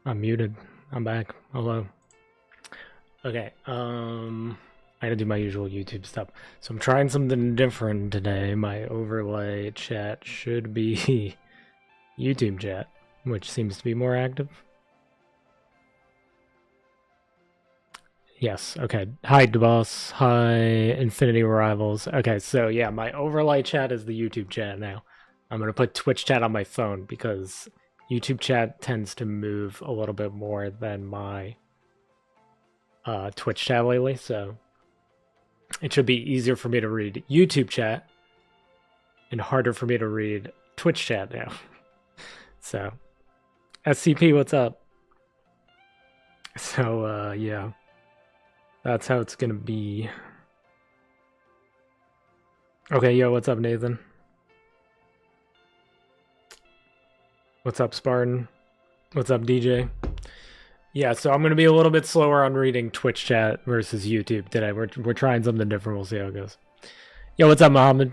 I'm muted. I'm back. Hello. Okay, I gotta do my usual YouTube stuff. So I'm trying something different today. My overlay chat should be YouTube chat, which seems to be more active. Yes, okay. Hi, DeBoss. Hi, Infinity Rivals. Okay, so yeah, my overlay chat is the YouTube chat now. I'm gonna put Twitch chat on my phone because YouTube chat tends to move a little bit more than my Twitch chat lately, so it should be easier for me to read YouTube chat and harder for me to read Twitch chat now. So, SCP, what's up? So, yeah, that's how it's gonna be. Okay, yo, what's up, Nathan? What's up, Spartan? What's up, DJ? Yeah, so I'm gonna be a little bit slower on reading Twitch chat versus YouTube today. We're trying something different. We'll see how it goes. Yo, what's up, Mohammed?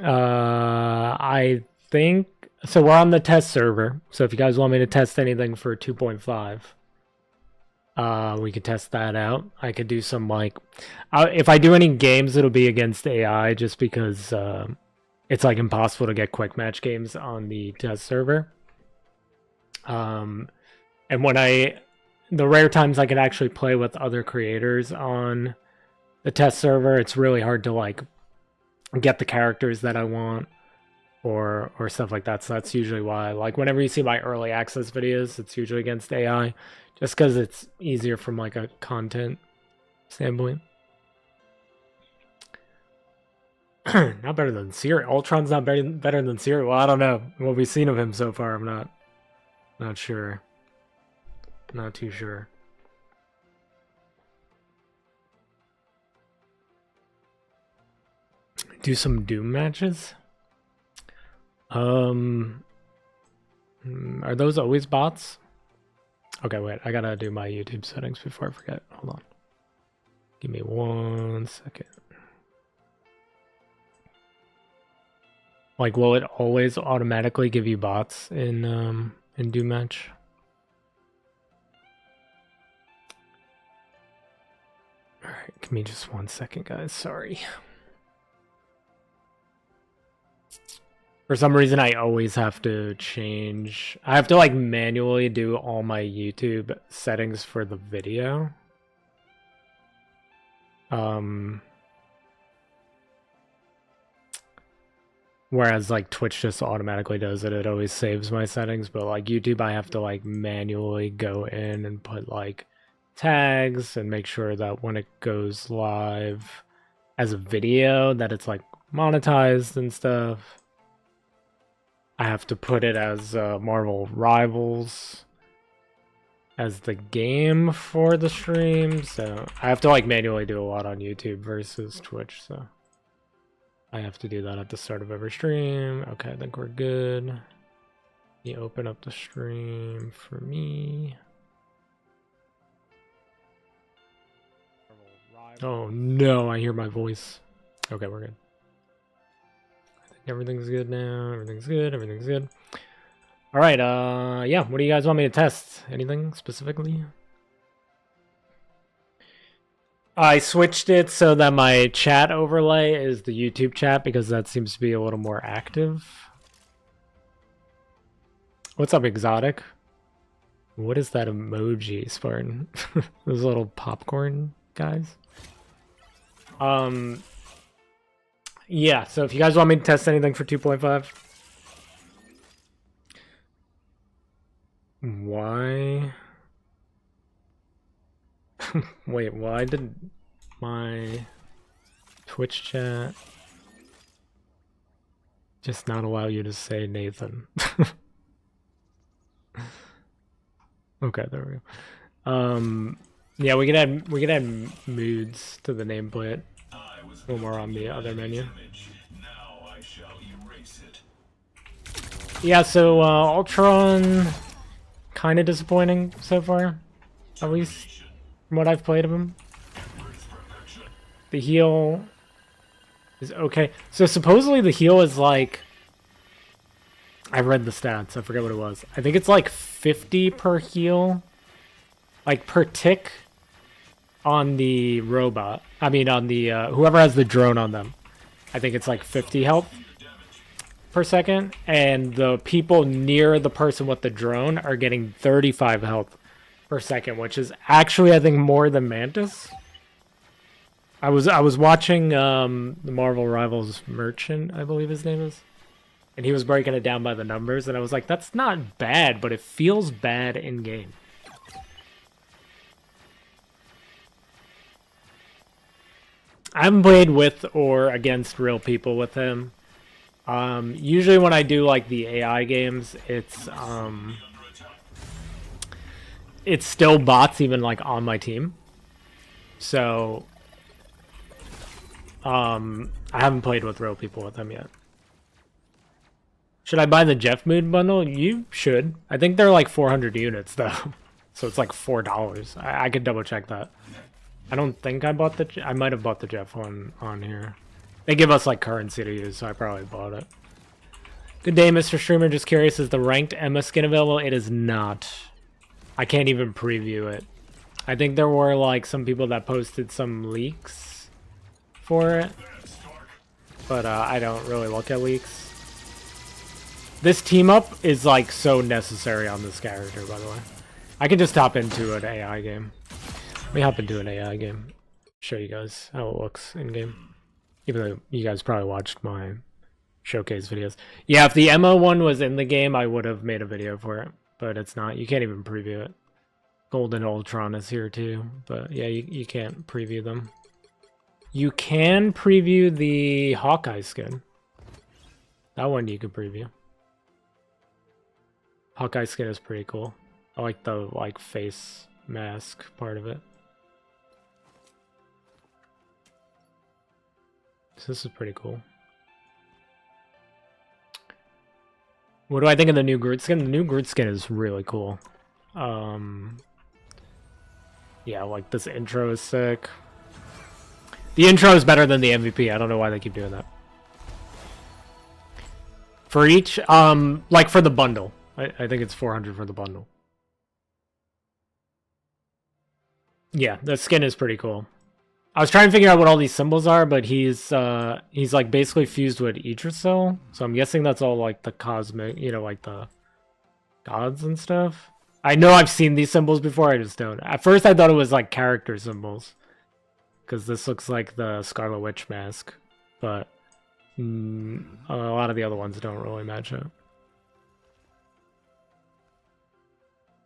I think so. We're on the test server. So if you guys want me to test anything for 2.5, we could test that out. I could do some like, if I do any games, it'll be against AI, just because it's like impossible to get quick match games on the test server. And the rare times I can actually play with other creators on the test server, it's really hard to like get the characters that I want or stuff like that. So that's usually why, like, whenever you see my early access videos, it's usually against AI, just because it's easier from like a content standpoint. Not better than Siri. Ultron's not better than Siri. Well, I don't know. What we've seen of him so far, I'm not sure. Not too sure. Do some Doom matches? Are those always bots? Okay, wait. I gotta do my YouTube settings before I forget. Hold on. Give me 1 second. Like, will it always automatically give you bots in Doom match? Alright, give me just 1 second, guys. Sorry. For some reason, I always have to change. I have to like manually do all my YouTube settings for the video. Whereas like Twitch just automatically does it. It always saves my settings, but like YouTube, I have to like manually go in and put like tags and make sure that when it goes live as a video that it's like monetized and stuff. I have to put it as Marvel Rivals as the game for the stream, so I have to like manually do a lot on YouTube versus Twitch, so I have to do that at the start of every stream. Okay, I think we're good. You open up the stream for me. Oh no, I hear my voice. Okay, we're good. Everything's good now. Everything's good. Everything's good. All right. Yeah. What do you guys want me to test? Anything specifically? I switched it so that my chat overlay is the YouTube chat because that seems to be a little more active. What's up, Exotic? What is that emoji, Spartan? Those little popcorn guys. Yeah, so if you guys want me to test anything for 2.5. Why? Wait, why did my Twitch chat just not allow you to say Nathan? Okay, there we go. Yeah, we can add moods to the nameplate when we're on the other menu. Yeah, so Ultron, kind of disappointing so far, at least from what I've played of him. The heal is okay. So supposedly the heal is like I read the stats. I forget what it was. I think it's like 50 per heal. Like per tick on the robot. I mean on the whoever has the drone on them. I think it's like 50 health per second. And the people near the person with the drone are getting 35 health per second, which is actually, I think, more than Mantis. I was watching the Marvel Rivals Merchant, I believe his name is. And he was breaking it down by the numbers, and I was like, that's not bad, but it feels bad in-game. I haven't played with or against real people with him. Usually when I do like the AI games, it's still bots even like on my team. So I haven't played with real people with him yet. Should I buy the Jeff Mood bundle? You should. I think they're like 400 units though. So it's like $4. I could double check that. I don't think I bought the... I might have bought the Jeff one on here. They give us like currency to use, so I probably bought it. Good day, Mr. Streamer. Just curious, is the ranked Emma skin available? It is not. I can't even preview it. I think there were like some people that posted some leaks for it. But I don't really look at leaks. This team up is like so necessary on this character, by the way. I can just hop into an AI game. Let me hop into an AI game. Show you guys how it looks in game. Even though you guys probably watched my showcase videos. Yeah, if the Emma one was in the game, I would have made a video for it. But it's not. You can't even preview it. Golden Ultron is here too. But yeah, you can't preview them. You can preview the Hawkeye skin. That one you can preview. Hawkeye skin is pretty cool. I like the face mask part of it. So this is pretty cool. What do I think of the new Groot skin? The new Groot skin is really cool. Yeah, like this intro is sick. The intro is better than the MVP. I don't know why they keep doing that. For each, like for the bundle. I think it's 400 for the bundle. Yeah, the skin is pretty cool. I was trying to figure out what all these symbols are, but he's like basically fused with Idrisil. So I'm guessing that's all like the cosmic, you know, like the gods and stuff. I know I've seen these symbols before, I just don't. At first I thought it was like character symbols. Because this looks like the Scarlet Witch mask. But a lot of the other ones don't really match up.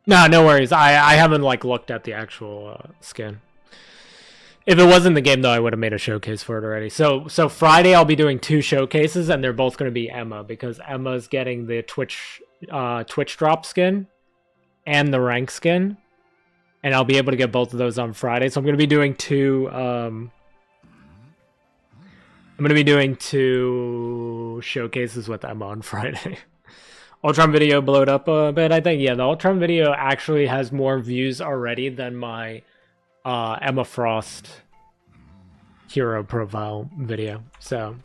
No worries. I haven't like looked at the actual skin. If it was in the game though, I would have made a showcase for it already. So Friday I'll be doing 2 showcases, and they're both going to be Emma, because Emma's getting the Twitch drop skin and the rank skin, and I'll be able to get both of those on Friday. So I'm going to be doing 2. I'm going to be doing 2 showcases with Emma on Friday. Ultron video blowed up a bit, I think. Yeah, the Ultron video actually has more views already than my Emma Frost hero profile video. So,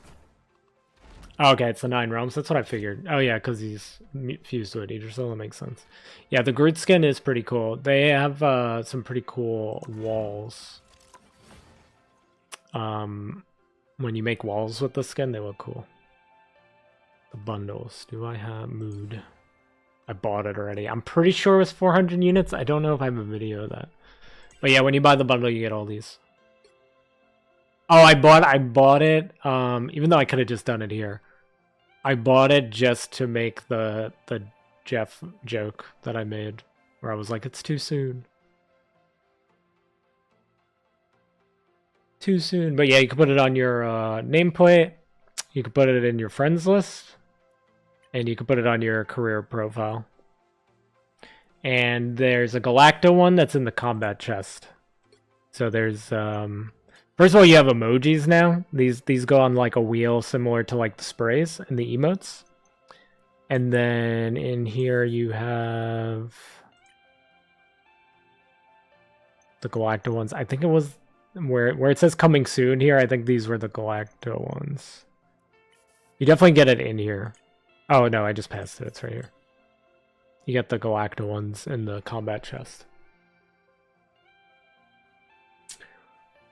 okay, it's the 9 realms. That's what I figured. Oh yeah, because he's fused to it either, so that makes sense. Yeah, the Groot skin is pretty cool. They have some pretty cool walls. When you make walls with the skin, they look cool. The bundles. Do I have mood? I bought it already. I'm pretty sure it was 400 units. I don't know if I have a video of that. But yeah, when you buy the bundle, you get all these. Oh, I bought it, even though I could have just done it here. I bought it just to make the Jeff joke that I made, where I was like, it's too soon. Too soon. But yeah, you can put it on your nameplate. You can put it in your friends list. And you can put it on your career profile. And there's a Galacta one that's in the combat chest. So there's first of all, you have emojis now. These go on like a wheel similar to like the sprays and the emotes. And then in here you have the Galacta ones. I think it was where it says coming soon here. I think these were the Galacta ones. You definitely get it in here. Oh no, I just passed it. It's right here. You get the Galacta ones in the combat chest.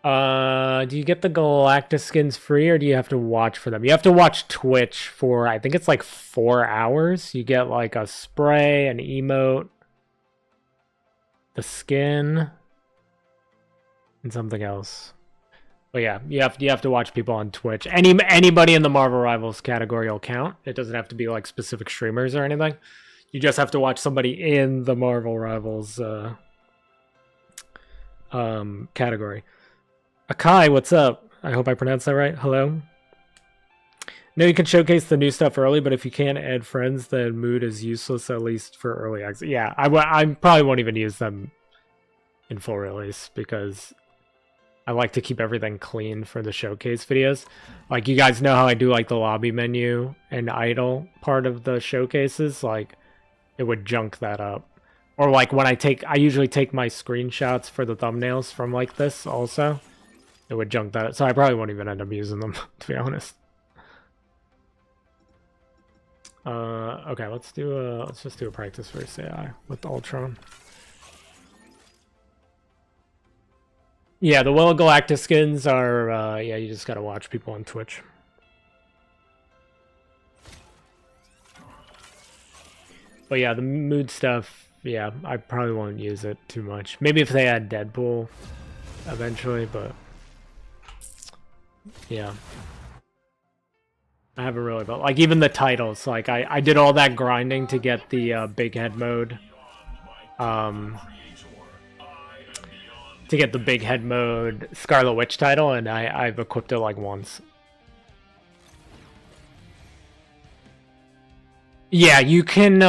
Do you get the Galacta skins free, or do you have to watch for them? You have to watch Twitch for, I think it's like 4 hours. You get like a spray, an emote, the skin, and something else. But yeah, you have to watch people on Twitch. Anybody in the Marvel Rivals category will count. It doesn't have to be like specific streamers or anything. You just have to watch somebody in the Marvel Rivals category. Akai, what's up? I hope I pronounced that right. Hello. No, you can showcase the new stuff early, but if you can't add friends, then mood is useless, at least for early access. Yeah, I probably won't even use them in full release, because I like to keep everything clean for the showcase videos. Like, you guys know how I do like the lobby menu and idle part of the showcases? Like, it would junk that up. Or like when I usually take my screenshots for the thumbnails from like this also. It would junk that up. So I probably won't even end up using them, to be honest. Okay, let's just do a practice versus AI with Ultron. Yeah, the Will of Galactus skins are, yeah, you just gotta watch people on Twitch. But yeah, the mood stuff, yeah, I probably won't use it too much. Maybe if they add Deadpool eventually, but yeah. I haven't really, but like even the titles, like I did all that grinding to get the big head mode. To get the big head mode Scarlet Witch title, and I've equipped it like once. Yeah, you can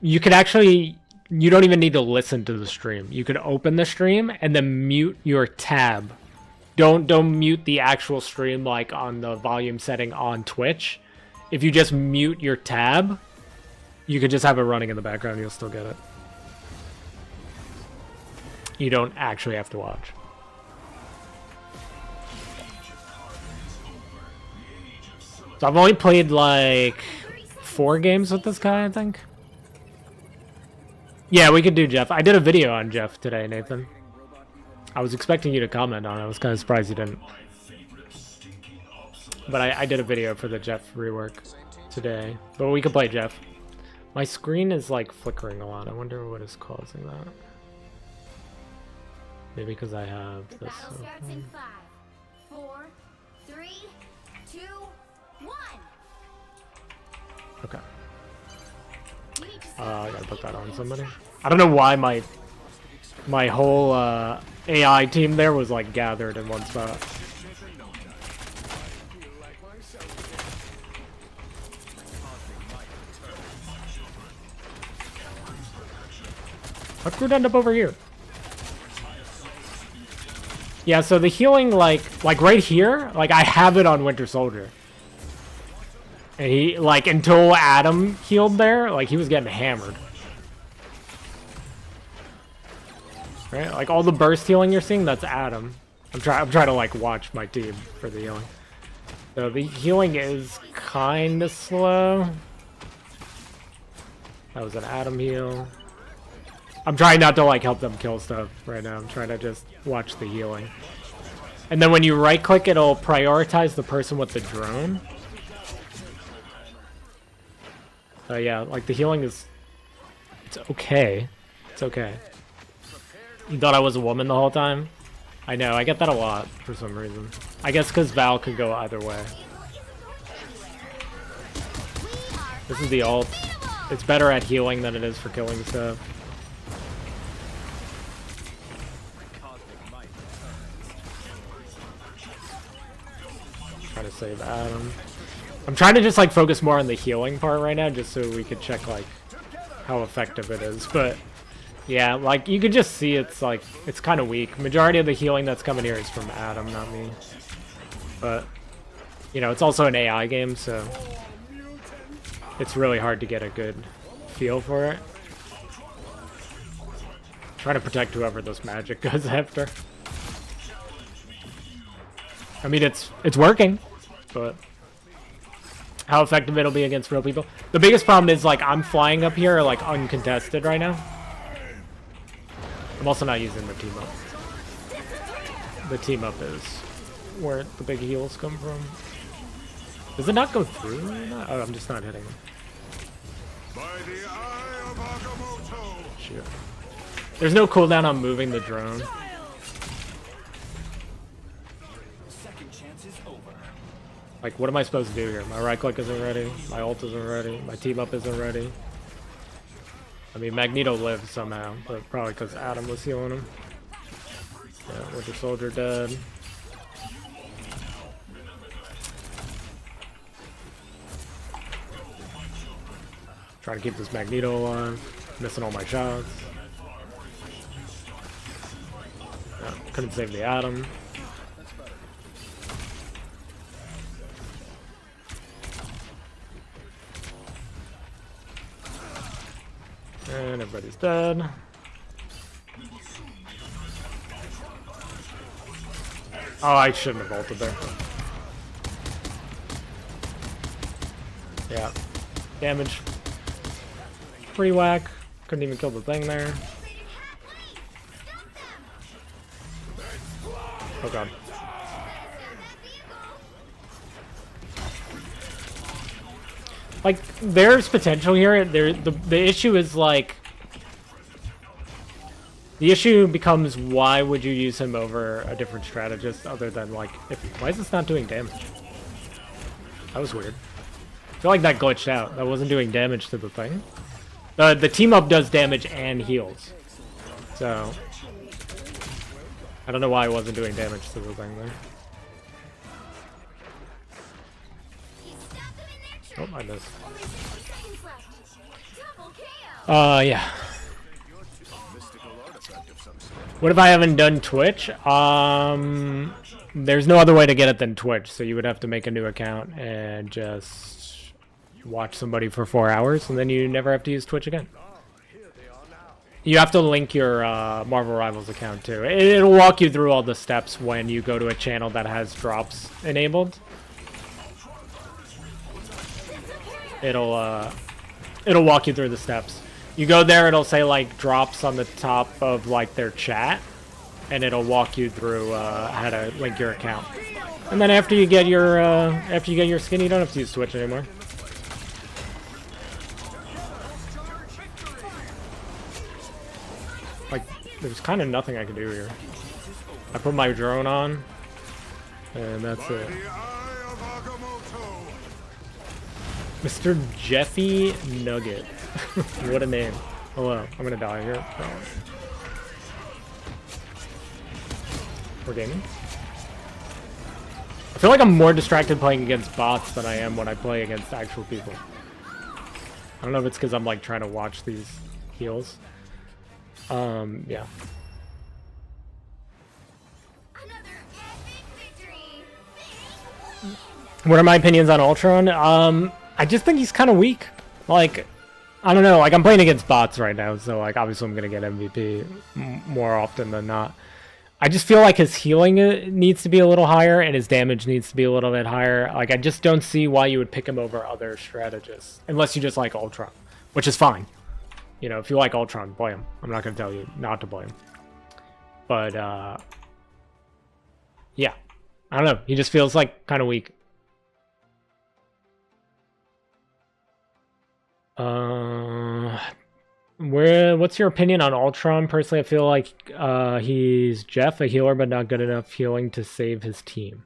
actually, you don't even need to listen to the stream. You can open the stream and then mute your tab. Don't mute the actual stream like on the volume setting on Twitch. If you just mute your tab, you can just have it running in the background and you'll still get it. You don't actually have to watch. So I've only played like 4 games with this guy, I think. Yeah, we could do Jeff. I did a video on Jeff today, Nathan. I was expecting you to comment on it. I was kind of surprised you didn't. But I did a video for the Jeff rework today. But we could play Jeff. My screen is like flickering a lot. I wonder what is causing that. Maybe because I have this. Starts in 5, 4, 3, 2, 1. Okay. I gotta put that on somebody. I don't know why my whole AI team there was like gathered in one spot. How could we end up over here? Yeah, so the healing, like right here, like I have it on Winter Soldier. And he, like, until Adam healed there, like he was getting hammered. Right? Like all the burst healing you're seeing, that's Adam. I'm trying to like watch my team for the healing. So the healing is kind of slow. That was an Adam heal. I'm trying not to like help them kill stuff right now. I'm trying to just watch the healing. And then when you right click, it'll prioritize the person with the drone. Yeah, like the healing is, it's okay. It's okay. You thought I was a woman the whole time? I know, I get that a lot for some reason. I guess because Val could go either way. This is the ult. It's better at healing than it is for killing stuff. Trying to save Adam. I'm trying to just like focus more on the healing part right now, just so we could check like how effective it is. But yeah, like you could just see it's like it's kind of weak. Majority of the healing that's coming here is from Adam, not me. But you know, it's also an AI game, so it's really hard to get a good feel for it. Trying to protect whoever this magic goes after. I mean, it's working, but how effective it'll be against real people. The biggest problem is, like, I'm flying up here, like, uncontested right now. I'm also not using the team up. The team up is where the big heals come from. Does it not go through? Oh, I'm just not hitting him. By the eye of Agamotto. Shit. There's no cooldown on moving the drone. Second chance is over. Like, what am I supposed to do here? My right click isn't ready. My ult isn't ready. My team up isn't ready. I mean, Magneto lived somehow, but probably because Adam was healing him. Yeah, Winter Soldier dead. Trying to keep this Magneto alive. Missing all my shots. Yeah, couldn't save the Atom. And everybody's dead. Oh, I shouldn't have ulted there. Yeah. Damage. Free whack. Couldn't even kill the thing there. Oh god. Like, there's potential here. The issue is, like... The issue becomes, why would you use him over a different strategist other than, like... Why is this not doing damage? That was weird. I feel like that glitched out. That wasn't doing damage to the thing. The team up does damage and heals. So... I don't know why it wasn't doing damage to the thing there. Oh, I missed. Yeah. What if I haven't done Twitch? There's no other way to get it than Twitch, so you would have to make a new account and just watch somebody for 4 hours, and then you never have to use Twitch again. You have to link your Marvel Rivals account too. It'll walk you through all the steps when you go to a channel that has drops enabled. It'll walk you through the steps. You go there, it'll say like drops on the top of like their chat, and it'll walk you through how to link your account. And then after you get your skin, you don't have to use Twitch anymore. Like, there's kind of nothing I can do here. I put my drone on, and that's it. Mr. Jeffy Nugget. What a name. Hello. I'm gonna die here. Oh. We're gaming. I feel like I'm more distracted playing against bots than I am when I play against actual people. I don't know if it's because I'm like trying to watch these heals. Yeah. What are my opinions on Ultron? I just think he's kind of weak. Like, I don't know. Like, I'm playing against bots right now, so like obviously I'm gonna get MVP more often than not. I just feel like his healing needs to be a little higher, and his damage needs to be a little bit higher. Like, I just don't see why you would pick him over other strategists, unless you just like Ultron, which is fine. You know, if you like Ultron, play him. I'm not gonna tell you not to play him. But yeah, I don't know. He just feels like kind of weak. What's your opinion on Ultron? Personally, I feel like he's Jeff, a healer, but not good enough healing to save his team.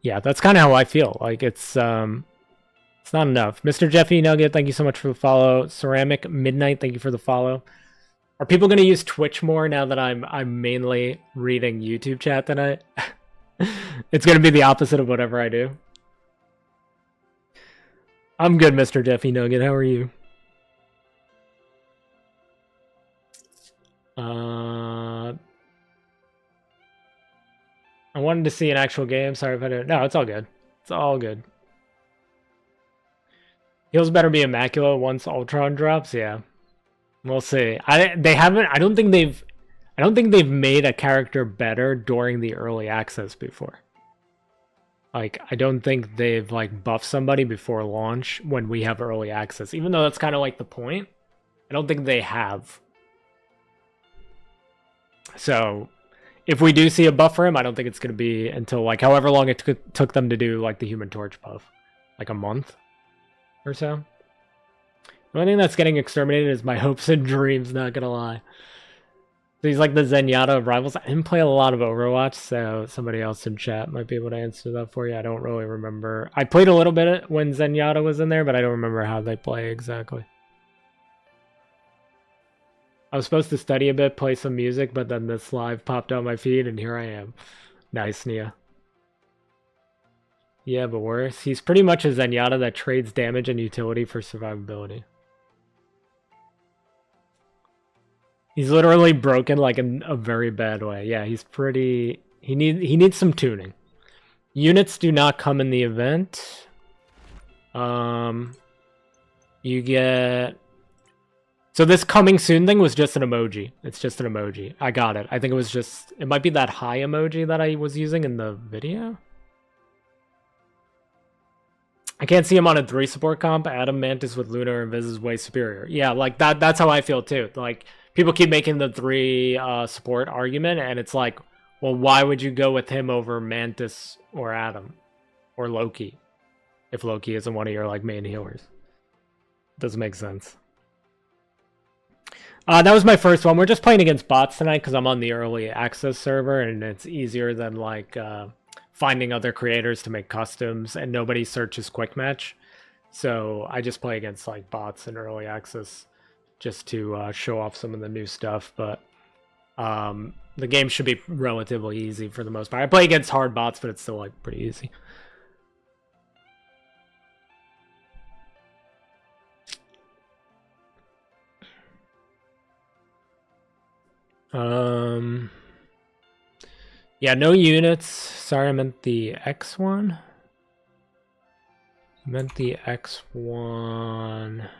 Yeah, that's kind of how I feel. Like, it's not enough. Mr. Jeffy Nugget, thank you so much for the follow. Ceramic Midnight, thank you for the follow. Are people going to use Twitch more now that I'm mainly reading YouTube chat tonight? It's going to be the opposite of whatever I do. I'm good, Mr. Jeffy Nugget. How are you? I wanted to see an actual game. Sorry if I didn't. No, it's all good. It's all good. Heals better be immaculate once Ultron drops. Yeah, we'll see. They haven't. I don't think they've made a character better during the early access before. Like, I don't think they've, like, buffed somebody before launch when we have early access. Even though that's kind of, like, the point. I don't think they have. So, if we do see a buff for him, I don't think it's going to be until, like, however long it took them to do, like, the Human Torch buff. Like, a month or so. The only thing that's getting exterminated is my hopes and dreams, not gonna lie. So he's like the Zenyatta of Rivals. I didn't play a lot of Overwatch, so somebody else in chat might be able to answer that for you. I don't really remember. I played a little bit when Zenyatta was in there, but I don't remember how they play exactly. I was supposed to study a bit, play some music, but then this live popped on my feed, and here I am. Nice, Nia. Yeah, but worse. He's pretty much a Zenyatta that trades damage and utility for survivability. He's literally broken like in a very bad way. Yeah, he's pretty... He needs some tuning. Units do not come in the event. You get... So this coming soon thing was just an emoji. It's just an emoji. I got it. I think it was just... It might be that high emoji that I was using in the video. I can't see him on a 3 support comp. Adam Mantis with Luna or Invis is way superior. Yeah, like that's how I feel too. Like... People keep making the 3 support argument, and it's like, well, why would you go with him over Mantis or Adam or Loki if Loki isn't one of your like main healers? Doesn't make sense. That was my first one. We're just playing against bots tonight because I'm on the early access server, and it's easier than like finding other creators to make customs, and nobody searches quick match. So I just play against like bots in early access. Just to show off some of the new stuff, but the game should be relatively easy for the most part. I play against hard bots, but it's still like pretty easy. Yeah, no units. Sorry, I meant the X one. I meant the X1.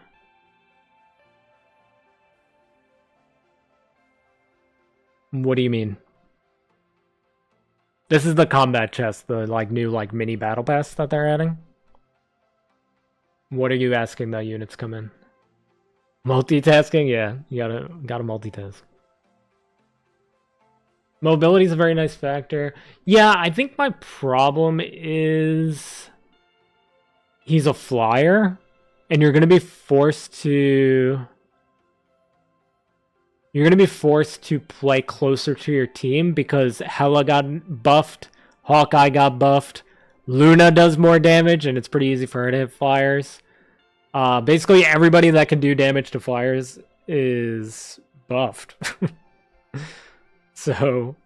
What do you mean? This is the combat chest, the like new like mini battle pass that they're adding. What are you asking that units come in? Multitasking? Yeah, you gotta multitask. Mobility is a very nice factor. Yeah, I think my problem is he's a flyer, and you're gonna be forced to play closer to your team because Hela got buffed, Hawkeye got buffed, Luna does more damage, and it's pretty easy for her to hit flyers. Basically, everybody that can do damage to flyers is buffed. So,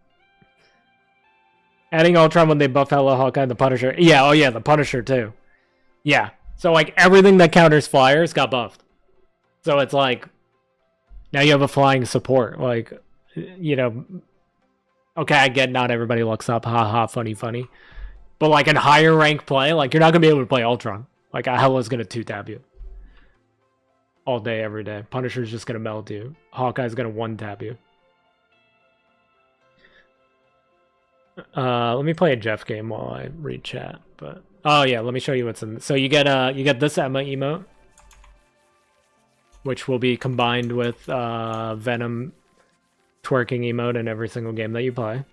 adding Ultron when they buff Hela, Hawkeye, and the Punisher. Yeah, oh yeah, the Punisher too. Yeah, so like everything that counters flyers got buffed. So it's like, now you have a flying support, like, you know, okay, I get not everybody looks up, haha, funny. But, like, in higher rank play, like, you're not going to be able to play Ultron. Like, Hela's going to 2-tab you. All day, every day. Punisher's just going to meld you. Hawkeye's going to 1-tab you. Let me play a Jeff game while I read chat, but... Oh, yeah, let me show you what's in... So you get this Emma emote, which will be combined with Venom twerking emote in every single game that you play.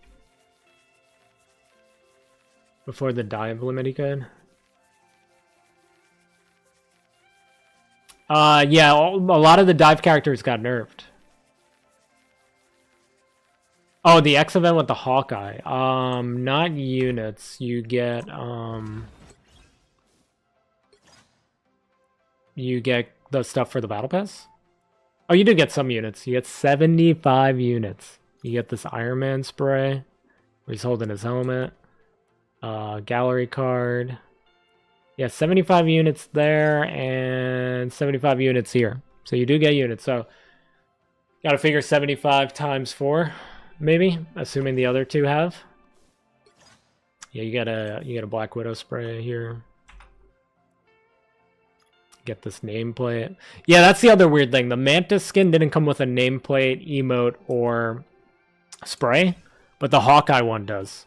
Before the dive limit, he could. Yeah, a lot of the dive characters got nerfed. Oh, the X event with the Hawkeye. Not units. You get the stuff for the battle pass. Oh, you do get some units. You get 75 units. You get this Iron Man spray, where he's holding his helmet. Gallery card. Yeah, 75 units there and 75 units here. So you do get units. So gotta figure 75 times 4, maybe, assuming the other two have. Yeah, you get a Black Widow spray here. Get this nameplate. Yeah, that's the other weird thing. The Mantis skin didn't come with a nameplate, emote, or spray, but the Hawkeye one does.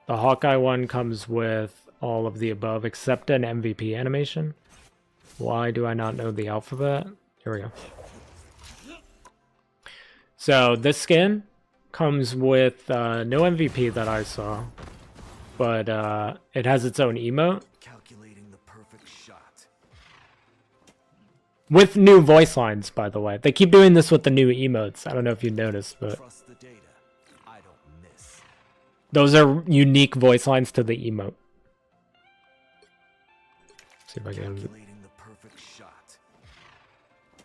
The Hawkeye one comes with all of the above except an MVP animation. Why do I not know the alphabet? Here we go. So this skin comes with no MVP that I saw, but it has its own emote. Calculating the perfect shot. With new voice lines, by the way. They keep doing this with the new emotes. I don't know if you noticed, but Trust the data. I don't miss. those are unique voice lines to the emote. See if I can. Calculating the perfect shot.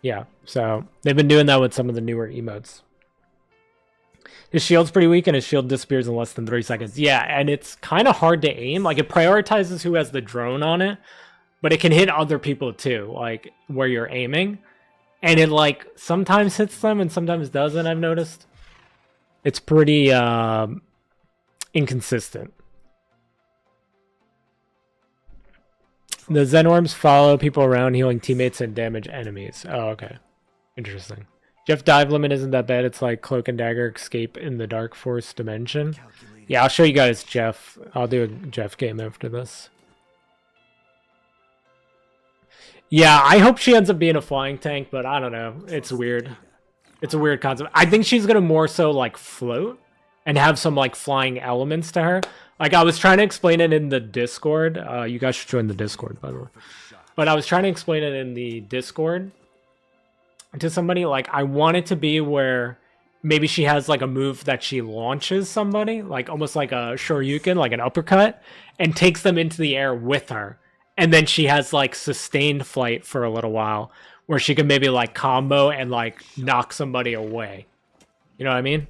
Yeah, so they've been doing that with some of the newer emotes. His shield's pretty weak and his shield disappears in less than 3 seconds. Yeah, and it's kind of hard to aim. Like, it prioritizes who has the drone on it, but it can hit other people too, like where you're aiming. And it like sometimes hits them and sometimes doesn't, I've noticed. It's pretty inconsistent. The Zen Orbs follow people around, healing teammates and damage enemies. Oh, okay. Interesting. Jeff dive limit isn't that bad. It's like Cloak and Dagger escape in the Dark Force dimension. Yeah, I'll show you guys Jeff. I'll do a Jeff game after this. Yeah, I hope she ends up being a flying tank, but I don't know. It's weird. It's a weird concept. I think she's going to more so like float and have some like flying elements to her. Like I was trying to explain it in the Discord. You guys should join the Discord, by the way. But I was trying to explain it in the Discord to somebody. Like I want it to be where maybe she has like a move that she launches somebody, like almost like a Shoryuken, like an uppercut, and takes them into the air with her. And then she has like sustained flight for a little while where she can maybe like combo and like knock somebody away. You know what I mean?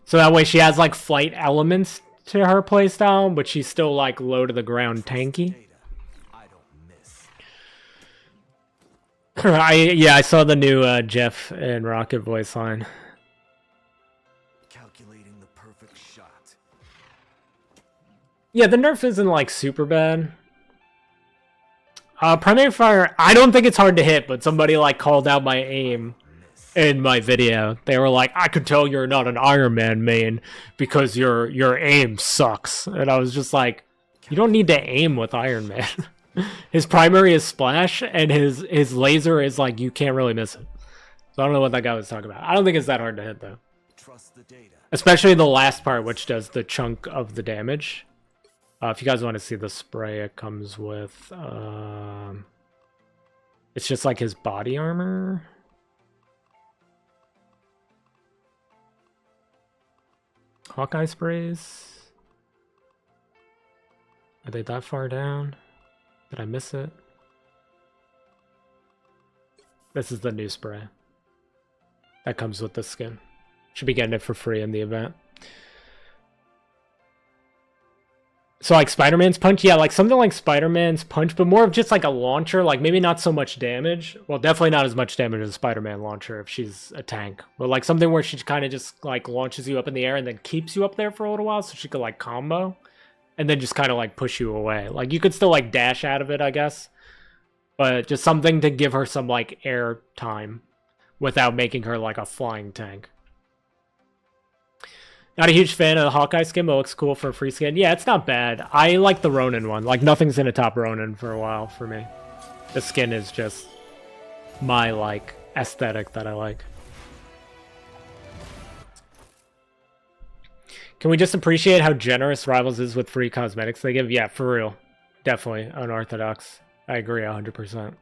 So that way she has like flight elements to her playstyle, but she's still like low to the ground tanky. I don't miss. I saw the new Jeff and Rocket voice line. Calculating the perfect shot. Yeah, the nerf isn't like super bad. Primary fire, I don't think it's hard to hit, but somebody like called out my aim in my video. They were like, I could tell you're not an Iron Man main because your aim sucks. And I was just like, you don't need to aim with Iron Man. His primary is splash, and his laser is like, you can't really miss it. So I don't know what that guy was talking about. I don't think it's that hard to hit, though. Trust the data. Especially the last part, which does the chunk of the damage. If you guys want to see the spray, it comes with... it's just like his body armor. Hawkeye sprays. Are they that far down? Did I miss it? This is the new spray. That comes with the skin. Should be getting it for free in the event. So like Spider-Man's punch? Yeah, like something like Spider-Man's punch, but more of just like a launcher, like maybe not so much damage. Well, definitely not as much damage as a Spider-Man launcher if she's a tank. But like something where she kind of just like launches you up in the air and then keeps you up there for a little while so she could like combo. And then just kind of like push you away. Like you could still like dash out of it, I guess. But just something to give her some like air time without making her like a flying tank. Not a huge fan of the Hawkeye skin, but it looks cool for a free skin. Yeah, it's not bad. I like the Ronin one. Like, nothing's gonna top Ronin for a while for me. The skin is just my, like, aesthetic that I like. Can we just appreciate how generous Rivals is with free cosmetics they give? Yeah, for real. Definitely unorthodox. I agree 100%.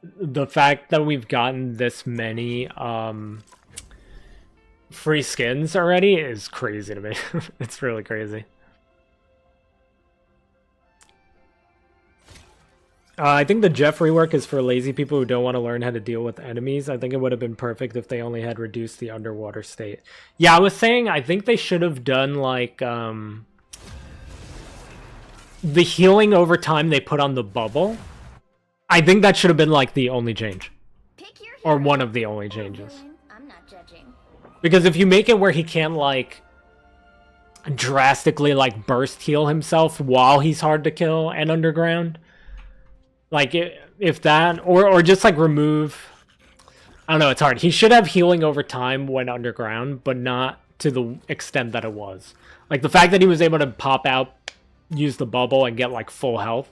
The fact that we've gotten this many, free skins already is crazy to me. It's really crazy. I think the Jeff rework is for lazy people who don't want to learn how to deal with enemies. I think it would have been perfect if they only had reduced the underwater state. Yeah, I was saying I think they should have done like the healing over time they put on the bubble. I think that should have been like the only change. Pick your Or hero one of the only or changes. villain. I'm not judging. Because if you make it where he can, like, drastically, like, burst heal himself while he's hard to kill and underground, like, if that, or just, like, remove, I don't know, it's hard. He should have healing over time when underground, but not to the extent that it was. Like, the fact that he was able to pop out, use the bubble, and get, like, full health.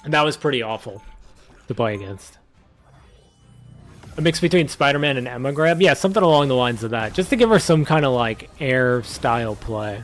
And that was pretty awful to play against. A mix between Spider-Man and Emma grab? Yeah, something along the lines of that. Just to give her some kind of, like, air-style play.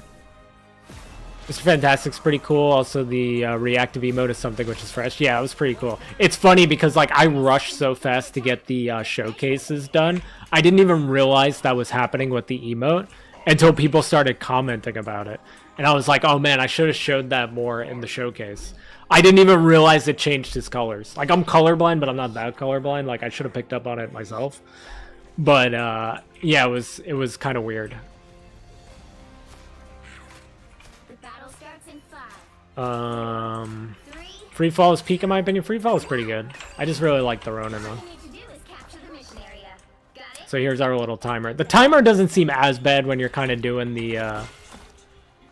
Mr. Fantastic's pretty cool. Also, the reactive emote is something which is fresh. Yeah, it was pretty cool. It's funny because, like, I rushed so fast to get the showcases done. I didn't even realize that was happening with the emote until people started commenting about it. And I was like, oh man, I should have showed that more in the showcase. I didn't even realize it changed his colors. Like, I'm colorblind, but I'm not that colorblind. Like, I should have picked up on it myself. But, yeah, it was kind of weird. Free Fall is peak in my opinion. Free Fall is pretty good. I just really like the Ronin though. So here's our little timer. The timer doesn't seem as bad when you're kind of doing the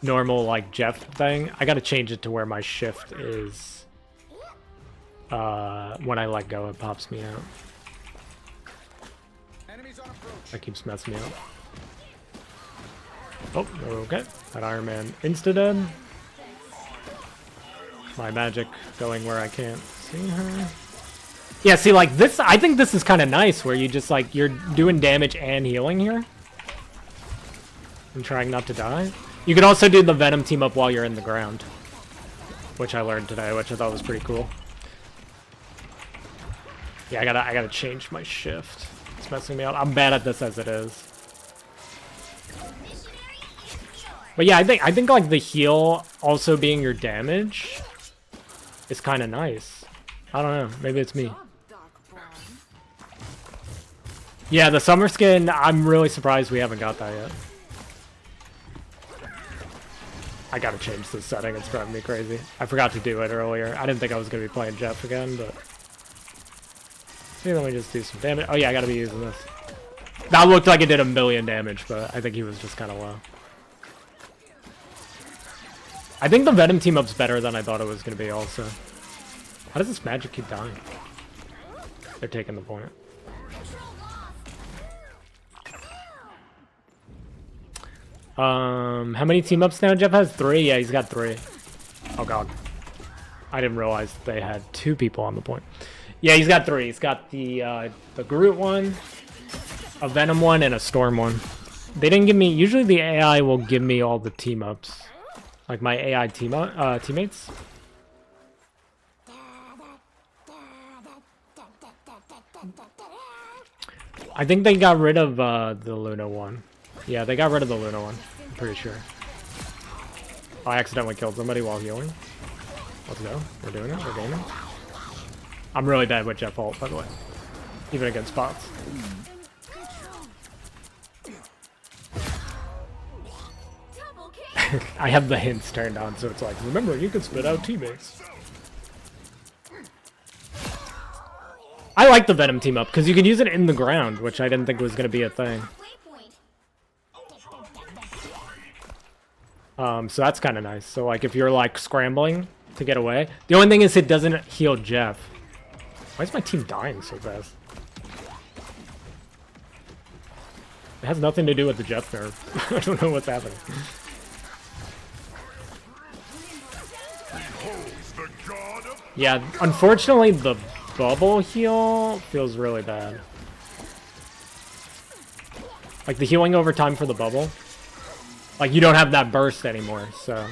normal like Jeff thing. I gotta change it to where my shift is. When I let go, it pops me out. That keeps messing me up. Oh, okay. That Iron Man insta-dead. My magic going where I can't see her. Yeah, see, like, this, I think this is kind of nice, where you just, like, you're doing damage and healing here. I'm trying not to die. You can also do the Venom team up while you're in the ground. Which I learned today, which I thought was pretty cool. Yeah, I gotta change my shift. It's messing me up. I'm bad at this as it is. But yeah, I think like the heal also being your damage is kind of nice. I don't know. Maybe it's me. Yeah, the summer skin, I'm really surprised we haven't got that yet. I gotta change this setting. It's driving me crazy. I forgot to do it earlier. I didn't think I was gonna be playing Jeff again, but... See, let me just do some damage. Oh yeah, I gotta be using this. That looked like it did 1,000,000 damage, but I think he was just kind of low. I think the Venom team-up's better than I thought it was going to be also. How does this magic keep dying? They're taking the point. How many team-ups now? Jeff has 3? Yeah, he's got 3. Oh god. I didn't realize they had 2 people on the point. Yeah, he's got 3. He's got the Groot one, a Venom one, and a Storm one. They didn't give me... Usually the AI will give me all the team-ups. Like my AI teammates. I think they got rid of the Luna one. Yeah, they got rid of the Luna one. I'm pretty sure. Oh, I accidentally killed somebody while healing. Let's go. We're doing it. We're gaming. I'm really bad with Jeff ult, by the way. Even against bots. I have the hints turned on, so it's like, remember, you can split out teammates. I like the Venom team up, because you can use it in the ground, which I didn't think was going to be a thing. So that's kind of nice. So, like, if you're, like, scrambling to get away. The only thing is it doesn't heal Jeff. Why is my team dying so fast? It has nothing to do with the Jeff nerf. I don't know what's happening. Yeah, unfortunately the bubble heal feels really bad. Like the healing over time for the bubble. Like you don't have that burst anymore, so.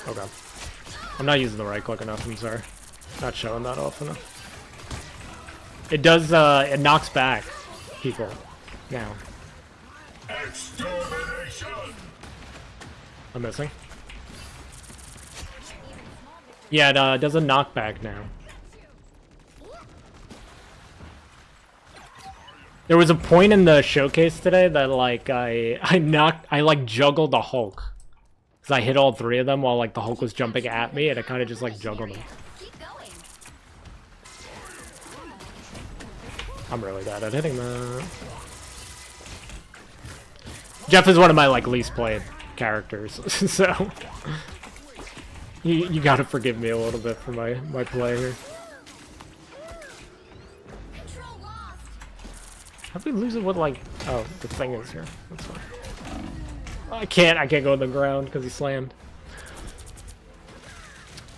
Okay. I'm not using the right click enough, I'm sorry. Not showing that off enough. It does, it knocks back people now. I'm missing. Yeah, it does a knockback now. There was a point in the showcase today that like I like juggled the Hulk. Cause I hit all 3 of them while like the Hulk was jumping at me and I kind of just like juggled them. I'm really bad at hitting that. Jeff is one of my like least played characters, so you gotta forgive me a little bit for my play here. How'd we lose it with like Oh, the thing is here. That's fine. I can't go on the ground because he slammed.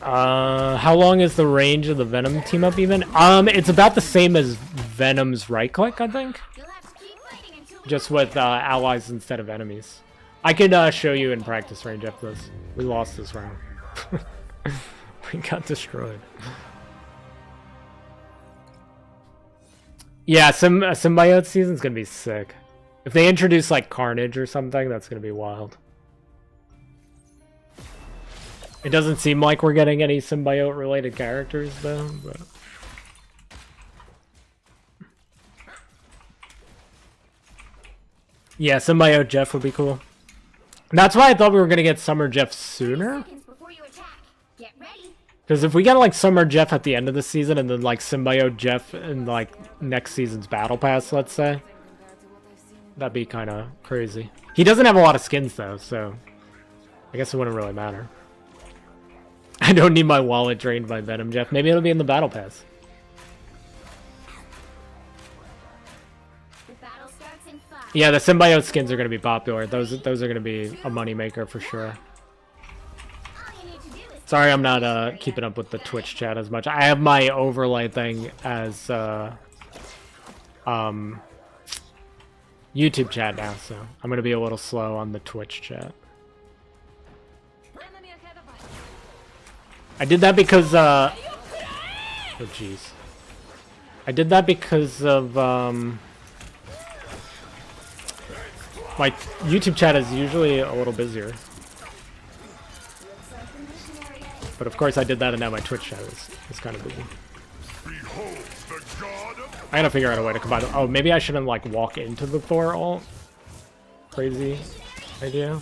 How long is the range of the Venom team up even? It's about the same as Venom's right click, I think. You'll have to keep fighting until we Just with allies instead of enemies. I could show you in practice range after this. We lost this round. We got destroyed. Yeah, symbiote season's gonna be sick. If they introduce like Carnage or something, that's gonna be wild. It doesn't seem like we're getting any symbiote related characters though, but yeah, symbiote Jeff would be cool. That's why I thought we were gonna get Summer Jeff sooner. seconds before you attack. Get ready. Because if we get like Summer Jeff at the end of the season and then like Symbiote Jeff in like next season's Battle Pass, let's say, that'd be kind of crazy. He doesn't have a lot of skins though, so I guess it wouldn't really matter. I don't need my wallet drained by Venom Jeff. Maybe it'll be in the Battle Pass. The battle starts in 5. Yeah, the Symbiote skins are going to be popular. Those are going to be a moneymaker for sure. All you need to do is Sorry I'm not keeping up with the Twitch chat as much. I have my overlay thing as YouTube chat now, so I'm going to be a little slow on the Twitch chat. I did that because oh jeez. I did that because of my YouTube chat is usually a little busier. But of course I did that and now my Twitch chat is kind of busy. Behold the god of I gotta figure out a way to combine them. Oh, maybe I shouldn't like walk into the Thor ult. Crazy idea.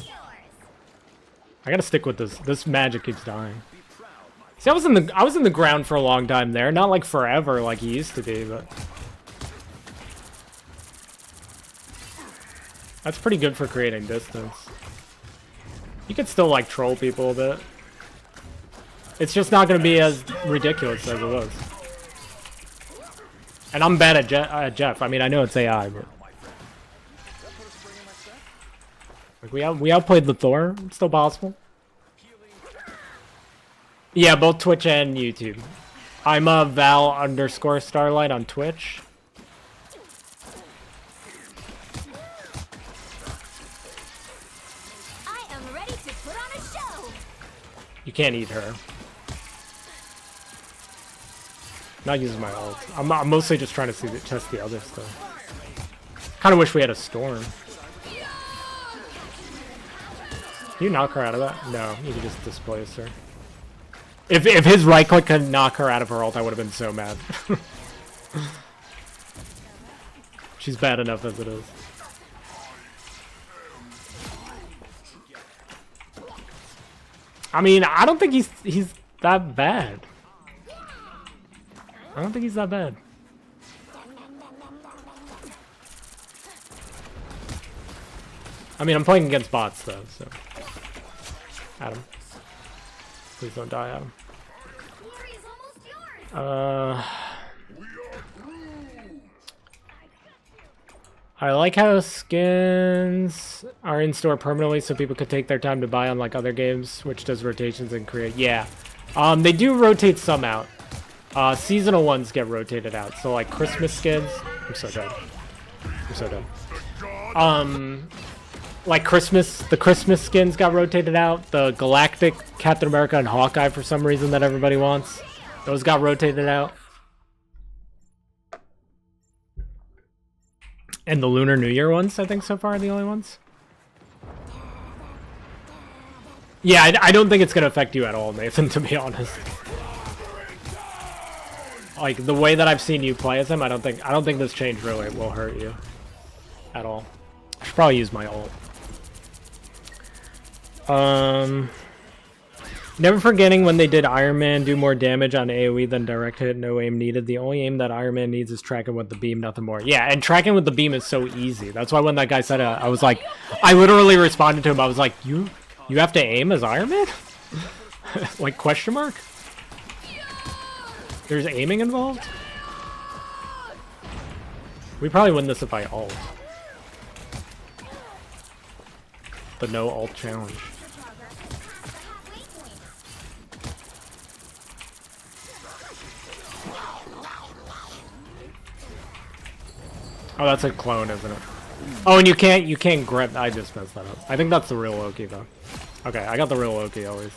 I gotta stick with this. This magic keeps dying. See, I was in the ground for a long time there, not like forever like he used to be, but that's pretty good for creating distance. You could still like troll people a bit. It's just not gonna be as ridiculous as it was. And I'm bad at Jeff. I mean, I know it's AI, but like we outplayed the Thor. It's still possible. Yeah, both Twitch and YouTube. I'm a Val_Starlight on Twitch. I am ready to put on a show. You can't eat her. Not using my ult. I'm mostly just trying to test the other stuff. Kind of wish we had a storm. Can you knock her out of that? No, you can just displace her. If his right click could knock her out of her ult, I would have been so mad. She's bad enough as it is. I mean, I don't think he's that bad. I don't think he's that bad. I mean, I'm playing against bots though, so. Adam. Please don't die, Adam. Glory is almost yours. I like how skins are in store permanently so people could take their time to buy unlike other games, which does rotations and create. Yeah. They do rotate some out. Seasonal ones get rotated out. So like Christmas skins. I'm so dead. I'm so dead. Like the Christmas skins got rotated out. The Galactic Captain America and Hawkeye for some reason that everybody wants. Those got rotated out. And the Lunar New Year ones, I think so far are the only ones. Yeah, I don't think it's gonna affect you at all, Nathan, to be honest. Like the way that I've seen you play as him, I don't think this change really will hurt you at all. I should probably use my ult. Never forgetting when they did Iron Man do more damage on AoE than direct hit, no aim needed. The only aim that Iron Man needs is tracking with the beam, nothing more. Yeah, and tracking with the beam is so easy. That's why when that guy said it, I was like, I literally responded to him. I was like, you have to aim as Iron Man? Like question mark? There's aiming involved? We probably win this if I ult. the no ult challenge. Oh, that's a clone, isn't it? Oh, and you can't grab. I just messed that up. I think that's the real Loki though. Okay, I got the real Loki always.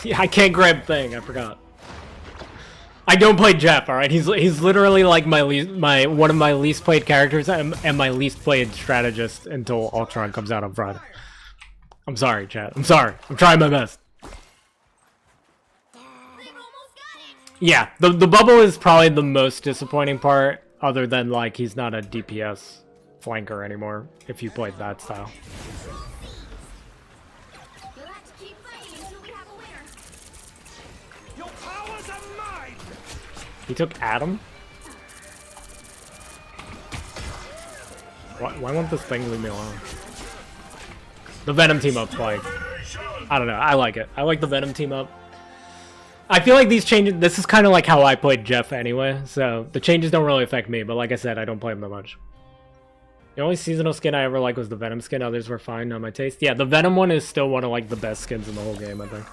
Yeah, I can't grab thing. I forgot. I don't play Jeff. All right, he's literally like one of my least played characters and my least played strategist until Ultron comes out on Friday. I'm sorry, chat. I'm sorry. I'm trying my best. Yeah, the bubble is probably the most disappointing part, other than like he's not a DPS flanker anymore. If you played that style. You'll have to keep fighting until we have a winner. Your powers are mine! He took Adam? Why won't this thing leave me alone? The Venom team up's like, I don't know, I like it. I like the Venom team up. I feel like these changes, this is kind of like how I played Jeff anyway, so the changes don't really affect me, but like I said, I don't play him that much. The only seasonal skin I ever liked was the Venom skin, others were fine, not my taste. Yeah, the Venom one is still one of like the best skins in the whole game, I think.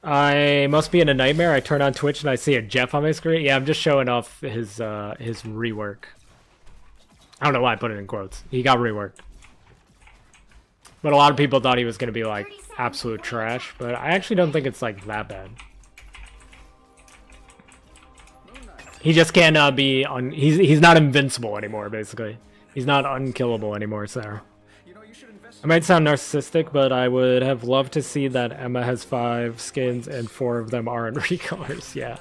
I must be in a nightmare. I turn on Twitch and I see a Jeff on my screen. Yeah, I'm just showing off his rework. I don't know why I put it in quotes. He got reworked. But a lot of people thought he was going to be like absolute trash, but I actually don't think it's like that bad. He just can't be on. He's not invincible anymore. Basically, he's not unkillable anymore. So I might sound narcissistic, but I would have loved to see that Emma has 5 skins and 4 of them aren't recolors. Yeah,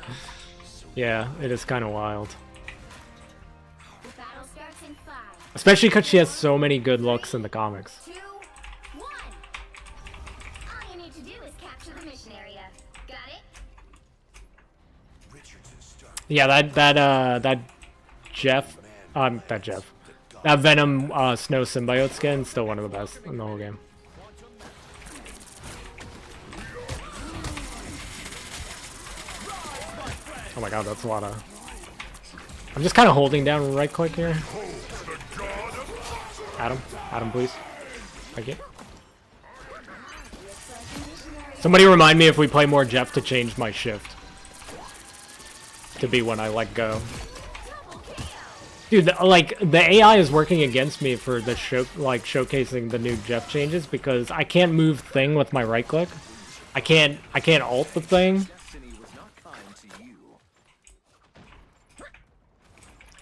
yeah, it is kind of wild. The battle starts in 5, Especially because she has so many good looks in the comics. 2, 1. All you need to do is capture the mission area. Got it? Yeah, that Venom Snow Symbiote skin is still one of the best in the whole game. Oh my god, that's a lot of... I'm just kind of holding down right click here. Adam, please. Thank you. Somebody remind me if we play more Jeff to change my shift. To be when I let go. Dude, like the AI is working against me for the show, like showcasing the new Jeff changes because I can't move thing with my right click. I can't alt the thing.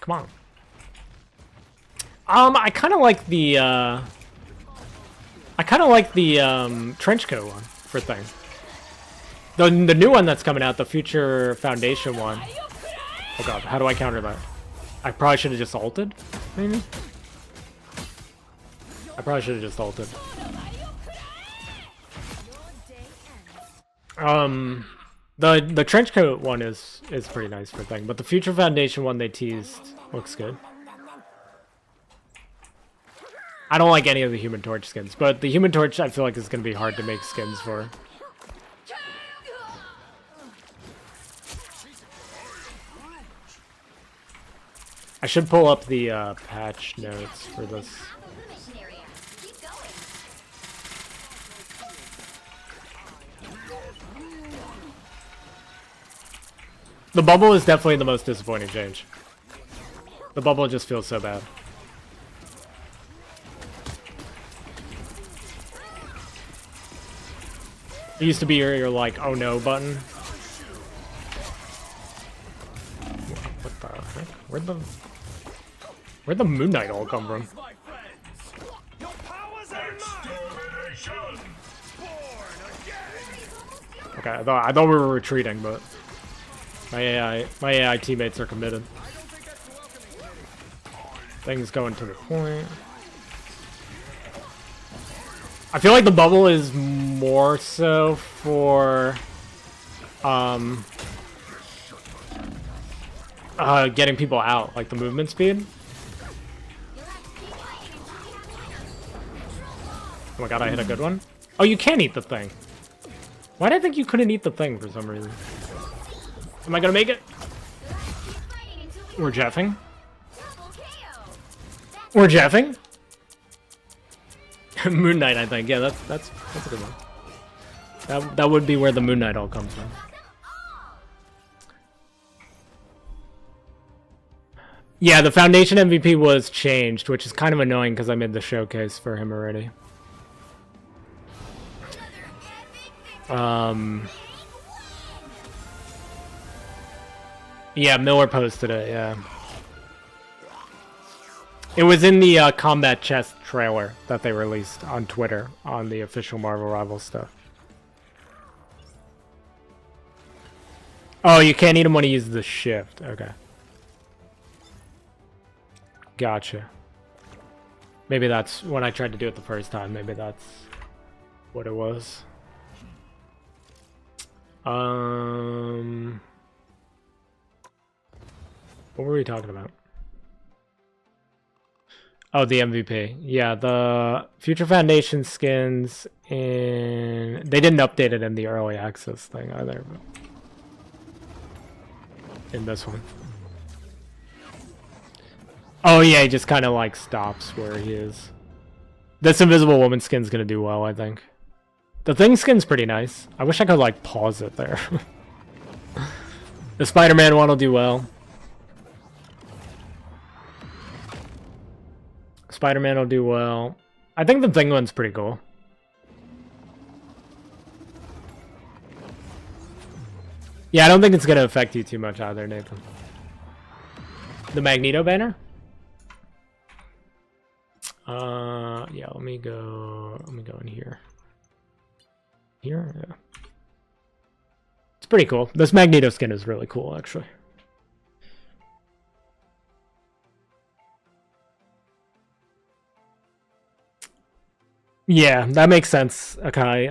Come on. I kind of like the trench coat one for thing. The new one that's coming out, the Future Foundation one. Oh god, how do I counter that? I probably should have just ulted, maybe? I probably should have just ulted. The trench coat one is pretty nice for thing, but the Future Foundation one they teased looks good. I don't like any of the Human Torch skins, but the Human Torch I feel like is going to be hard to make skins for. I should pull up the patch notes for this. Mission area. Keep going. The bubble is definitely the most disappointing change. The bubble just feels so bad. It used to be your like, oh no button. What the heck? Where'd the Moon Knight all come from? Okay, I thought we were retreating, but my AI teammates are committed. Things going to the point. I feel like the bubble is more so for getting people out, like the movement speed. Oh my god, I hit a good one. Oh, you can eat the thing. Why did I think you couldn't eat the thing for some reason? Am I gonna make it? We're jeffing. We're jeffing. Moon Knight, I think. Yeah, that's a good one. That would be where the Moon Knight all comes from. Yeah, the Foundation MVP was changed, which is kind of annoying because I made the showcase for him already. Yeah, Miller posted it, yeah. It was in the Combat Chest trailer that they released on Twitter on the official Marvel Rivals stuff. Oh, you can't eat him when he uses the shift. Okay. Gotcha. Maybe that's when I tried to do it the first time. Maybe that's what it was. What were we talking about? Oh, the MVP. Yeah, the Future Foundation skins they didn't update it in the early access thing either. But in this one. Oh yeah, he just kind of like stops where he is. This Invisible Woman skin's gonna do well, I think. The Thing skin's pretty nice. I wish I could like pause it there. The Spider-Man one will do well. Spider-Man will do well. I think the Thing one's pretty cool. Yeah, I don't think it's gonna affect you too much either, Nathan. The Magneto banner? Yeah, let me go in here. Here? Yeah. It's pretty cool. This Magneto skin is really cool, actually. Yeah, that makes sense, okay.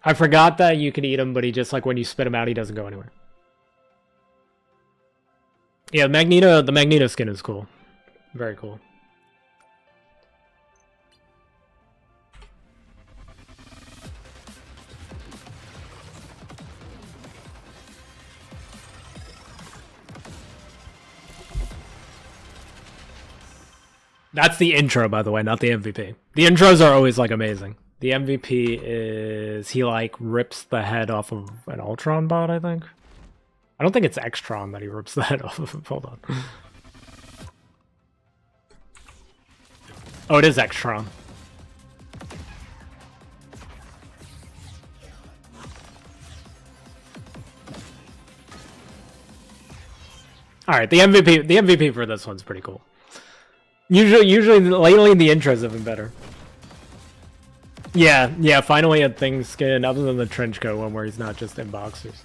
I forgot that you could eat him, but he just, like, when you spit him out, he doesn't go anywhere. Yeah, the Magneto skin is cool. Very cool. That's the intro, by the way, not the MVP. The intros are always, like, amazing. The MVP is he, like, rips the head off of an Ultron bot, I think. I don't think it's Extron that he rips the head off of. Hold on. Oh, it is Extron. Alright, the MVP for this one's pretty cool. Usually lately the intros have been better. Yeah, finally a Thing skin other than the trench coat one where he's not just in boxers.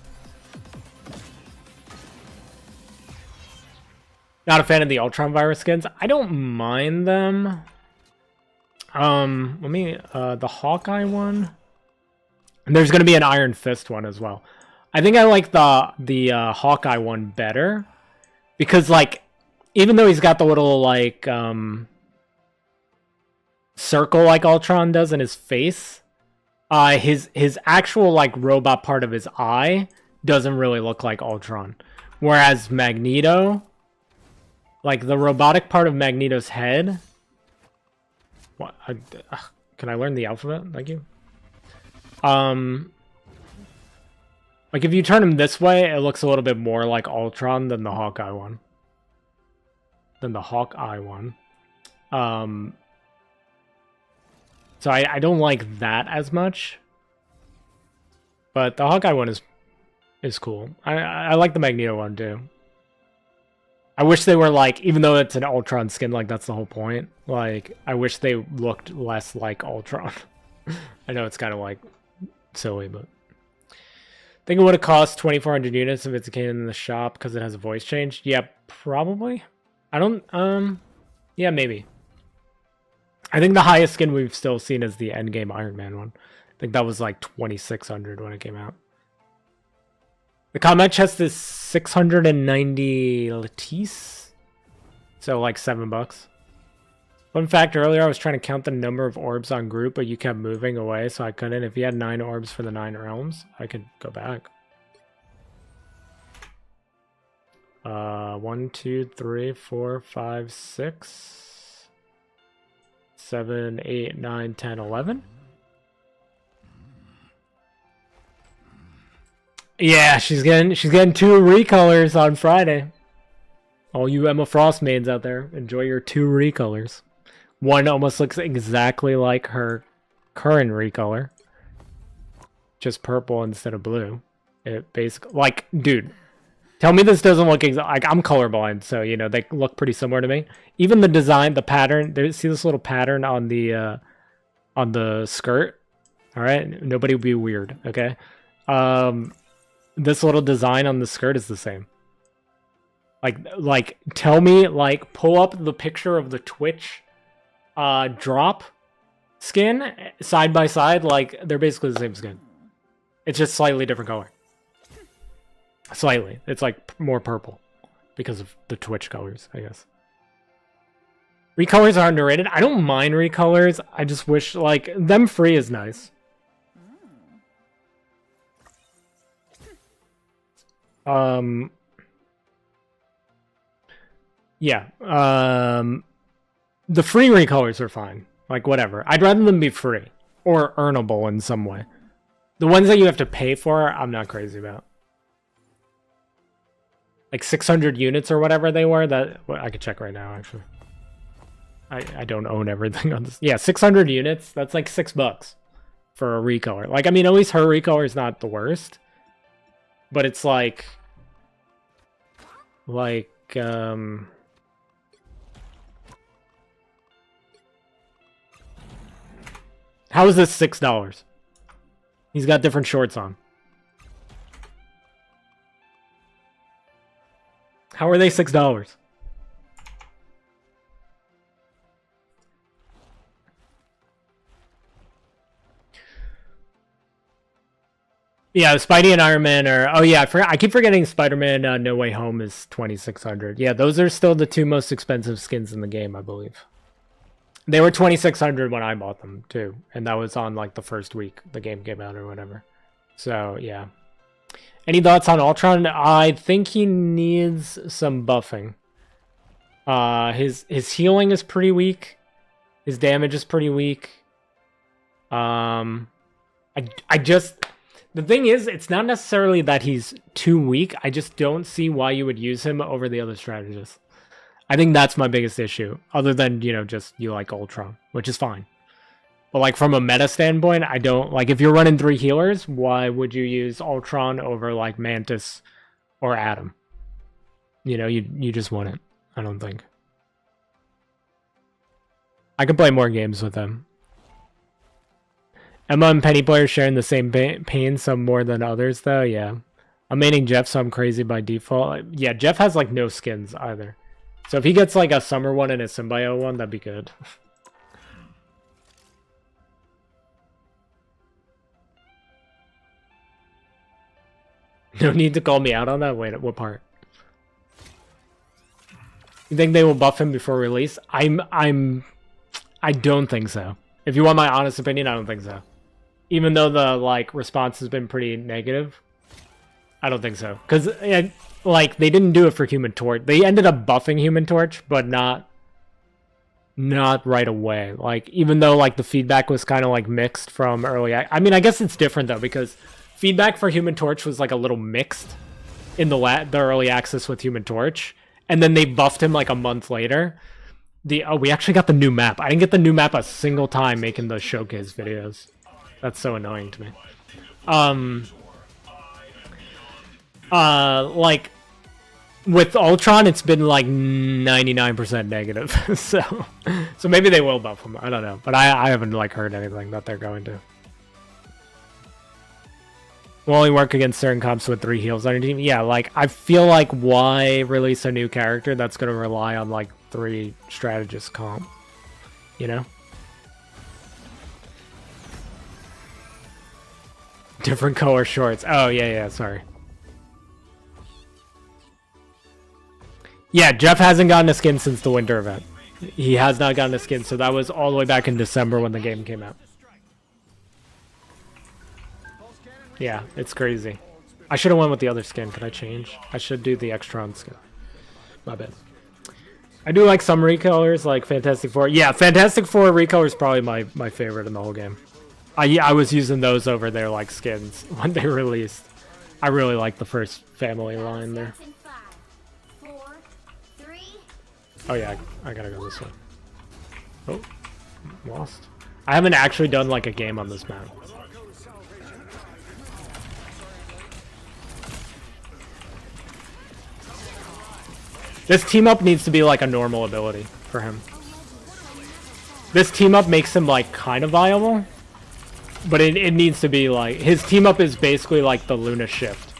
Not a fan of the Ultron virus skins. I don't mind them. The Hawkeye one. And there's gonna be an Iron Fist one as well. I think I like the Hawkeye one better because, like, even though he's got the little, like, circle like Ultron does in his face, his actual, like, robot part of his eye doesn't really look like Ultron. Whereas Magneto, like, the robotic part of Magneto's head... What? Can I learn the alphabet? Thank you. Like, if you turn him this way, it looks a little bit more like Ultron than the Hawkeye one. So I don't like that as much. But the Hawkeye one is cool. I like the Magneto one too. I wish they were, like, even though it's an Ultron skin, like, that's the whole point. Like, I wish they looked less like Ultron. I know it's kind of, like, silly, but... I think it would have cost 2,400 units if it's came in the shop because it has a voice change. Yeah, probably. I don't, yeah, maybe. I think the highest skin we've still seen is the Endgame Iron Man one. I think that was, like, 2,600 when it came out. The combat chest is 690 Latisse, so like $7. Fun fact, earlier I was trying to count the number of orbs on group, but you kept moving away, so I couldn't. If you had 9 orbs for the 9 realms, I could go back. 1, 2, 3, 4, 5, 6, 7, 8, 9, 10, 11. Yeah, she's getting 2 recolors on Friday. All you Emma Frost mains out there, enjoy your 2 recolors. One almost looks exactly like her current recolor, just purple instead of blue. It basically, like, dude, tell me this doesn't look like I'm colorblind, so you know they look pretty similar to me. Even the design, the pattern. See this little pattern on the skirt. All right, nobody will be weird. Okay, this little design on the skirt is the same. Like, tell me, like, pull up the picture of the Twitch drop skin side by side. Like, they're basically the same skin. It's just slightly different color. Slightly. It's like more purple because of the Twitch colors, I guess. Recolors are underrated. I don't mind recolors. I just wish, like, them free is nice. Yeah. The free recolors are fine. Like, whatever. I'd rather them be free or earnable in some way. The ones that you have to pay for, I'm not crazy about. Like 600 units or whatever they were. That, well, I could check right now, actually. I don't own everything on this. Yeah, 600 units. That's like $6 for a recolor. Like, I mean, at least her recolor is not the worst. But it's like... How is this $6? He's got different shorts on. How are they $6? Yeah, Spidey and Iron Man are... Oh yeah, I keep forgetting Spider-Man No Way Home is 2,600. Yeah, those are still the 2 most expensive skins in the game, I believe. They were 2,600 when I bought them, too. And that was on, like, the first week the game came out or whatever. So, yeah. Any thoughts on Ultron? I think he needs some buffing. His healing is pretty weak. His damage is pretty weak. I just... The thing is, it's not necessarily that he's too weak. I just don't see why you would use him over the other strategists. I think that's my biggest issue. Other than, you know, just you like Ultron, which is fine. But, like, from a meta standpoint, I don't... Like, if you're running 3 healers, why would you use Ultron over, like, Mantis or Atom? You know, you just wouldn't, I don't think. I could play more games with him. Emma and Penny players sharing the same pain, some more than others, though. Yeah. I'm maining Jeff, so I'm crazy by default. Yeah, Jeff has, like, no skins either. So if he gets, like, a summer one and a symbiote one, that'd be good. No need to call me out on that? Wait, what part? You think they will buff him before release? I don't think so. If you want my honest opinion, I don't think so. Even though the, like, response has been pretty negative, I don't think so. Because, like, they didn't do it for Human Torch. They ended up buffing Human Torch, but not right away. Like, even though, like, the feedback was kind of, like, mixed from early... I mean, I guess it's different, though, because feedback for Human Torch was, like, a little mixed in the early access with Human Torch. And then they buffed him, like, a month later. Oh, we actually got the new map. I didn't get the new map a single time making the showcase videos. That's so annoying to me. Like, with Ultron, it's been, like, 99% negative. so maybe they will buff him. I don't know. But I haven't, like, heard anything that they're going to. Will only work against certain comps with 3 heals on your team. Yeah, like, I feel like why release a new character that's going to rely on, like, 3 strategist comp? You know? Different color shorts. Oh, yeah, sorry. Yeah, Jeff hasn't gotten a skin since the winter event. He has not gotten a skin, so that was all the way back in December when the game came out. Yeah, it's crazy. I should have went with the other skin. Can I change? I should do the Extron skin. My bad. I do like some recolors, like Fantastic Four. Yeah, Fantastic Four recolor is probably my favorite in the whole game. I was using those over their like skins when they released. I really like the first family line there. In 5, 4, 3. Oh yeah, I gotta go this way. Oh, lost. I haven't actually done like a game on this map. This team up needs to be like a normal ability for him. This team up makes him like kind of viable, but it needs to be like, his team up is basically like the Luna Shift,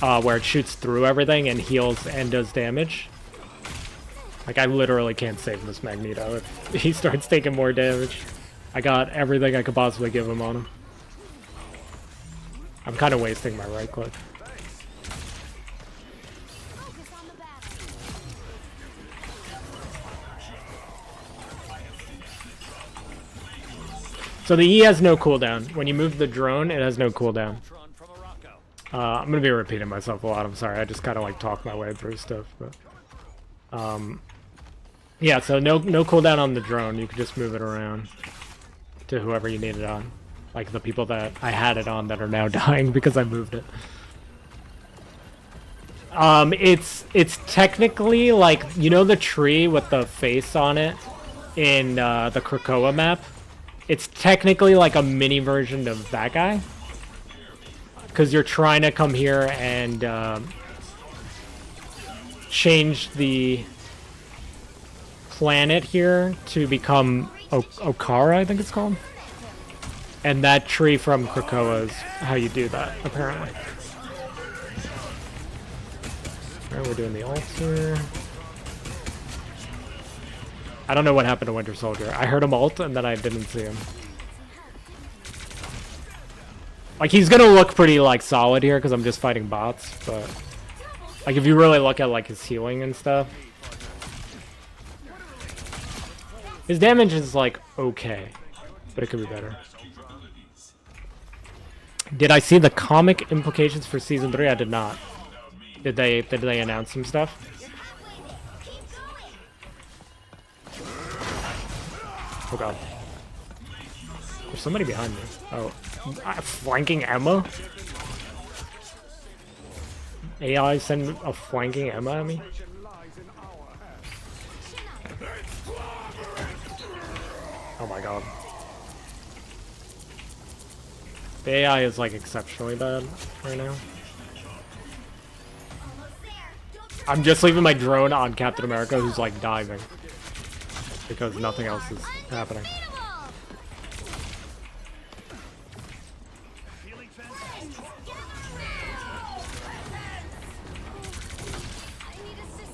where it shoots through everything and heals and does damage. Like I literally can't save this Magneto if he starts taking more damage. I got everything I could possibly give him on him. I'm kind of wasting my right click. So the E has no cooldown. When you move the drone, it has no cooldown. I'm gonna be repeating myself a lot. I'm sorry. I just kind of like talk my way through stuff, but yeah. So no cooldown on the drone. You can just move it around to whoever you need it on, like the people that I had it on that are now dying because I moved it. It's technically like, you know the tree with the face on it in the Krakoa map. It's technically like a mini version of that guy, because you're trying to come here and change the planet here to become Okara, I think it's called. And that tree from Krakoa is how you do that, apparently. Alright, we're doing the ult here. I don't know what happened to Winter Soldier. I heard him ult and then I didn't see him. Like, he's gonna look pretty like solid here because I'm just fighting bots, but like if you really look at like his healing and stuff, his damage is like okay, but it could be better. Did I see the comic implications for season 3? I did not. Did they announce some stuff? Oh god. There's somebody behind me. Oh. Flanking Emma? AI send a flanking Emma at me? Oh my god. The AI is like exceptionally bad right now. I'm just leaving my drone on Captain America who's like diving, because nothing else is happening.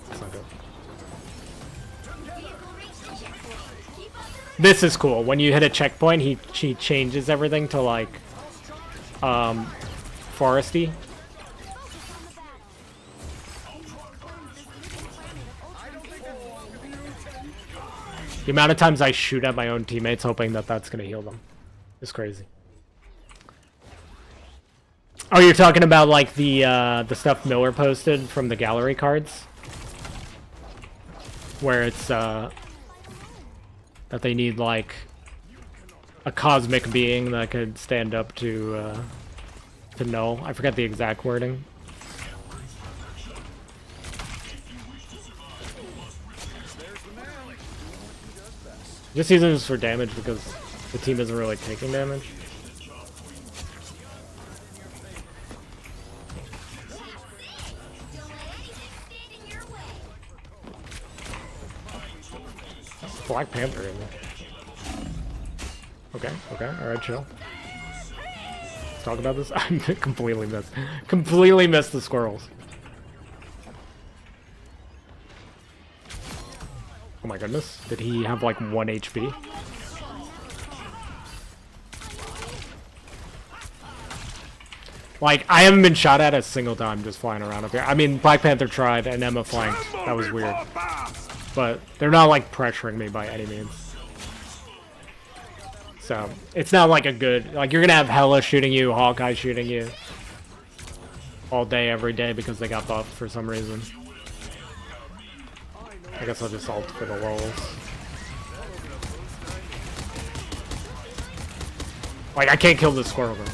That's not good. This is cool. When you hit a checkpoint, he changes everything to like foresty. The amount of times I shoot at my own teammates hoping that that's gonna heal them is crazy. Oh, you're talking about like the stuff Miller posted from the gallery cards, where it's that they need like a cosmic being that could stand up to null. I forget the exact wording. Just using this for damage because the team isn't really taking damage. Black Panther in there. Okay, alright, chill. Let's talk about this. I completely missed the squirrels. Oh my goodness, did he have like 1 HP? Like, I haven't been shot at a single time just flying around up here. I mean, Black Panther tried and Emma flanked. That was weird. But they're not like pressuring me by any means. So, it's not like a good, like you're gonna have Hela shooting you, Hawkeye shooting you all day, every day because they got buffed for some reason. I guess I'll just ult for the lulz. Like, I can't kill this squirrel though.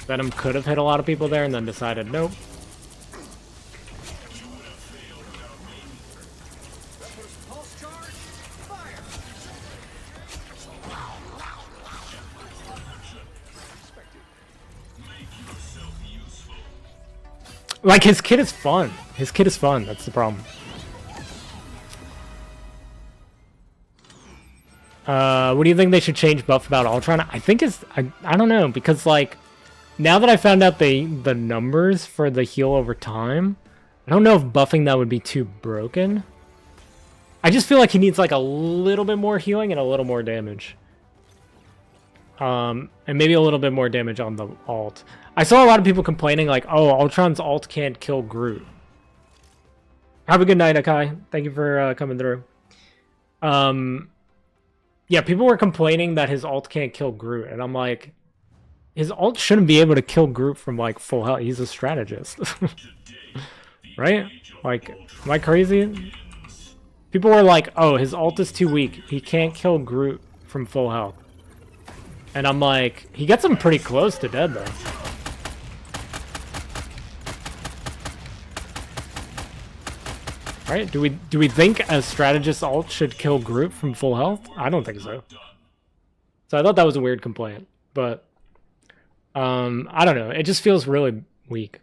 Venom could have hit a lot of people there and then decided nope. Like, his kit is fun. His kit is fun, that's the problem. What do you think they should change buff about Ultron? I think I don't know, because like, now that I found out the numbers for the heal over time, I don't know if buffing that would be too broken. I just feel like he needs like a little bit more healing and a little more damage. And maybe a little bit more damage on the ult. I saw a lot of people complaining like, oh, Ultron's ult can't kill Groot. Have a good night, Akai. Thank you for coming through. Yeah, people were complaining that his ult can't kill Groot, and I'm like, his ult shouldn't be able to kill Groot from like full health. He's a strategist. Right? Like, am I crazy? People were like, oh, his ult is too weak. He can't kill Groot from full health. And I'm like, he gets him pretty close to dead though. Right? Do we think a strategist ult should kill Groot from full health? I don't think so. So I thought that was a weird complaint, but I don't know. It just feels really weak.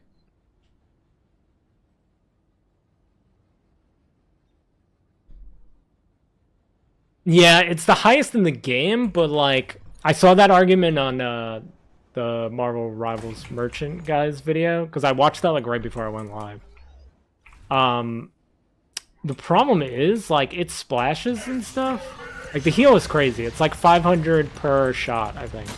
Yeah, it's the highest in the game, but like I saw that argument on the Marvel Rivals Merchant guys video because I watched that like right before I went live. The problem is, like, it splashes and stuff. Like, the heal is crazy. It's like 500 per shot, I think.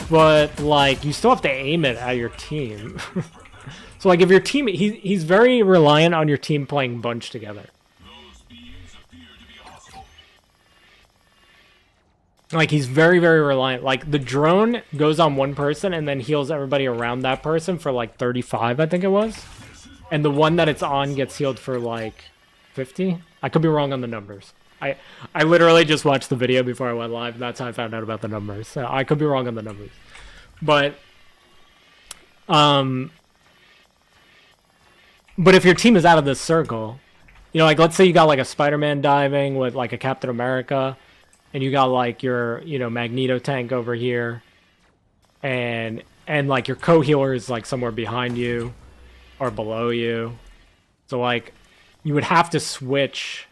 But, like, you still have to aim it at your team. So, like, if your team... He's very reliant on your team playing bunch together. Like, he's very, very reliant. Like, the drone goes on one person and then heals everybody around that person for, like, 35, I think it was. And the one that it's on gets healed for like 50. I could be wrong on the numbers. I literally just watched the video before I went live. That's how I found out about the numbers. So I could be wrong on the numbers. But if your team is out of this circle, you know, like let's say you got like a Spider-Man diving with like a Captain America, and you got like your, you know, Magneto tank over here, and like your co-healer is like somewhere behind you or below you. So like you would have to switch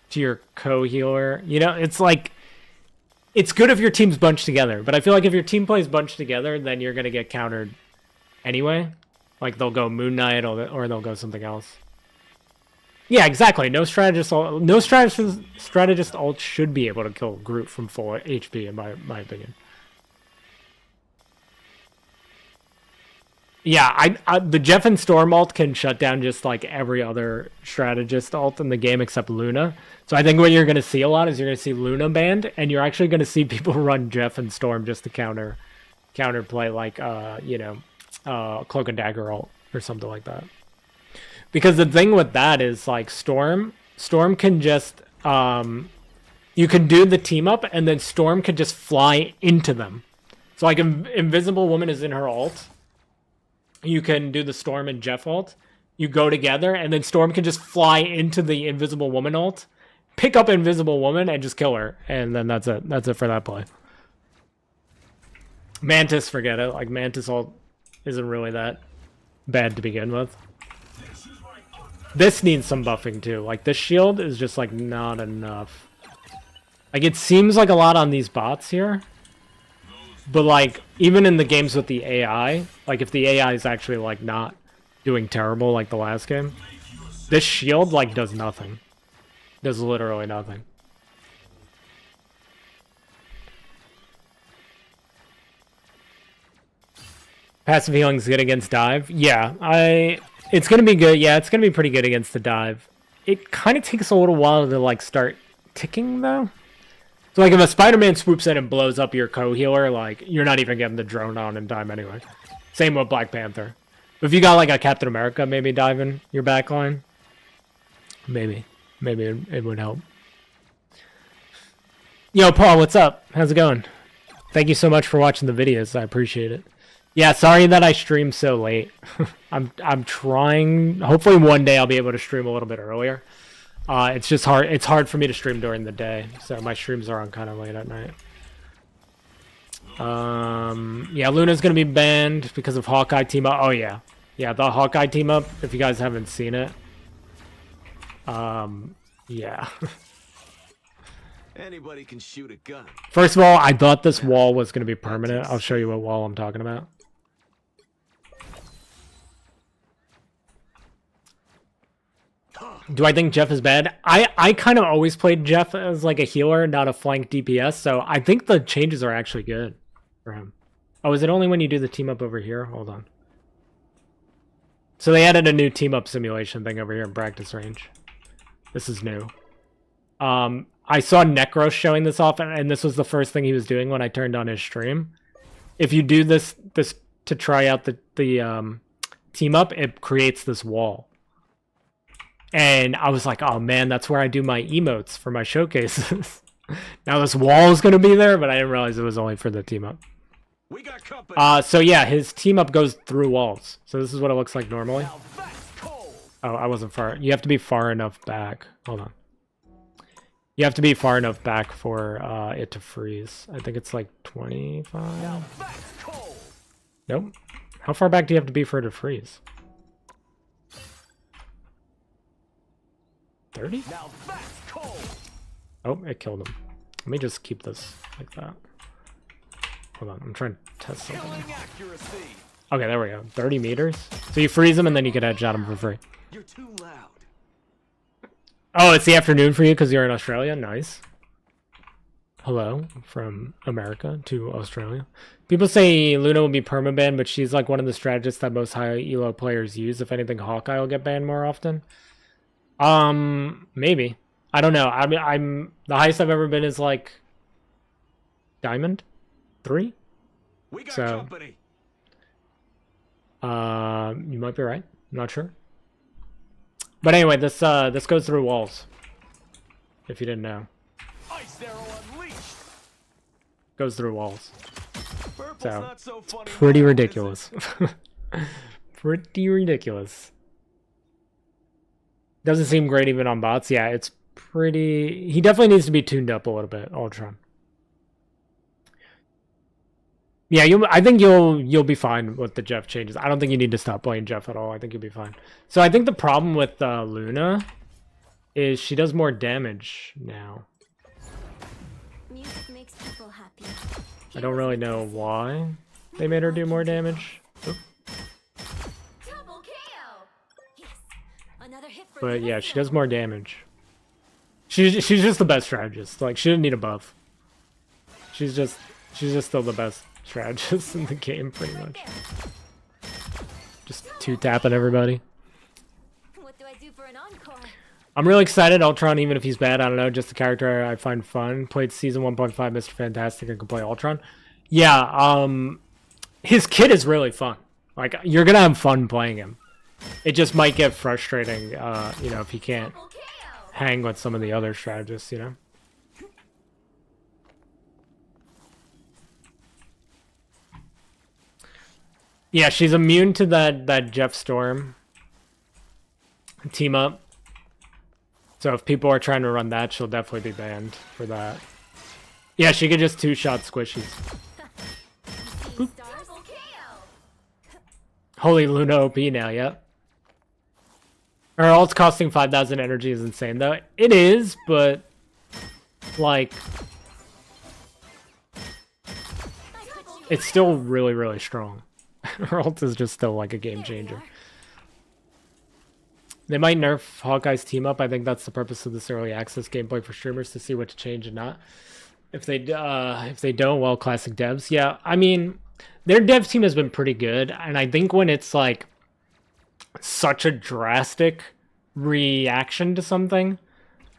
to your co-healer. You know, it's like it's good if your team's bunched together, but I feel like if your team plays bunched together, then you're gonna get countered anyway. Like they'll go Moon Knight or they'll go something else. Yeah, exactly. No strategist ult should be able to kill Groot from full HP in my opinion. Yeah, the Jeff and Storm ult can shut down just like every other strategist ult in the game except Luna. So I think what you're going to see a lot is you're going to see Luna banned, and you're actually going to see people run Jeff and Storm just to counterplay like you know, Cloak and Dagger ult or something like that. Because the thing with that is like Storm can just you can do the team up and then Storm can just fly into them. So like Invisible Woman is in her ult. You can do the Storm and Jeff ult. You go together, and then Storm can just fly into the Invisible Woman ult, pick up Invisible Woman, and just kill her. And then that's it. That's it for that play. Mantis, forget it. Like, Mantis ult isn't really that bad to begin with. This needs some buffing, too. Like, this shield is just, like, not enough. Like, it seems like a lot on these bots here. But, like, even in the games with the AI, like, if the AI is actually, like, not doing terrible like the last game, this shield, like, does nothing. Does literally nothing. Passive healing's good against dive. Yeah, it's gonna be good. Yeah, it's gonna be pretty good against the dive. It kind of takes a little while to, like, start ticking, though. So like if a Spider-Man swoops in and blows up your co-healer, like you're not even getting the drone on in time anyway. Same with Black Panther. If you got like a Captain America maybe diving your backline, maybe it would help. Yo, Paul, what's up? How's it going? Thank you so much for watching the videos. I appreciate it. Yeah, sorry that I streamed so late. I'm trying. Hopefully one day I'll be able to stream a little bit earlier. It's just hard. It's hard for me to stream during the day, so my streams are on kind of late at night. Yeah, Luna's gonna be banned because of Hawkeye team up. Oh yeah, the Hawkeye team up. If you guys haven't seen it, yeah. Anybody can shoot a gun. First of all, I thought this wall was gonna be permanent. I'll show you what wall I'm talking about. Do I think Jeff is bad? I kind of always played Jeff as like a healer, not a flank DPS, so I think the changes are actually good for him. Oh, is it only when you do the team up over here? Hold on. So they added a new team up simulation thing over here in practice range. This is new. I saw Necros showing this off, and this was the first thing he was doing when I turned on his stream. If you do this to try out the team up, it creates this wall. And I was like, oh man, that's where I do my emotes for my showcases. Now this wall is going to be there, but I didn't realize it was only for the team up. We got company. So yeah, his team up goes through walls. So this is what it looks like normally. Oh, I wasn't far. You have to be far enough back. Hold on. You have to be far enough back for it to freeze. I think it's like 25. Nope. How far back do you have to be for it to freeze? 30? Oh, it killed him. Let me just keep this like that. Hold on, I'm trying to test something. Okay, there we go. 30 meters. So you freeze him and then you can headshot him for free. You're too loud. Oh, it's the afternoon for you because you're in Australia? Nice. Hello from America to Australia. People say Luna will be permabanned, but she's like one of the strategists that most high elo players use. If anything, Hawkeye will get banned more often. Maybe. I don't know. I mean, I'm the highest I've ever been is like Diamond 3. We got So, company. you might be right. I'm not sure. But anyway, this goes through walls. If you didn't know, Ice arrow unleashed. goes through walls. Purple's So not so funny pretty now, is it? ridiculous. Pretty ridiculous. Doesn't seem great even on bots. Yeah, it's pretty. He definitely needs to be tuned up a little bit, Ultron. Yeah, I think you'll be fine with the Jeff changes. I don't think you need to stop playing Jeff at all. I think you'll be fine. So I think the problem with Luna is she does more damage now. Music makes people happy. I don't really know why they made her do more damage. Oop. Double KO. Yes. Another hit for But the yeah, next she does level. more damage. She's just the best strategist. Like she didn't need a buff. She's just still the best strategist in the game, pretty much. Just two-tapping everybody. What do I do for an encore? I'm really excited. Ultron, even if he's bad, I don't know. Just a character I find fun. Played season 1.5, Mr. Fantastic, and can play Ultron. Yeah, his kit is really fun. Like you're gonna have fun playing him. It just might get frustrating, you know, if he can't Double KO. hang with some of the other strategists, you know. Yeah, she's immune to that Jeff Storm team up. So if people are trying to run that, she'll definitely be banned for that. Yeah, she could just two-shot squishies. Double KO. Holy Luna OP now, yep. Her ult's costing 5,000 energy is insane, though. It is, but like it's still really, really strong. Her ult is just still like a game changer. They might nerf Hawkeye's team up. I think that's the purpose of this early access gameplay for streamers, to see what to change and not. If they don't, well, classic devs. Yeah, I mean, their dev team has been pretty good, and I think when it's like such a drastic reaction to something,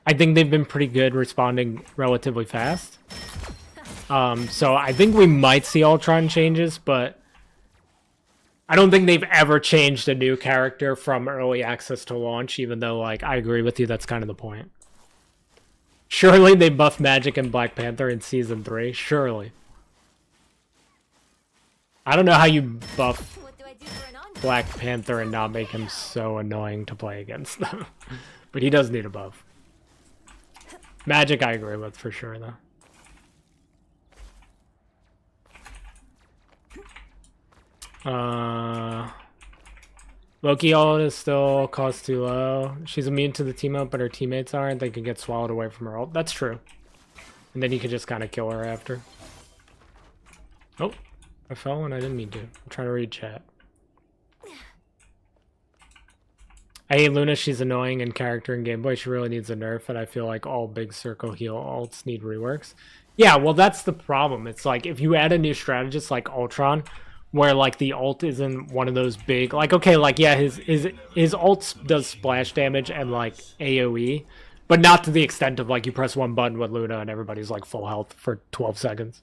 I think they've been pretty good responding relatively fast. So I think we might see Ultron changes, but I don't think they've ever changed a new character from early access to launch, even though, like, I agree with you, that's kind of the point. Surely they buffed Magic and Black Panther in Season 3. Surely. I don't know how you buff What do I do for an on? Black Panther and not make him so annoying to play against them. But he does need a buff. Magic I agree with for sure, though. Loki ult is still cost too low. She's immune to the team up, but her teammates aren't. They can get swallowed away from her ult. That's true. And then you can just kind of kill her after. Oh, I fell when I didn't mean to. I'm trying to read chat. I hate Luna. She's annoying in character and gameplay. She really needs a nerf, and I feel like all big circle heal ults need reworks. Yeah, well, that's the problem. It's like if you add a new strategist like Ultron, where like the ult isn't one of those big, like, okay, like, yeah, his ult does splash damage and like AoE, but not to the extent of like you press one button with Luna and everybody's like full health for 12 seconds.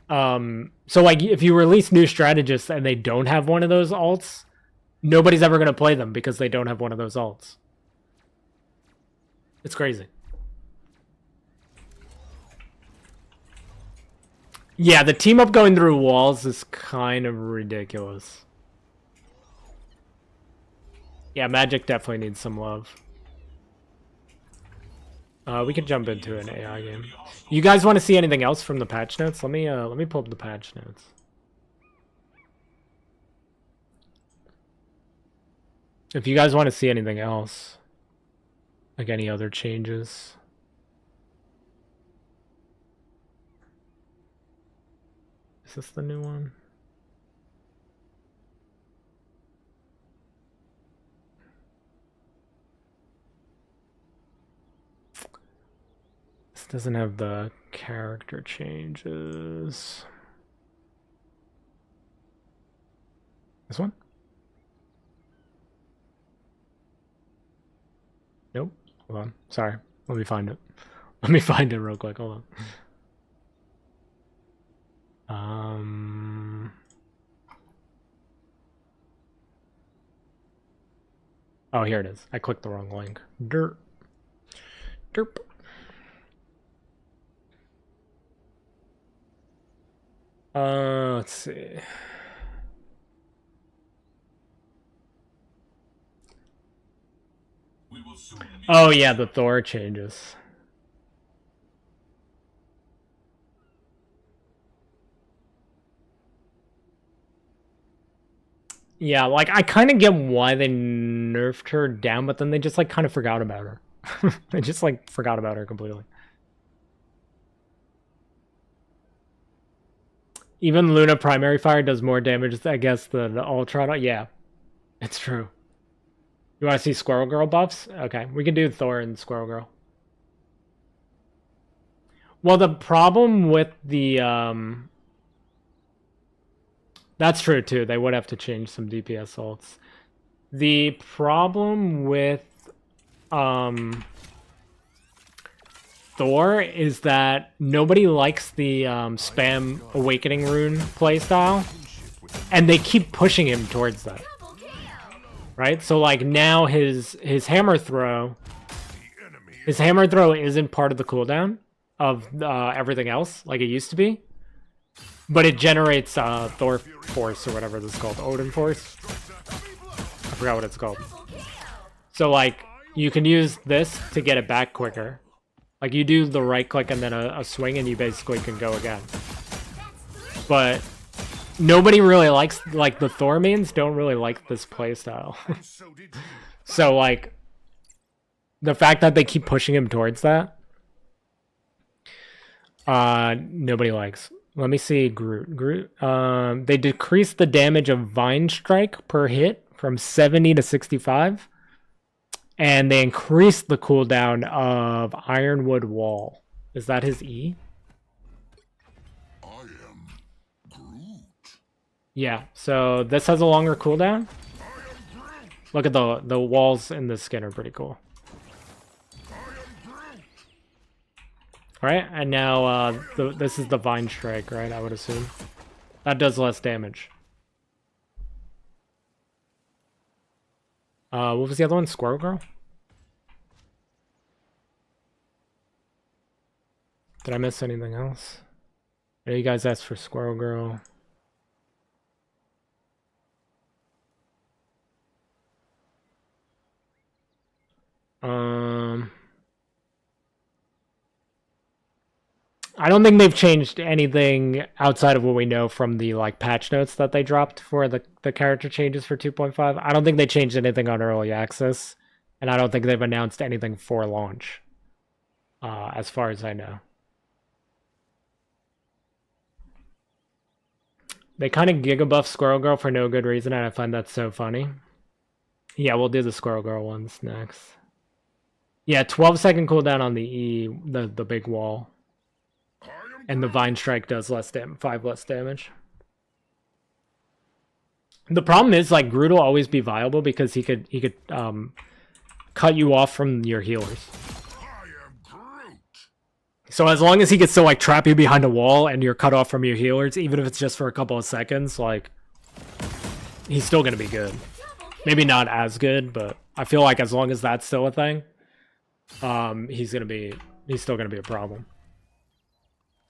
So like if you release new strategists and they don't have one of those ults, nobody's ever going to play them because they don't have one of those ults. It's crazy. Yeah, the team up going through walls is kind of ridiculous. Yeah, Magic definitely needs some love. We can jump into an AI game. You guys want to see anything else from the patch notes? Let me pull up the patch notes. If you guys want to see anything else, like any other changes. Is this the new one? This doesn't have the character changes. This one? Nope. Hold on. Sorry. Let me find it. Let me find it real quick. Hold on. Oh, here it is. I clicked the wrong link. Derp. Derp. Let's see. Oh yeah, the Thor changes. Yeah, like I kind of get why they nerfed her down, but then they just like kind of forgot about her. They just like forgot about her completely. Even Luna primary fire does more damage, I guess, than Ultron. Yeah, it's true. You want to see Squirrel Girl buffs? Okay, we can do Thor and Squirrel Girl. Well, the problem with the that's true too. They would have to change some DPS ults. The problem with Thor is that nobody likes the spam Awakening Rune playstyle, and they keep pushing him towards that. Right? So like now his hammer throw isn't part of the cooldown of everything else like it used to be. But it generates Thor Force or whatever this is called. Odin Force? I forgot what it's called. So like you can use this to get it back quicker. Like you do the right click and then a swing and you basically can go again. But nobody really likes, like the Thor mains don't really like this playstyle. So like the fact that they keep pushing him towards that, nobody likes. Let me see Groot. They decreased the damage of Vine Strike per hit from 70 to 65. And they increased the cooldown of Ironwood Wall. Is that his E? I am Groot. Yeah, so this has a longer cooldown. Look at the walls in the skin are pretty cool. Right, and now this is the Vine Strike, right? I would assume that does less damage. What was the other one? Squirrel Girl? Did I miss anything else? I know you guys asked for Squirrel Girl. I don't think they've changed anything outside of what we know from the like patch notes that they dropped for the character changes for 2.5. I don't think they changed anything on early access, and I don't think they've announced anything for launch, as far as I know. They kind of gigabuff Squirrel Girl for no good reason, and I find that so funny. Yeah, we'll do the Squirrel Girl ones next. Yeah, 12-second cooldown on the E, the big wall. And the Vine Strike does less 5 less damage. The problem is, like, Groot will always be viable because he could cut you off from your healers. So as long as he gets to like trap you behind a wall and you're cut off from your healers, even if it's just for a couple of seconds, like he's still gonna be good. Maybe not as good, but I feel like as long as that's still a thing, he's still gonna be a problem.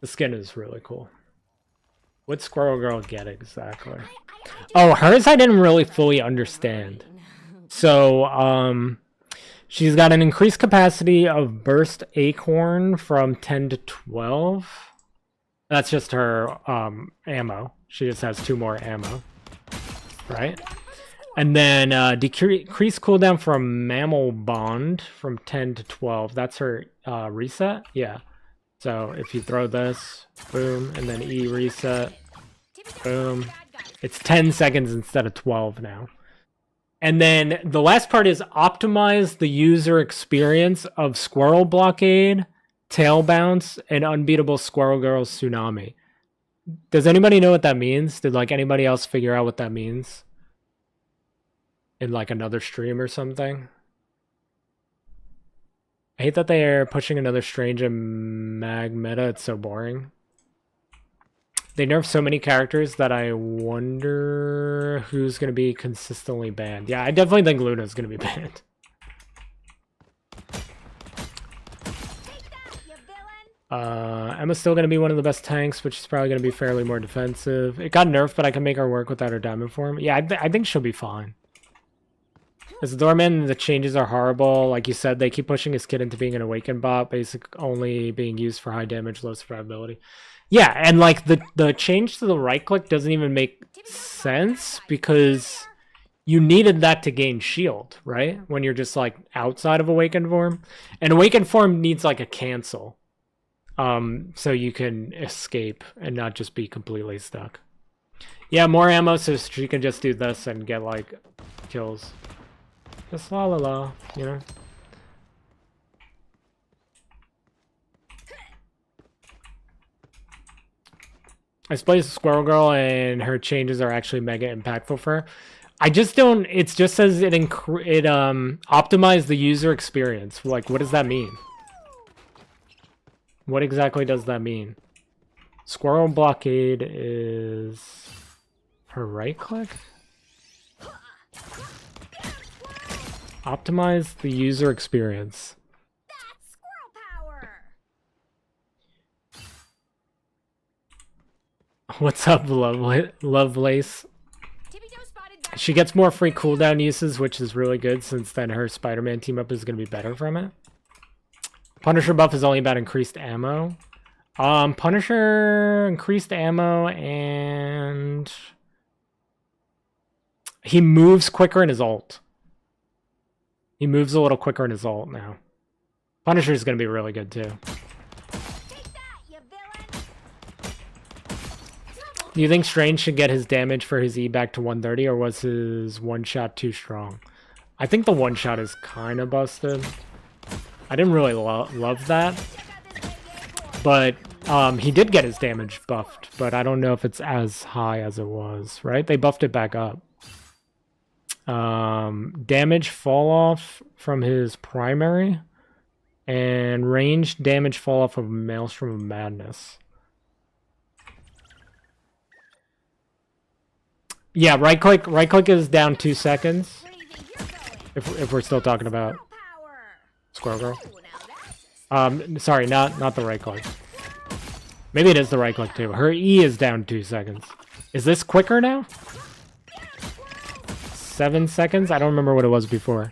The skin is really cool. What'd Squirrel Girl get exactly? Oh, hers I didn't really fully understand. So, she's got an increased capacity of burst acorn from 10 to 12. That's just her ammo. She just has 2 more ammo. Right? And then decrease cooldown from mammal bond from 10 to 12. That's her reset? Yeah. So if you throw this, boom, and then E reset, boom. It's 10 seconds instead of 12 now. And then the last part is optimize the user experience of Squirrel Blockade, Tail Bounce, and Unbeatable Squirrel Girl Tsunami. Does anybody know what that means? Did like anybody else figure out what that means? In like another stream or something? I hate that they are pushing another strange and mag meta. It's so boring. They nerfed so many characters that I wonder who's going to be consistently banned. Yeah, I definitely think Luna's going to be banned. Emma's still going to be one of the best tanks, but she's probably going to be fairly more defensive. It got nerfed, but I can make her work without her diamond form. Yeah, I think she'll be fine. As a doorman, the changes are horrible. Like you said, they keep pushing his kid into being an awakened bot, basic only being used for high damage, low survivability. Yeah, and like the change to the right click doesn't even make sense because you needed that to gain shield, right? When you're just like outside of awakened form. And awakened form needs like a cancel. So you can escape and not just be completely stuck. Yeah, more ammo so she can just do this and get like kills. Just la la la, you know? I suppose Squirrel Girl and her changes are actually mega impactful for her. I just don't, it just says it optimized the user experience. Like, what does that mean? What exactly does that mean? Squirrel Blockade is her right click? Optimize the user experience. That's squirrel power. What's up, Lovelace? She gets more free cooldown uses, which is really good, since then her Spider-Man team-up is going to be better from it. Punisher buff is only about increased ammo. Punisher increased ammo, and he moves quicker in his ult. He moves a little quicker in his ult now. Punisher is going to be really good too. Do you think Strange should get his damage for his E back to 130, or was his one-shot too strong? I think the one-shot is kind of busted. I didn't really love that. But he did get his damage buffed, but I don't know if it's as high as it was, right? They buffed it back up. Damage fall off from his primary. And range damage fall off of Maelstrom of Madness. Yeah, right click is down 2 seconds. Where do you think you're going? If we're still talking about Power. Squirrel Girl. Ooh, now that's Sorry, not the right click. Maybe it is the right click too. Her E is down 2 seconds. Is this quicker now? 7 seconds? I don't remember what it was before.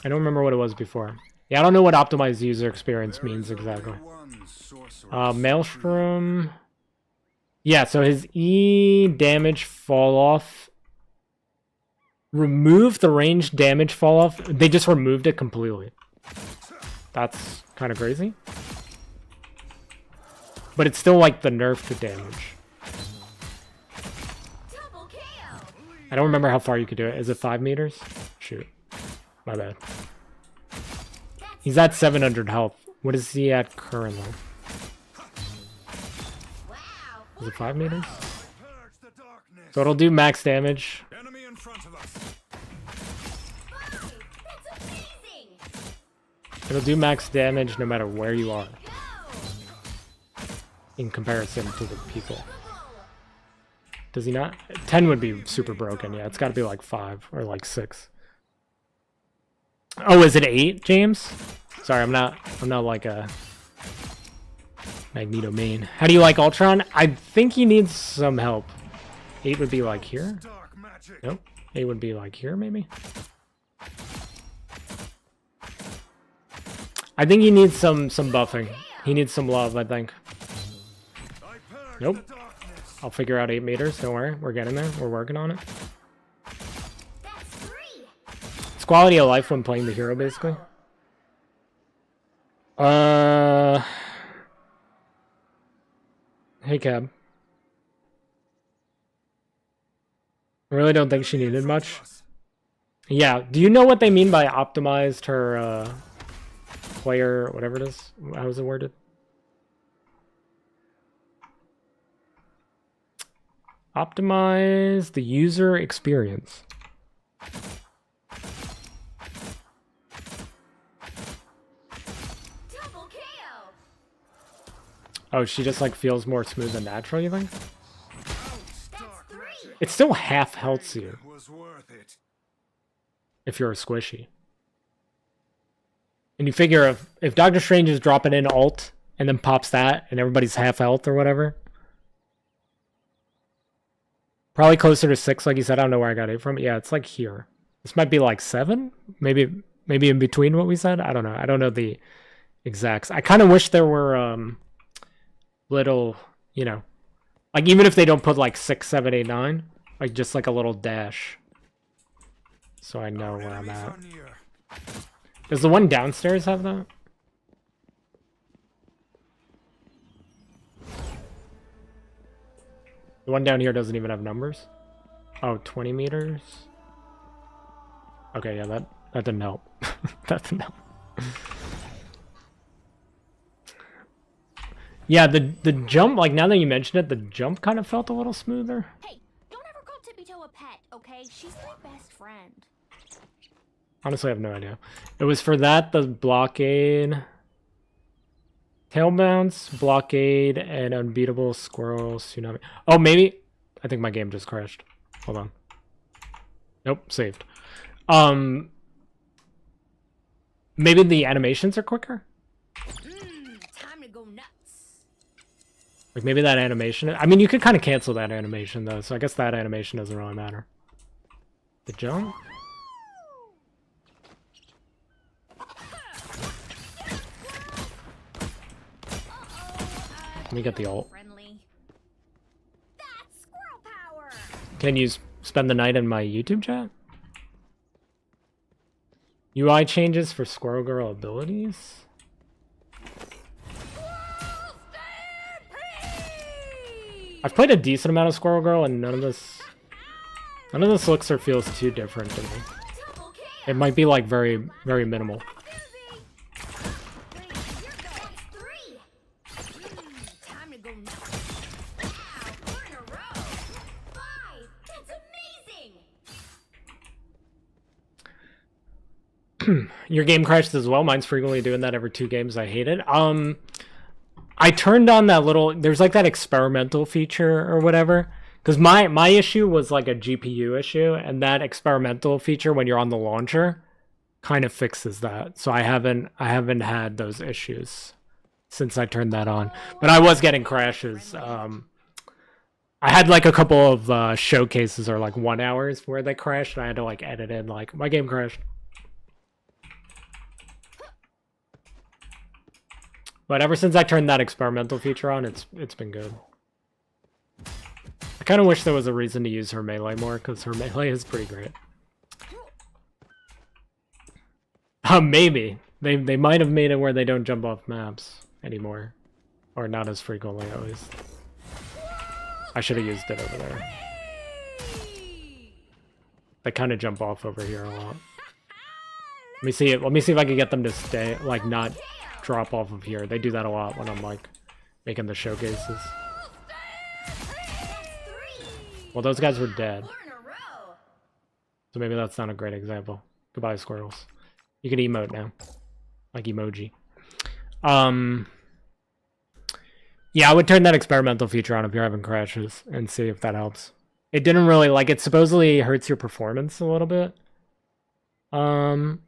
I don't remember what it was before. Yeah, I don't know what optimized user experience means exactly. Maelstrom. Yeah, so his E damage fall off. Remove the range damage fall off. They just removed it completely. That's kind of crazy. But it's still like the nerf to damage. double KO. I don't remember how far you could do it. Is it 5 meters? Shoot. My bad. He's at 700 health. What is he at currently? Wow. Is it 5 meters? Purge the darkness. So it'll do max damage. Enemy in front of us. Five. That's amazing. It'll do max damage no matter where you are Go. in comparison to the people. Does he not? 10 would be super broken. Yeah, it's got to be like 5 or like 6. Oh, is it 8, James? Sorry, I'm not like a Magneto main. How do you like Ultron? I think he needs some help. 8 would be like here. Dark magic. Nope. 8 would be like here, maybe. I think he needs some buffing. He needs some love, I think. I purge Nope. the darkness. I'll figure out 8 meters. Don't worry. We're getting there. We're working on it. That's 3. It's quality of life when playing the hero, basically. Hey, Cab. I really don't think she needed much. Yeah. Do you know what they mean by optimized her player, whatever it is? How is it worded? Optimize the user experience. Double KO. Oh, she just like feels more smooth and natural, you think? That's 3. It's still half health you Was worth it. if you're a squishy. And you figure if Doctor Strange is dropping in ult and then pops that and everybody's half health or whatever. Probably closer to 6, like you said. I don't know where I got 8 from. Yeah, it's like here. This might be like 7? Maybe in between what we said? I don't know. I don't know the exacts. I kind of wish there were little, you know, like even if they don't put like 6, 7, 8, 9, like just like a little dash. So I know where I'm Enemies at. are near. Does the one downstairs have that? The one down here doesn't even have numbers. Oh, 20 meters. Okay, yeah, that didn't help. That didn't help. Yeah, the jump, like now that you mentioned it, the jump kind of felt a little smoother. Hey, don't ever call Tippy Toe a pet, okay? She's my best friend. Honestly, I have no idea. It was for that, the blockade, tail bounce, blockade, and unbeatable squirrel tsunami. Oh, maybe. I think my game just crashed. Hold on. Nope, saved. Maybe the animations are quicker. Time to go nuts. Like maybe that animation. I mean, you could kind of cancel that animation though, so I guess that animation doesn't really matter. The jump. Let me get the ult. Friendly. That's squirrel power. Can you spend the night in my YouTube chat? UI changes for Squirrel Girl abilities? I've played a decent amount of Squirrel Girl and none of this looks or feels too different to me. Double KO. It might be like very, very minimal. Where do you think you're going? That's 3. Time to go nuts. Wow, 4 in a row. 5. That's amazing. Your game crashed as well. Mine's frequently doing that every 2 games. I hate it. I turned on that little, there's like that experimental feature or whatever. Because my issue was like a GPU issue, and that experimental feature when you're on the launcher kind of fixes that. So I haven't had those issues since I turned that on. But I was getting crashes. I had like a couple of showcases or like 1 hours where they crashed, and I had to like edit in like my game crashed. But ever since I turned that experimental feature on, it's been good. I kind of wish there was a reason to use her melee more, because her melee is pretty great. Maybe. They might have made it where they don't jump off maps anymore. Or not as frequently, at least. I should have used it over there. They kind of jump off over here a lot. Let me see it. Let me see if I can get them to stay, like, not drop off of here. They do that a lot when I'm, like, making the showcases. Well, those guys were dead. So maybe that's not a great example. Goodbye, squirrels. You can emote now. Like emoji. Yeah, I would turn that experimental feature on if you're having crashes and see if that helps. It didn't really, like, it supposedly hurts your performance a little bit. But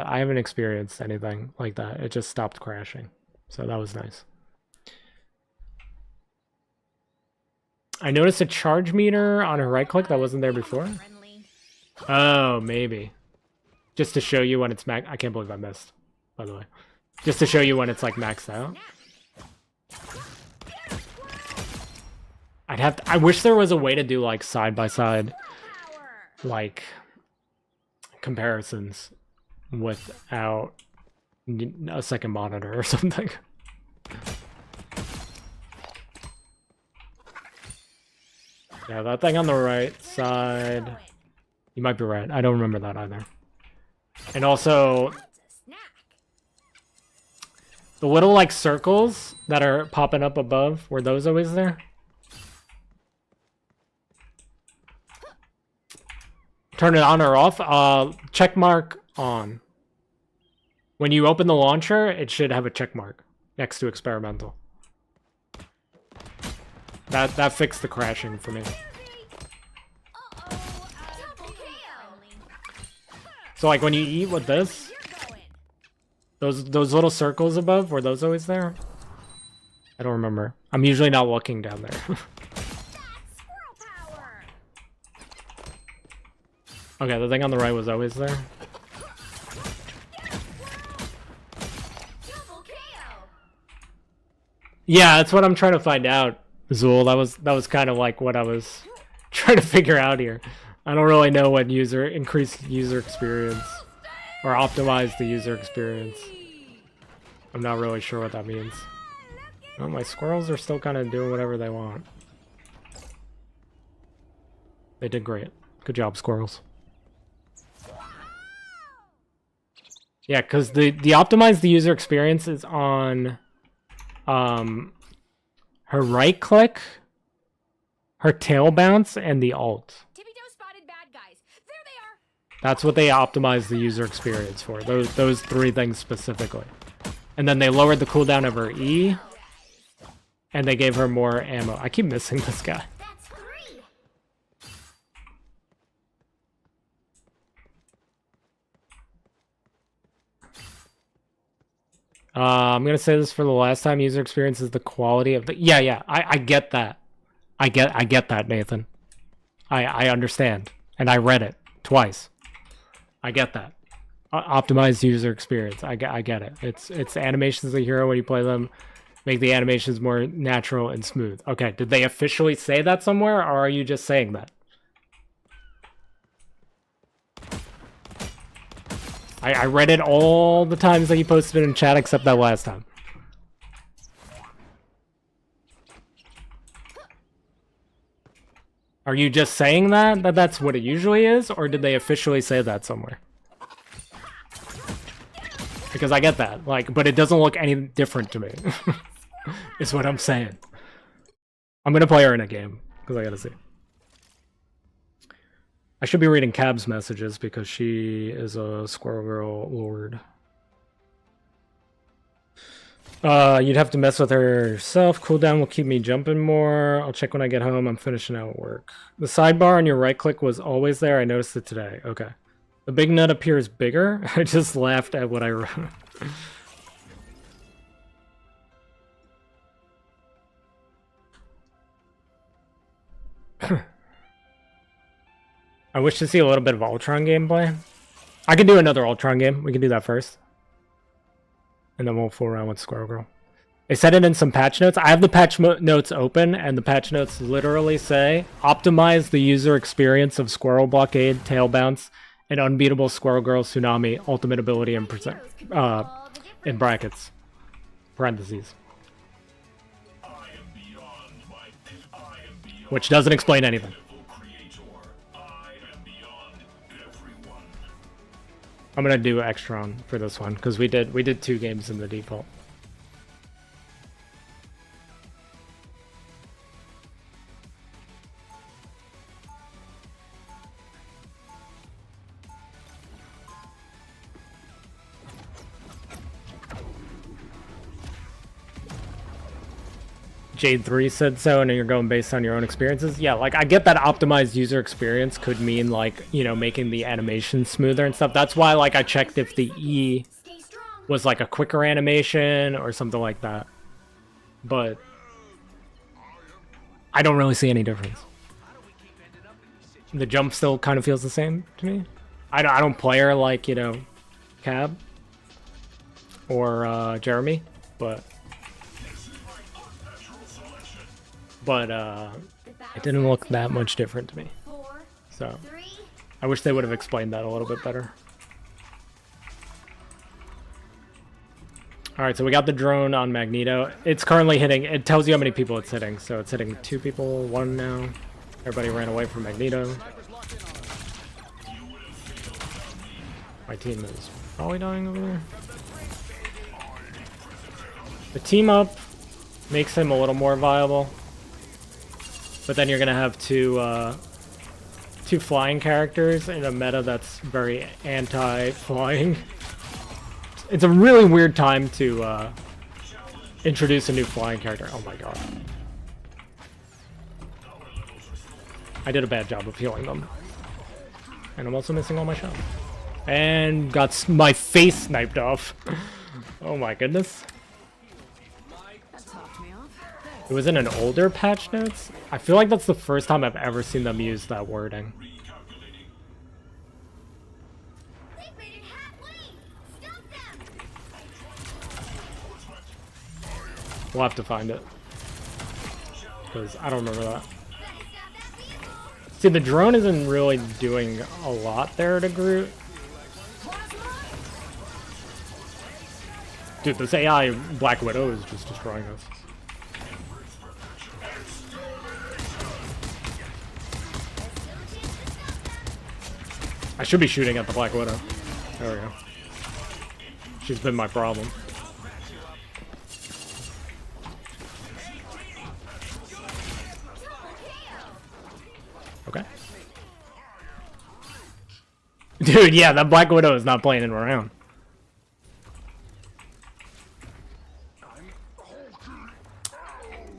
I haven't experienced anything like that. It just stopped crashing. So that was nice. I noticed a charge meter on her right click that wasn't there before. Oh, maybe. Just to show you when it's max. I can't believe I missed, by the way. Just to show you when it's like maxed out. I wish there was a way to do like side by side, like comparisons without a second monitor or something. Yeah, that thing on the right side. You might be right. I don't remember that either. And also, the little like circles that are popping up above, were those always there? Turn it on or off. Check mark on. When you open the launcher, it should have a check mark next to experimental. That fixed the crashing for me. So like when you eat with this, those little circles above, were those always there? I don't remember. I'm usually not looking down there. Okay, the thing on the right was always there. Yeah, that's what I'm trying to find out, Zool. That was kind of like what I was trying to figure out here. I don't really know what increase user experience or optimize the user experience. I'm not really sure what that means. Oh, my squirrels are still kind of doing whatever they want. They did great. Good job, squirrels. Yeah, because the optimize the user experience is on her right click, her tail bounce, and the alt. That's what they optimize the user experience for. Those 3 things specifically. And then they lowered the cooldown of her E, and they gave her more ammo. I keep missing this guy. I'm gonna say this for the last time. User experience is the quality of the. Yeah. I get that. I get that, Nathan. I understand, and I read it twice. I get that. Optimized user experience. I get it. It's animations of the hero when you play them. Make the animations more natural and smooth. Okay. Did they officially say that somewhere, or are you just saying that? I read it all the times that you posted it in chat except that last time. Are you just saying that that's what it usually is, or did they officially say that somewhere? Because I get that, like, but it doesn't look any different to me. Is what I'm saying. I'm gonna play her in a game because I gotta see. I should be reading Cab's messages because she is a Squirrel Girl lord. You'd have to mess with her yourself. Cooldown will keep me jumping more. I'll check when I get home. I'm finishing out work. The sidebar on your right click was always there. I noticed it today. Okay. The big nut appears bigger. I just laughed at what I wrote. I wish to see a little bit of Ultron gameplay. I can do another Ultron game. We can do that first. And then we'll fool around with Squirrel Girl. They said it in some patch notes. I have the patch notes open, and the patch notes literally say, optimize the user experience of Squirrel Blockade, Tail Bounce, and Unbeatable Squirrel Girl Tsunami, ultimate ability in brackets. Parentheses. Which doesn't explain anything. I'm gonna do Extron for this one because we did 2 games in the default. Jade3 said so, and you're going based on your own experiences. Yeah, like I get that optimized user experience could mean like, you know, making the animation smoother and stuff. That's why like I checked if the E was like a quicker animation or something like that. But I don't really see any difference. The jump still kind of feels the same to me. I don't play her like, you know, Cab or Jeremy, but it didn't look that much different to me. So I wish they would have explained that a little bit better. Alright, so we got the drone on Magneto. It's currently hitting, it tells you how many people it's hitting. So it's hitting 2 people, 1 now. Everybody ran away from Magneto. My team is probably dying over there. The team up makes him a little more viable. But then you're gonna have two flying characters in a meta that's very anti-flying. It's a really weird time to introduce a new flying character. Oh my god. I did a bad job of healing them. And I'm also missing all my shots. And got my face sniped off. Oh my goodness. It was in an older patch notes. I feel like that's the first time I've ever seen them use that wording. We'll have to find it. Because I don't remember that. See, the drone isn't really doing a lot there to Groot. Dude, this AI Black Widow is just destroying us. I should be shooting at the Black Widow. There we go. She's been my problem. Okay. Dude, yeah, that Black Widow is not playing around.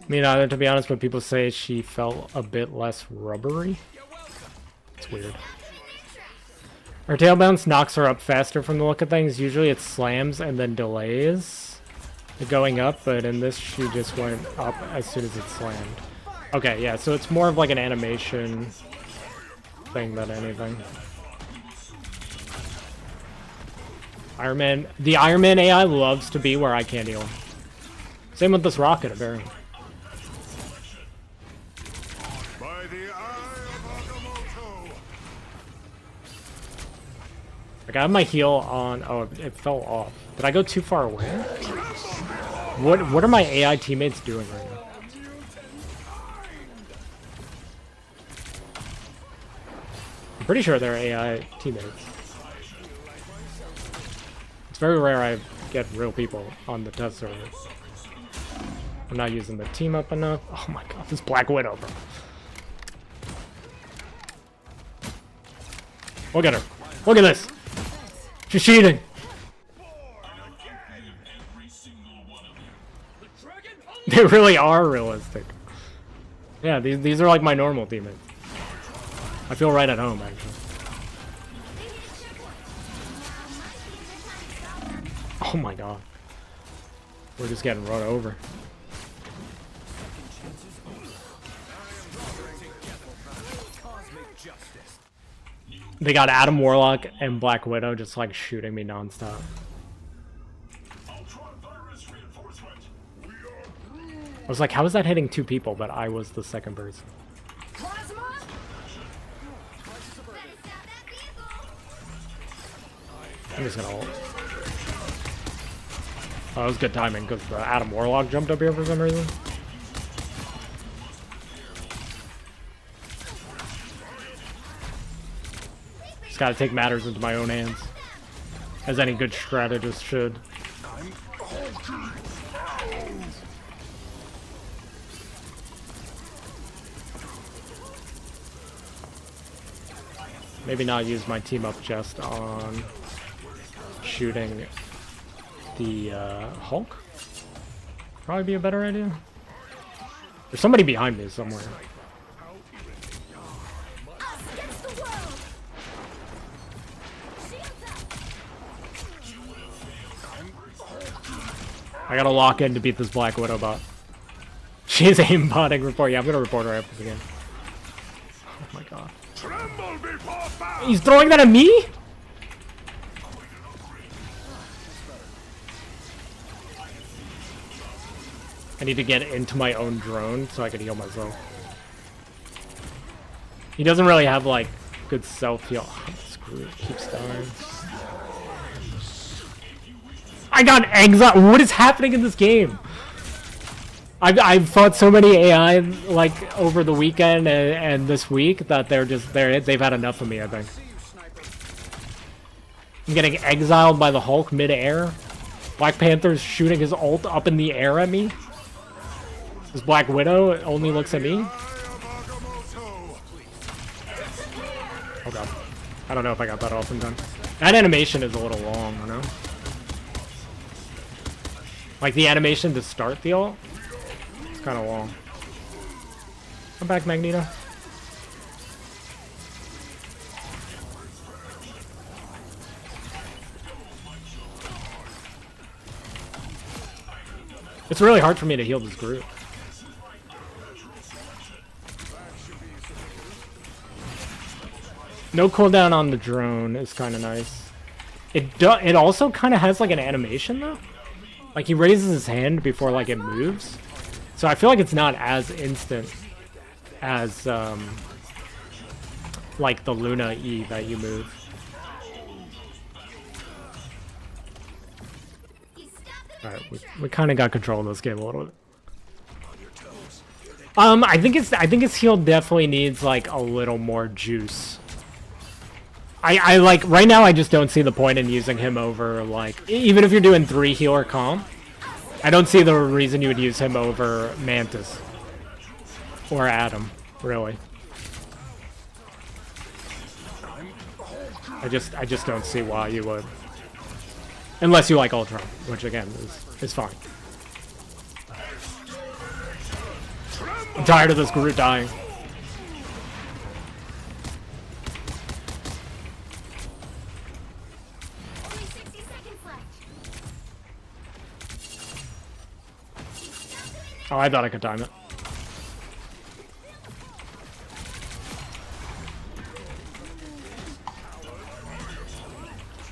Me neither, to be honest, but people say she felt a bit less rubbery. It's weird. Her tail bounce knocks her up faster from the look of things. Usually it slams and then delays the going up, but in this she just went up as soon as it slammed. Okay, yeah, so it's more of like an animation thing than anything. Iron Man, the Iron Man AI loves to be where I can't heal him. Same with this rocket, apparently. By the eye of Agamotto. Like I have my heal on. Oh, it fell off. Did I go too far away? What are my AI teammates doing right now? I'm pretty sure they're AI teammates. It's very rare I get real people on the test server. I'm not using the team up enough. Oh my god, this Black Widow, bro. Look at her. Look at this. She's cheating. They really are realistic. Yeah, these are like my normal teammates. I feel right at home, actually. Oh my god. We're just getting run over. They got Adam Warlock and Black Widow just like shooting me nonstop. I was like, how is that hitting two people? But I was the second person. I'm just gonna ult. Oh, that was good timing because Adam Warlock jumped up here for some reason. Just gotta take matters into my own hands, as any good strategist should. Maybe not use my team up just on shooting the Hulk. Probably be a better idea. There's somebody behind me somewhere. I gotta lock in to beat this Black Widow bot. She's aimbotting report. Yeah, I'm gonna report her after the game. Oh my god. He's throwing that at me? I need to get into my own drone so I can heal myself. He doesn't really have like good self-heal. Oh, screw it, keeps dying. I got exiled. What is happening in this game? I've fought so many AI like over the weekend and this week that they've had enough of me, I think. I'm getting exiled by the Hulk mid-air. Black Panther's shooting his ult up in the air at me. This Black Widow only looks at me. Oh god. I don't know if I got that off in time. That animation is a little long, you know? Like the animation to start the ult? It's kind of long. Come back, Magneto. It's really hard for me to heal this group. No cooldown on the drone is kind of nice. It also kind of has like an animation though. Like he raises his hand before like it moves. So I feel like it's not as instant as like the Luna E that you move. Alright, we kind of got control of this game a little bit. I think his heal definitely needs like a little more juice. I like right now I just don't see the point in using him over like even if you're doing 3 healer comp. I don't see the reason you would use him over Mantis or Adam, really. I just don't see why you would. Unless you like Ultron, which again is fine. I'm tired of this Groot dying. Only 60 seconds left. Oh, I thought I could time it.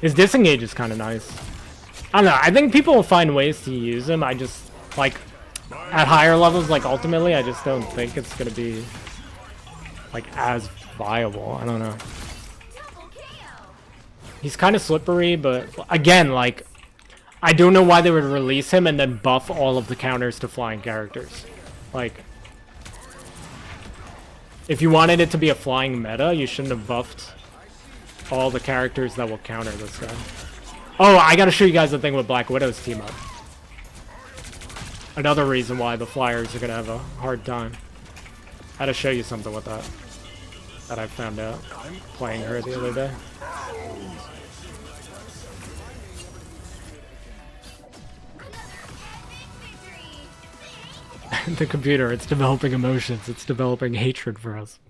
His disengage is kind of nice. I don't know. I think people will find ways to use him. I just, like, at higher levels, like, ultimately, I just don't think it's going to be, like, as viable. I don't know. He's kind of slippery, but, again, like, I don't know why they would release him and then buff all of the counters to flying characters. Like, if you wanted it to be a flying meta, you shouldn't have buffed all the characters that will counter this guy. Oh, I gotta show you guys the thing with Black Widow's team up. Another reason why the Flyers are gonna have a hard time. I had to show you something with that. that I found out playing her the other day. The computer, it's developing emotions. It's developing hatred for us.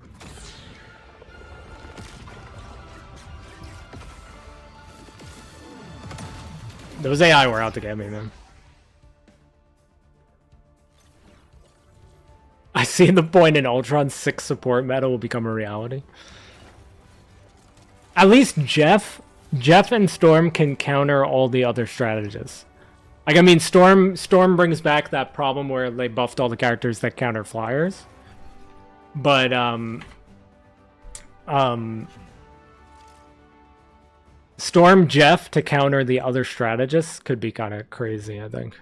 Those AI were out to get me, man. I see the point in Ultron's 6 support meta will become a reality. At least Jeff and Storm can counter all the other strategists. Like, I mean, Storm brings back that problem where they buffed all the characters that counter flyers. But, Storm Jeff to counter the other strategists could be kind of crazy, I think.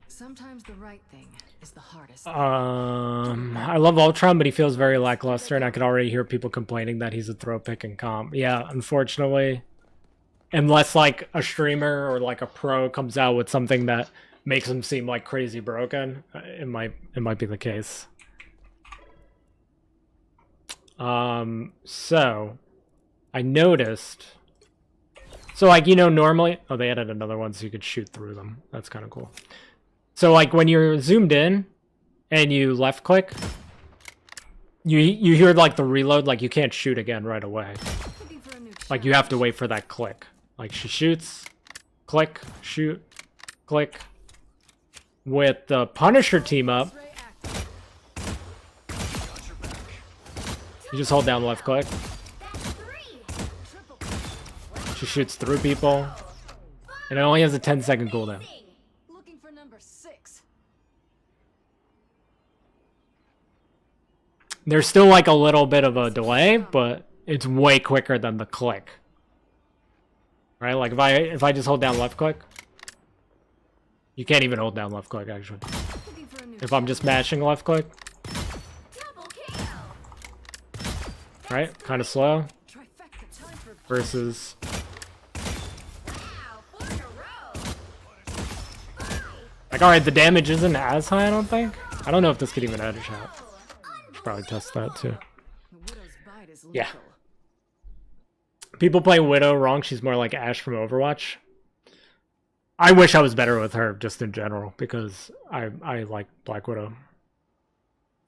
Sometimes the right thing is the hardest. I love Ultron, but he feels very lackluster, and I can already hear people complaining that he's a throw pick in comp. Yeah, unfortunately. Unless, like, a streamer or, like, a pro comes out with something that makes him seem, like, crazy broken, it might be the case. So, I noticed... So, like, you know, normally... Oh, they added another one so you could shoot through them. That's kind of cool. So, like, when you're zoomed in and you left click, you hear, like, the reload, like, you can't shoot again right away. Like, you have to wait for that click. Like, she shoots, click, shoot, click. With the Punisher team up, you just hold down left click. She shoots through people, and it only has a 10-second cooldown. Looking for number 6. There's still like a little bit of a delay, but it's way quicker than the click. Right? Like if I just hold down left click, you can't even hold down left click actually. If I'm just mashing left click, right? Kind of slow. Versus like, alright, the damage isn't as high, I don't think. I don't know if this could even add a shot. Should probably test that too. Yeah. People play Widow wrong. She's more like Ashe from Overwatch. I wish I was better with her, just in general, because I like Black Widow.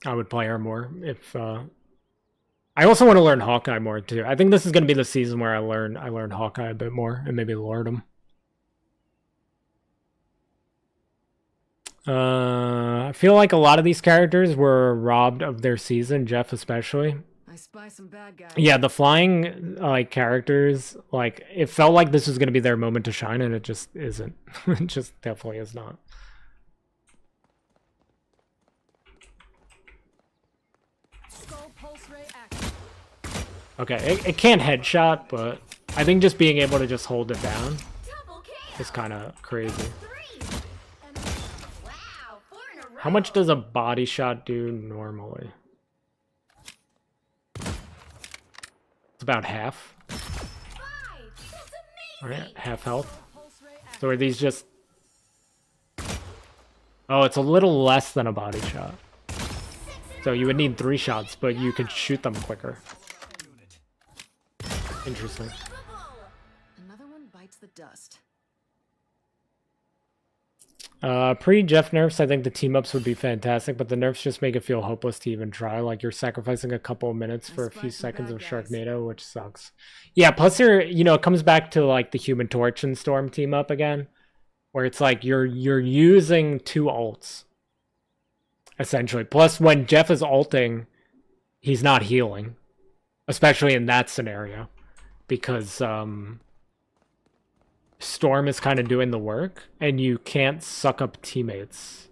I would play her more if... I also want to learn Hawkeye more, too. I think this is going to be the season where I learn Hawkeye a bit more, and maybe lord him. I feel like a lot of these characters were robbed of their season, Jeff especially. I spy some bad guys. Yeah, the flying like characters, like it felt like this was going to be their moment to shine, and it just isn't. It just definitely is not. Skull pulse ray action. Okay, it can't headshot, but I think just being able to just hold it down is kind of crazy. How much does a body shot do normally? It's about half. Alright, half health. So are these just... Oh, it's a little less than a body shot. So you would need 3 shots, but you could shoot them quicker. Interesting. Another one bites the dust. Pre-Jeff nerfs, I think the team-ups would be fantastic, but the nerfs just make it feel hopeless to even try. Like, you're sacrificing a couple of minutes for a few seconds of Sharknado, which sucks. Yeah, plus it comes back to, like, the Human Torch and Storm team-up again, where it's like you're using 2 ults, essentially. Plus, when Jeff is ulting, he's not healing, especially in that scenario, because, Storm is kind of doing the work, and you can't suck up teammates.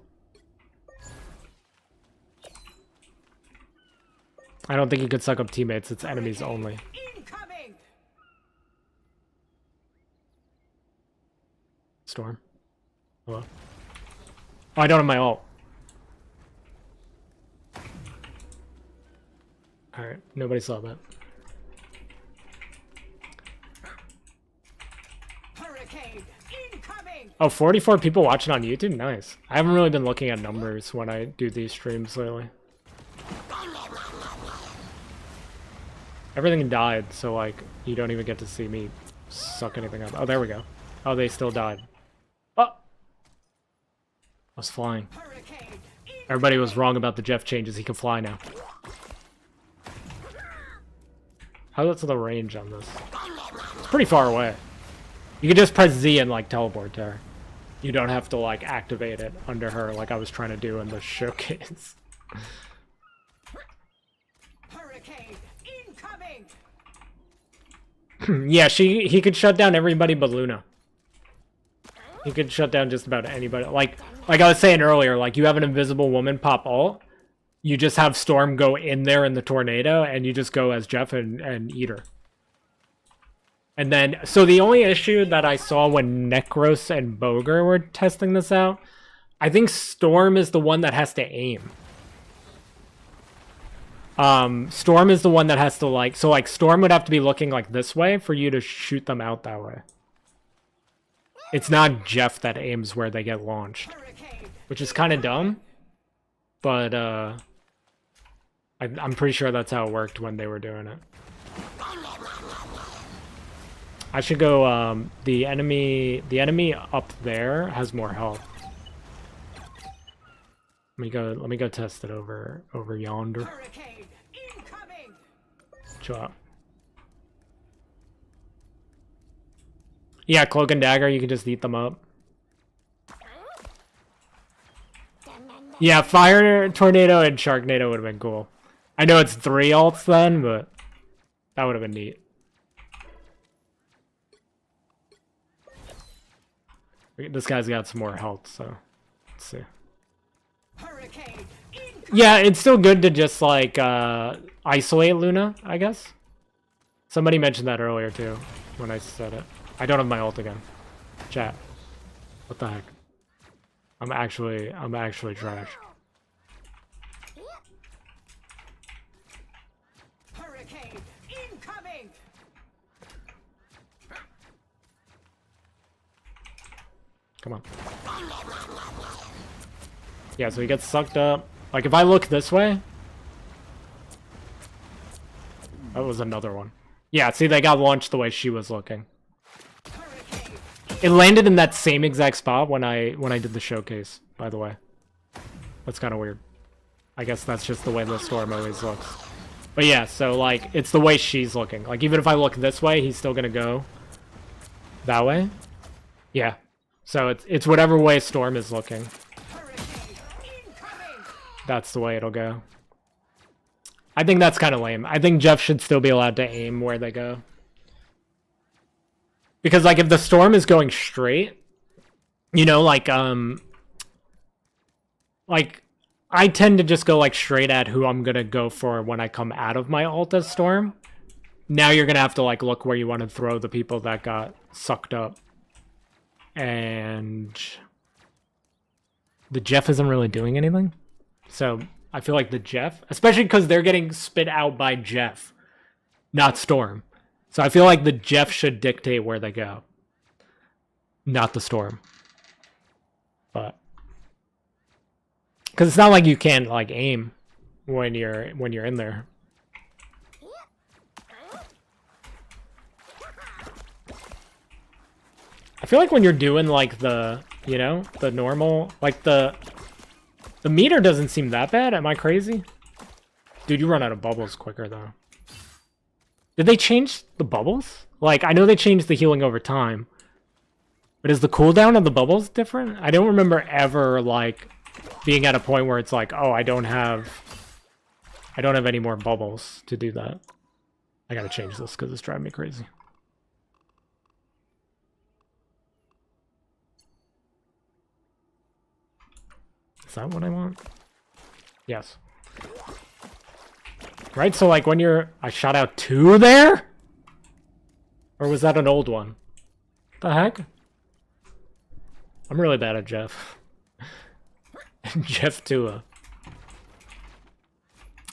I don't think you could suck up teammates, it's enemies only. Incoming! Storm. Hello? Oh, I don't have my ult. Alright, nobody saw that. Hurricane incoming! Oh, 44 people watching on YouTube? Nice. I haven't really been looking at numbers when I do these streams lately. Everything died, so like, you don't even get to see me suck anything up. Oh, there we go. Oh, they still died. Oh! I was flying. Everybody was wrong about the Jeff changes. He can fly now. How's the range on this? It's pretty far away. You can just press Z and like teleport to her. You don't have to like activate it under her like I was trying to do in the showcase. Hurricane incoming. Yeah, he could shut down everybody but Luna. He could shut down just about anybody. Like I was saying earlier, like you have an invisible woman pop ult, you just have Storm go in there in the tornado, and you just go as Jeff and eat her. And then, so the only issue that I saw when Necros and Boger were testing this out, I think Storm is the one that has to aim. Storm is the one that has to like, so like Storm would have to be looking like this way for you to shoot them out that way. It's not Jeff that aims where they get launched, which is kind of dumb, but I'm pretty sure that's how it worked when they were doing it. I should go, the enemy up there has more health. Let me go test it over yonder. Chill out. Yeah, Cloak and Dagger, you can just eat them up. Yeah, Fire Tornado and Sharknado would have been cool. I know it's 3 ults then, but that would have been neat. This guy's got some more health, so let's see. Yeah, it's still good to just like isolate Luna, I guess. Somebody mentioned that earlier too when I said it. I don't have my ult again. Chat. What the heck? I'm actually trash. Hurricane incoming. Come on. Yeah, so he gets sucked up. Like, if I look this way... That was another one. Yeah, see, they got launched the way she was looking. It landed in that same exact spot when I did the showcase, by the way. That's kind of weird. I guess that's just the way the Storm always looks. But yeah, so, like, it's the way she's looking. Like, even if I look this way, he's still gonna go that way. Yeah. So it's whatever way Storm is looking. That's the way it'll go. I think that's kind of lame. I think Jeff should still be allowed to aim where they go. Because, like, if the Storm is going straight, you know, like, I tend to just go, like, straight at who I'm gonna go for when I come out of my ult as Storm. Now you're gonna have to, like, look where you want to throw the people that got sucked up. And the Jeff isn't really doing anything. So I feel like the Jeff, especially because they're getting spit out by Jeff, not Storm. So I feel like the Jeff should dictate where they go, not the Storm. But because it's not like you can't like aim when you're in there. I feel like when you're doing like the, you know, the normal, like the meter doesn't seem that bad. Am I crazy? Dude, you run out of bubbles quicker though. Did they change the bubbles? Like, I know they changed the healing over time. But is the cooldown of the bubbles different? I don't remember ever, like, being at a point where it's like, oh, I don't have any more bubbles to do that. I gotta change this because it's driving me crazy. Is that what I want? Yes. Right, so like when you're... I shot out 2 there? Or was that an old one? What the heck? I'm really bad at Jeff. Jeff Tua.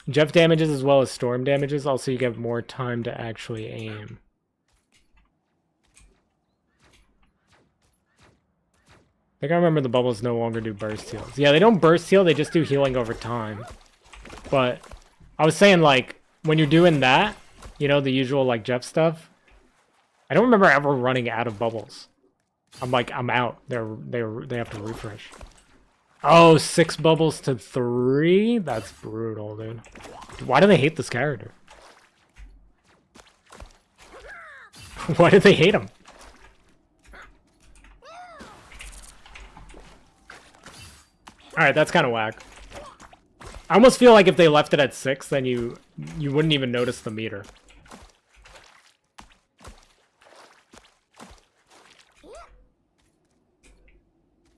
Jeff damages as well as Storm damages, also you get more time to actually aim. think I remember the bubbles no longer do burst heals. Yeah, they don't burst heal, they just do healing over time. But I was saying, like, when you're doing that, you know, the usual, like, Jeff stuff, I don't remember ever running out of bubbles. I'm like, I'm out. They have to refresh. Oh, 6 bubbles to 3? That's brutal, dude. Why do they hate this character? Why do they hate him? Alright, that's kind of whack. I almost feel like if they left it at 6, then you wouldn't even notice the meter.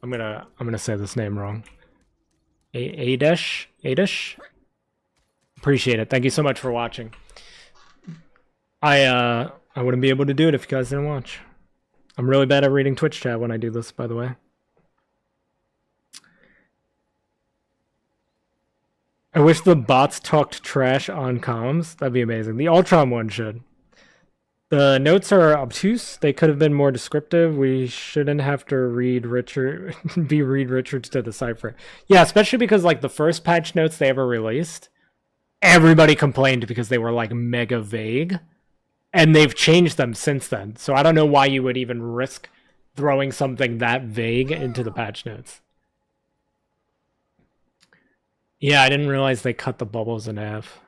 I'm gonna say this name wrong. Adish? Appreciate it. Thank you so much for watching. I wouldn't be able to do it if you guys didn't watch. I'm really bad at reading Twitch chat when I do this, by the way. I wish the bots talked trash on comms. That'd be amazing. The Ultron one should. The notes are obtuse. They could have been more descriptive. We shouldn't have to read Richard, Reed Richards to decipher. Yeah, especially because like the first patch notes they ever released, everybody complained because they were like mega vague, and they've changed them since then. So I don't know why you would even risk throwing something that vague into the patch notes. Yeah, I didn't realize they cut the bubbles in half.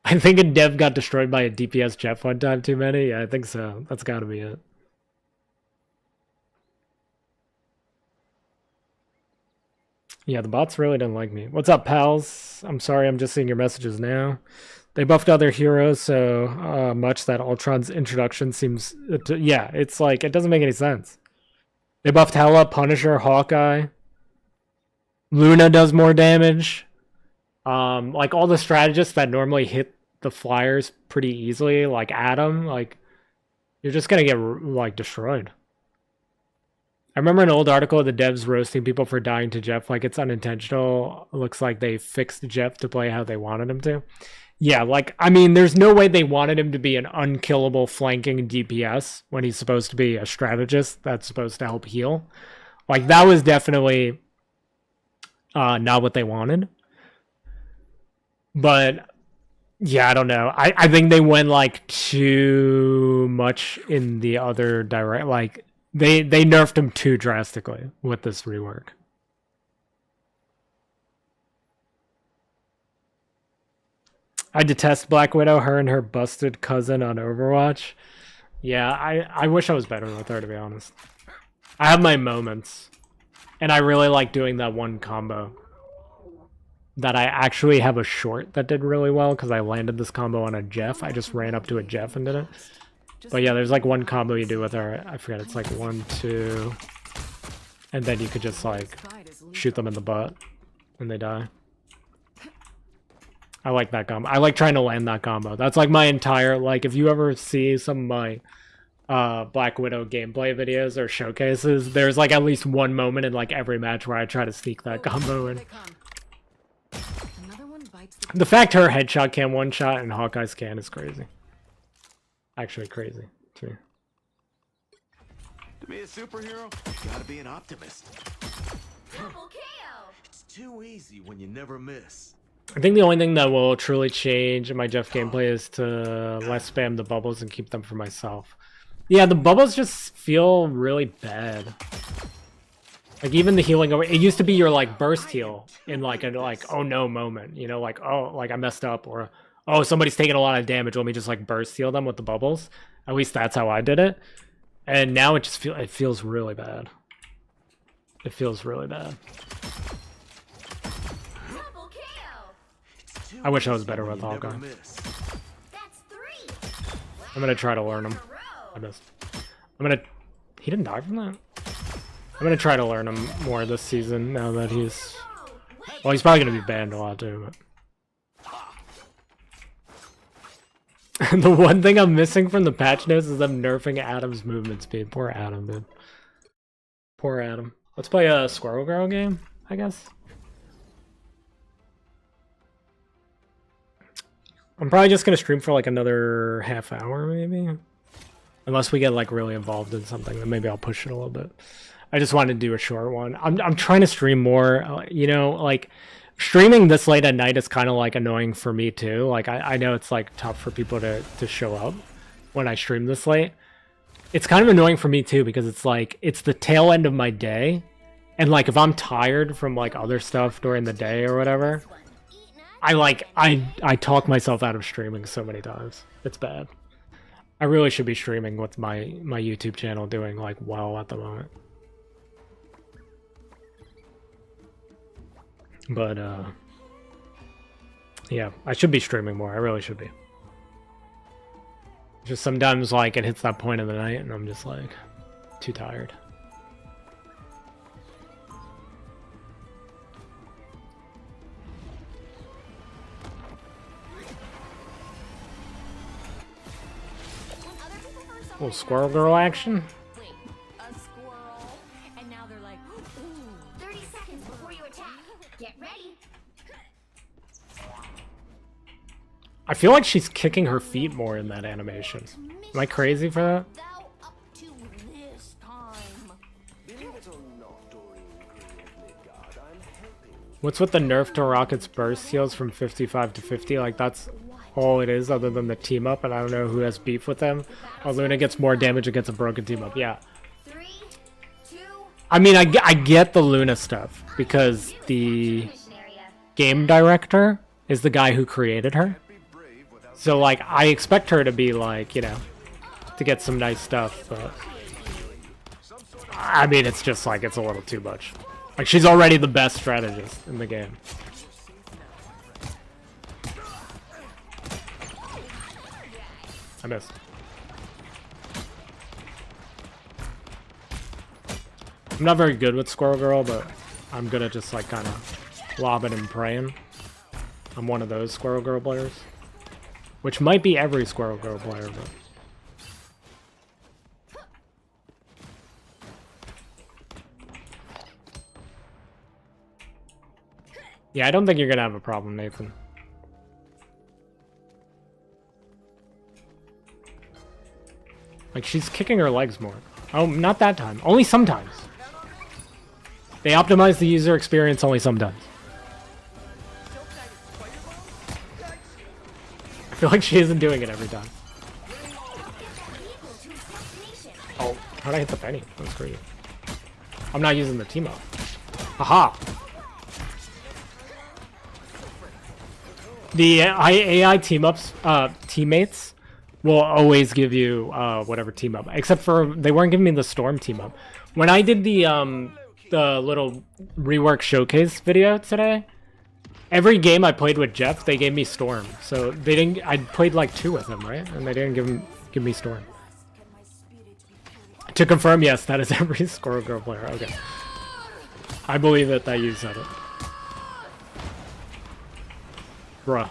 I think a dev got destroyed by a DPS Jeff one time too many. Yeah, I think so. That's got to be it. Yeah, the bots really didn't like me. What's up, pals? I'm sorry, I'm just seeing your messages now. They buffed other heroes so much that Ultron's introduction seems... yeah, it's like, it doesn't make any sense. They buffed Hela, Punisher, Hawkeye. Luna does more damage. Like all the strategists that normally hit the flyers pretty easily, like Adam, like you're just gonna get like destroyed. I remember an old article of the devs roasting people for dying to Jeff like it's unintentional. It looks like they fixed Jeff to play how they wanted him to. Yeah, like, I mean, there's no way they wanted him to be an unkillable flanking DPS when he's supposed to be a strategist that's supposed to help heal. Like, that was definitely not what they wanted. But yeah, I don't know. I think they went like too much in the other direct. Like they nerfed him too drastically with this rework. I detest Black Widow, her and her busted cousin on Overwatch. Yeah, I wish I was better with her, to be honest. I have my moments. And I really like doing that one combo. That I actually have a short that did really well because I landed this combo on a Jeff. I just ran up to a Jeff and did it. But yeah, there's like one combo you do with her. I forget, it's like 1, 2. And then you could just like shoot them in the butt and they die. I like that combo. I like trying to land that combo. That's like my entire, like if you ever see some of my Black Widow gameplay videos or showcases, there's like at least one moment in like every match where I try to sneak that combo in. The fact her headshot can one-shot and Hawkeye's can is crazy. Actually crazy, too. To be a superhero, you gotta be an optimist. Double KO. It's too easy when you never miss. I think the only thing that will truly change in my Jeff gameplay is to less spam the bubbles and keep them for myself. Yeah, the bubbles just feel really bad. Like even the healing over, it used to be your like burst heal in like a oh no moment, you know, like oh like I messed up or oh somebody's taking a lot of damage, let me just like burst heal them with the bubbles. At least that's how I did it. And now it just feels really bad. It feels really bad. Double KO. I wish I was better with Hawkeye. That's 3. I'm gonna try to learn him. I missed. He didn't die from that? I'm gonna try to learn him more this season now that he's... Well, he's probably gonna be banned a lot too, but... The one thing I'm missing from the patch notes is them nerfing Adam's movement speed. Poor Adam, dude. Poor Adam. Let's play a Squirrel Girl game, I guess. I'm probably just gonna stream for like another half hour, maybe. Unless we get like really involved in something, then maybe I'll push it a little bit. I just wanted to do a short one. I'm trying to stream more. You know, like streaming this late at night is kind of like annoying for me too. Like I know it's like tough for people to show up when I stream this late. It's kind of annoying for me too because it's like it's the tail end of my day, and like if I'm tired from like other stuff during the day or whatever, I talk myself out of streaming so many times. It's bad. I really should be streaming with my YouTube channel doing like well at the moment. But yeah, I should be streaming more. I really should be. Just sometimes like it hits that point of the night and I'm just like too tired. Little squirrel girl action. Wait, a squirrel? And now they're like, ooh. 30 seconds before you attack. Get ready. I feel like she's kicking her feet more in that animation. Am I crazy for that? Thou up to this time. What's with the nerf to Rocket's burst heals from 55 to 50? Like that's all it is other than the team up, and I don't know who has beef with them. Oh, Luna gets more damage against a broken team up. Yeah. 3, 2, I mean, I get the Luna stuff because the mission area. game director is the guy who created her. So like I expect her to be like, you know, to get some nice stuff, but I mean it's just like it's a little too much. Like she's already the best strategist in the game. I missed. I'm not very good with Squirrel Girl, but I'm good at just like kind of lobbing and praying. I'm one of those Squirrel Girl players. Which might be every Squirrel Girl player, but... Yeah, I don't think you're gonna have a problem, Nathan. Like, she's kicking her legs more. Oh, not that time. Only sometimes. They optimize the user experience only sometimes. I feel like she isn't doing it every time. Oh, how'd I hit the penny? That was great. I'm not using the team up. Haha! The AI team-ups, teammates will always give you whatever team-up. Except for, they weren't giving me the Storm team-up. When I did the little rework showcase video today, every game I played with Jeff, they gave me Storm. So they didn't. I played like 2 with them, right? And they didn't give me Storm. To confirm, yes, that is every Squirrel Girl player. Okay, I believe it that you said it, bruh.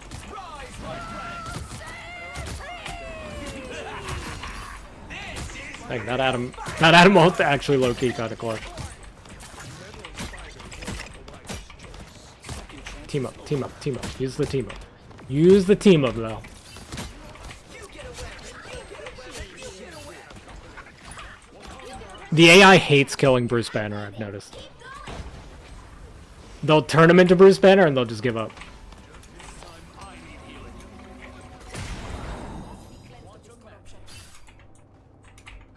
Dang, that Adam ult actually low key kind of clutch. Team up, team up, team up. Use the team up. Use the team up, though. The AI hates killing Bruce Banner, I've noticed. They'll turn him into Bruce Banner and they'll just give up.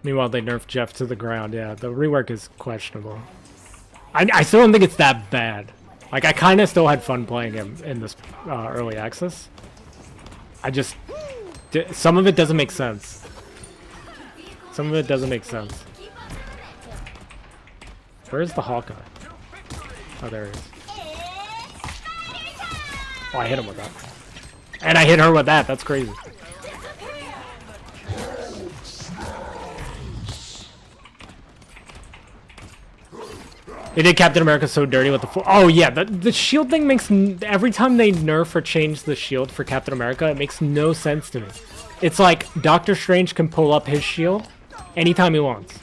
Meanwhile, they nerf Jeff to the ground. Yeah, the rework is questionable. I still don't think it's that bad. Like, I kind of still had fun playing him in this early access. I just... some of it doesn't make sense. Some of it doesn't make sense. Where's the Hawkeye? Oh, there he is. Oh, I hit him with that. And I hit her with that. That's crazy. They did Captain America so dirty with the oh yeah, the shield thing makes every time they nerf or change the shield for Captain America, it makes no sense to me. It's like Doctor Strange can pull up his shield anytime he wants.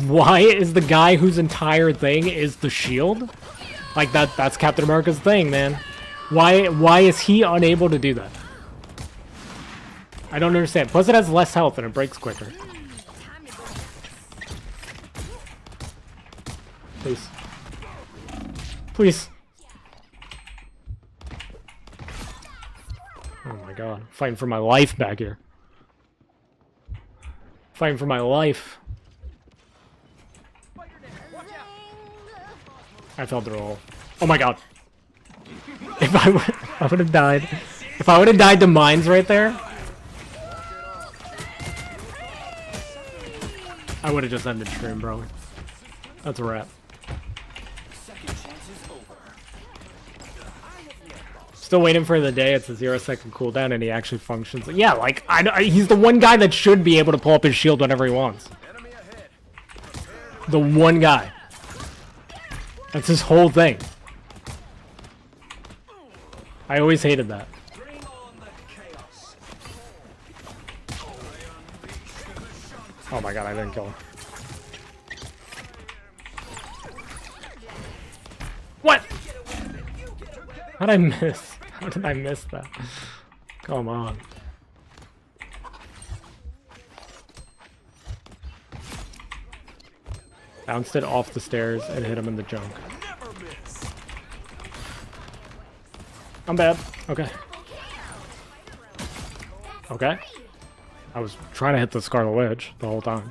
Why is the guy whose entire thing is the shield? Like that's Captain America's thing, man. Why is he unable to do that? I don't understand. Plus it has less health and it breaks quicker. Please. Please. Oh my god. Fighting for my life back here. Fighting for my life. I fell through a hole. Oh my god. If I would have died. If I would have died to mines right there, I would have just ended stream, bro. That's a wrap. Still waiting for the day it's a 0-second cooldown and he actually functions. Yeah, like, he's the one guy that should be able to pull up his shield whenever he wants. The one guy. That's his whole thing. I always hated that. Oh my god, I didn't kill him. What? How did I miss? How did I miss that? Come on. Bounced it off the stairs and hit him in the junk. I'm bad. Okay. Okay. I was trying to hit the Scarlet Witch the whole time.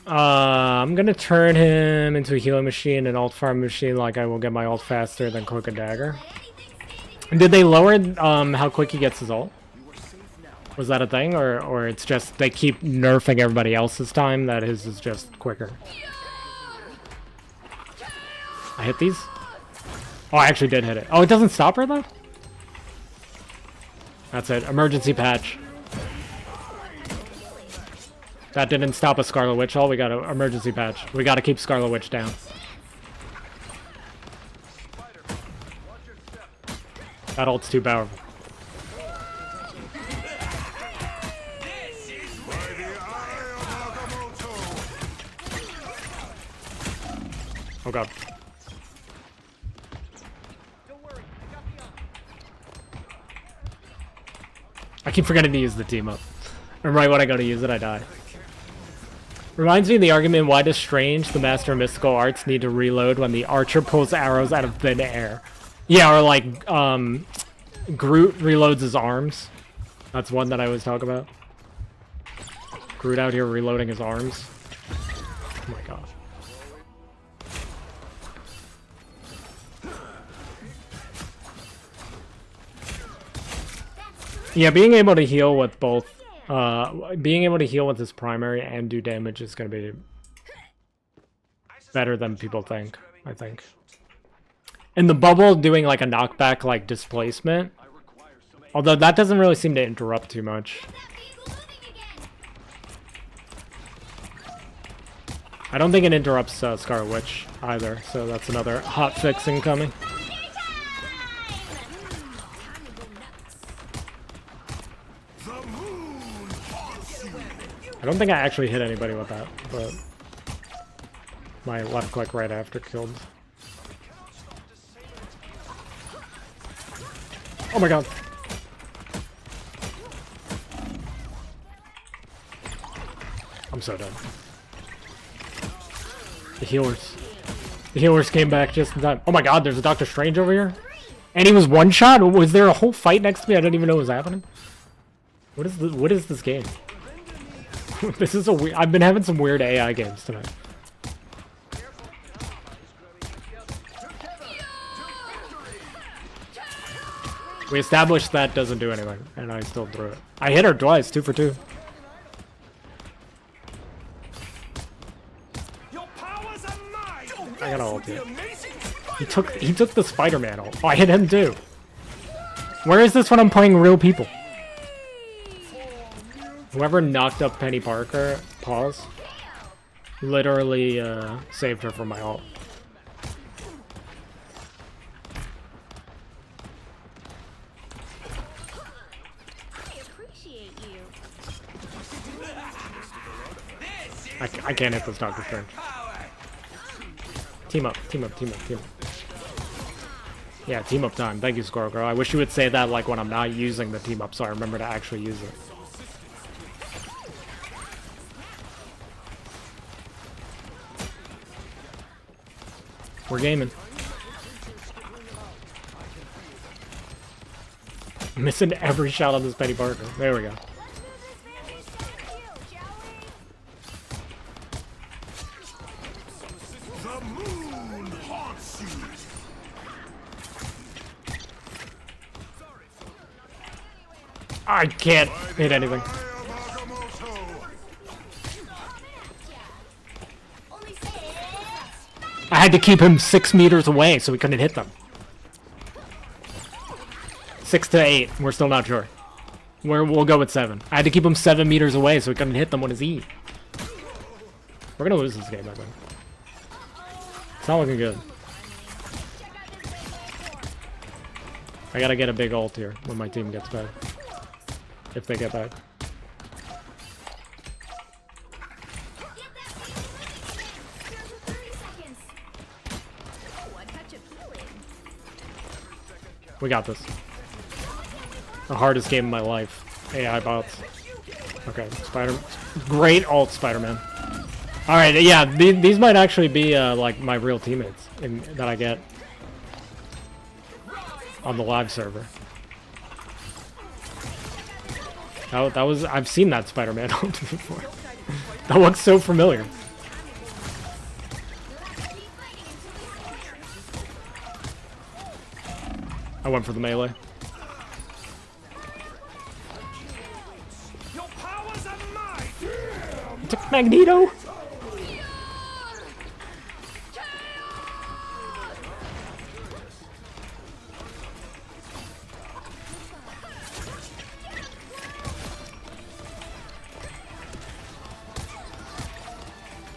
I'm gonna turn him into a healing machine and alt farm machine, like I will get my ult faster than Cloak and Dagger. Did they lower how quick he gets his ult? Was that a thing, or it's just they keep nerfing everybody else's time, that his is just quicker? I hit these? Oh, I actually did hit it. Oh, it doesn't stop her though? That's it. Emergency patch. That didn't stop a Scarlet Witch ult. We got an emergency patch. We got to keep Scarlet Witch down. That ult's too powerful. Oh god. I keep forgetting to use the team up. And right when I go to use it, I die. Reminds me of the argument, why does Strange, the master of mystical arts, need to reload when the archer pulls arrows out of thin air? Yeah, or like, Groot reloads his arms. That's one that I always talk about. Groot out here reloading his arms. Oh my god. Yeah, being able to heal with both, being able to heal with his primary and do damage is going to be better than people think, I think. In the bubble, doing like a knockback, like displacement, although that doesn't really seem to interrupt too much. I don't think it interrupts Scarlet Witch either, so that's another hot fix incoming. I don't think I actually hit anybody with that, but my left click right after killed. Oh my god. I'm so done. The healers. The healers came back just in time. Oh my god, there's a Doctor Strange over here? And he was one shot? Was there a whole fight next to me? I didn't even know what was happening. What is this game? This is a weird... I've been having some weird AI games tonight. We established that doesn't do anything, and I still threw it. I hit her twice, 2 for 2. I got all of it. He took the Spider-Man ult. Oh, I hit him too. Where is this when I'm playing real people? Whoever knocked up Penny Parker, pause, literally saved her from my ult. I can't hit this Doctor Strange. Team up, team up, team up, team up. Yeah, team up time. Thank you, Squirrel Girl. I wish you would say that like when I'm not using the team up so I remember to actually use it. We're gaming. Missing every shot on this Betty Parker. There we go. The moon haunts you. I can't hit anything. Eye of Agamotto. Only 6. I had to keep him 6 meters away so we couldn't hit them. 6 to 8. We're still not sure. We'll go with 7. I had to keep him 7 meters away so we couldn't hit them with his E. We're gonna lose this game, I think. It's not looking good. I gotta get a big ult here when my team gets back. If they get back. We got this. The hardest game of my life. AI bots. Okay, Great ult, Spider-Man. Alright, yeah, these might actually be like my real teammates that I get on the live server. That was, I've seen that Spider-Man ult before. That looks so familiar. I went for the melee. Your powers are mine. I took Magneto!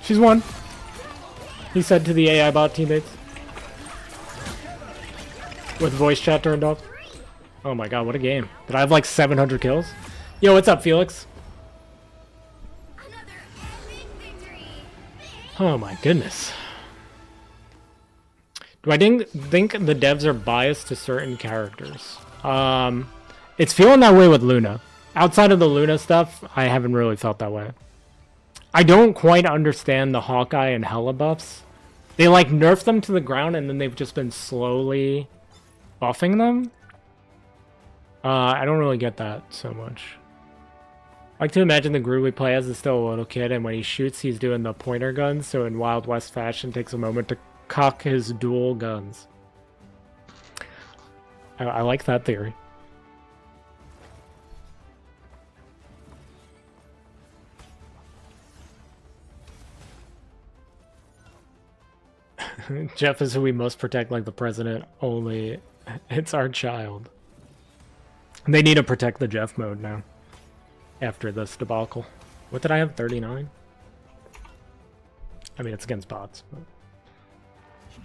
She's won. He said to the AI bot teammates. With voice chat turned off. Oh my god, what a game. Did I have like 700 kills? Yo, what's up, Felix? Another epic victory. Oh my goodness. Do I think the devs are biased to certain characters? It's feeling that way with Luna. Outside of the Luna stuff, I haven't really felt that way. I don't quite understand the Hawkeye and Hela buffs. They like nerf them to the ground and then they've just been slowly buffing them. I don't really get that so much. I like to imagine the Gru we play as is still a little kid, and when he shoots, he's doing the pointer guns, so in Wild West fashion, takes a moment to cock his dual guns. I like that theory. Jeff is who we must protect like the president, only it's our child. They need to protect the Jeff mode now. After this debacle. What did I have? 39? I mean, it's against bots, but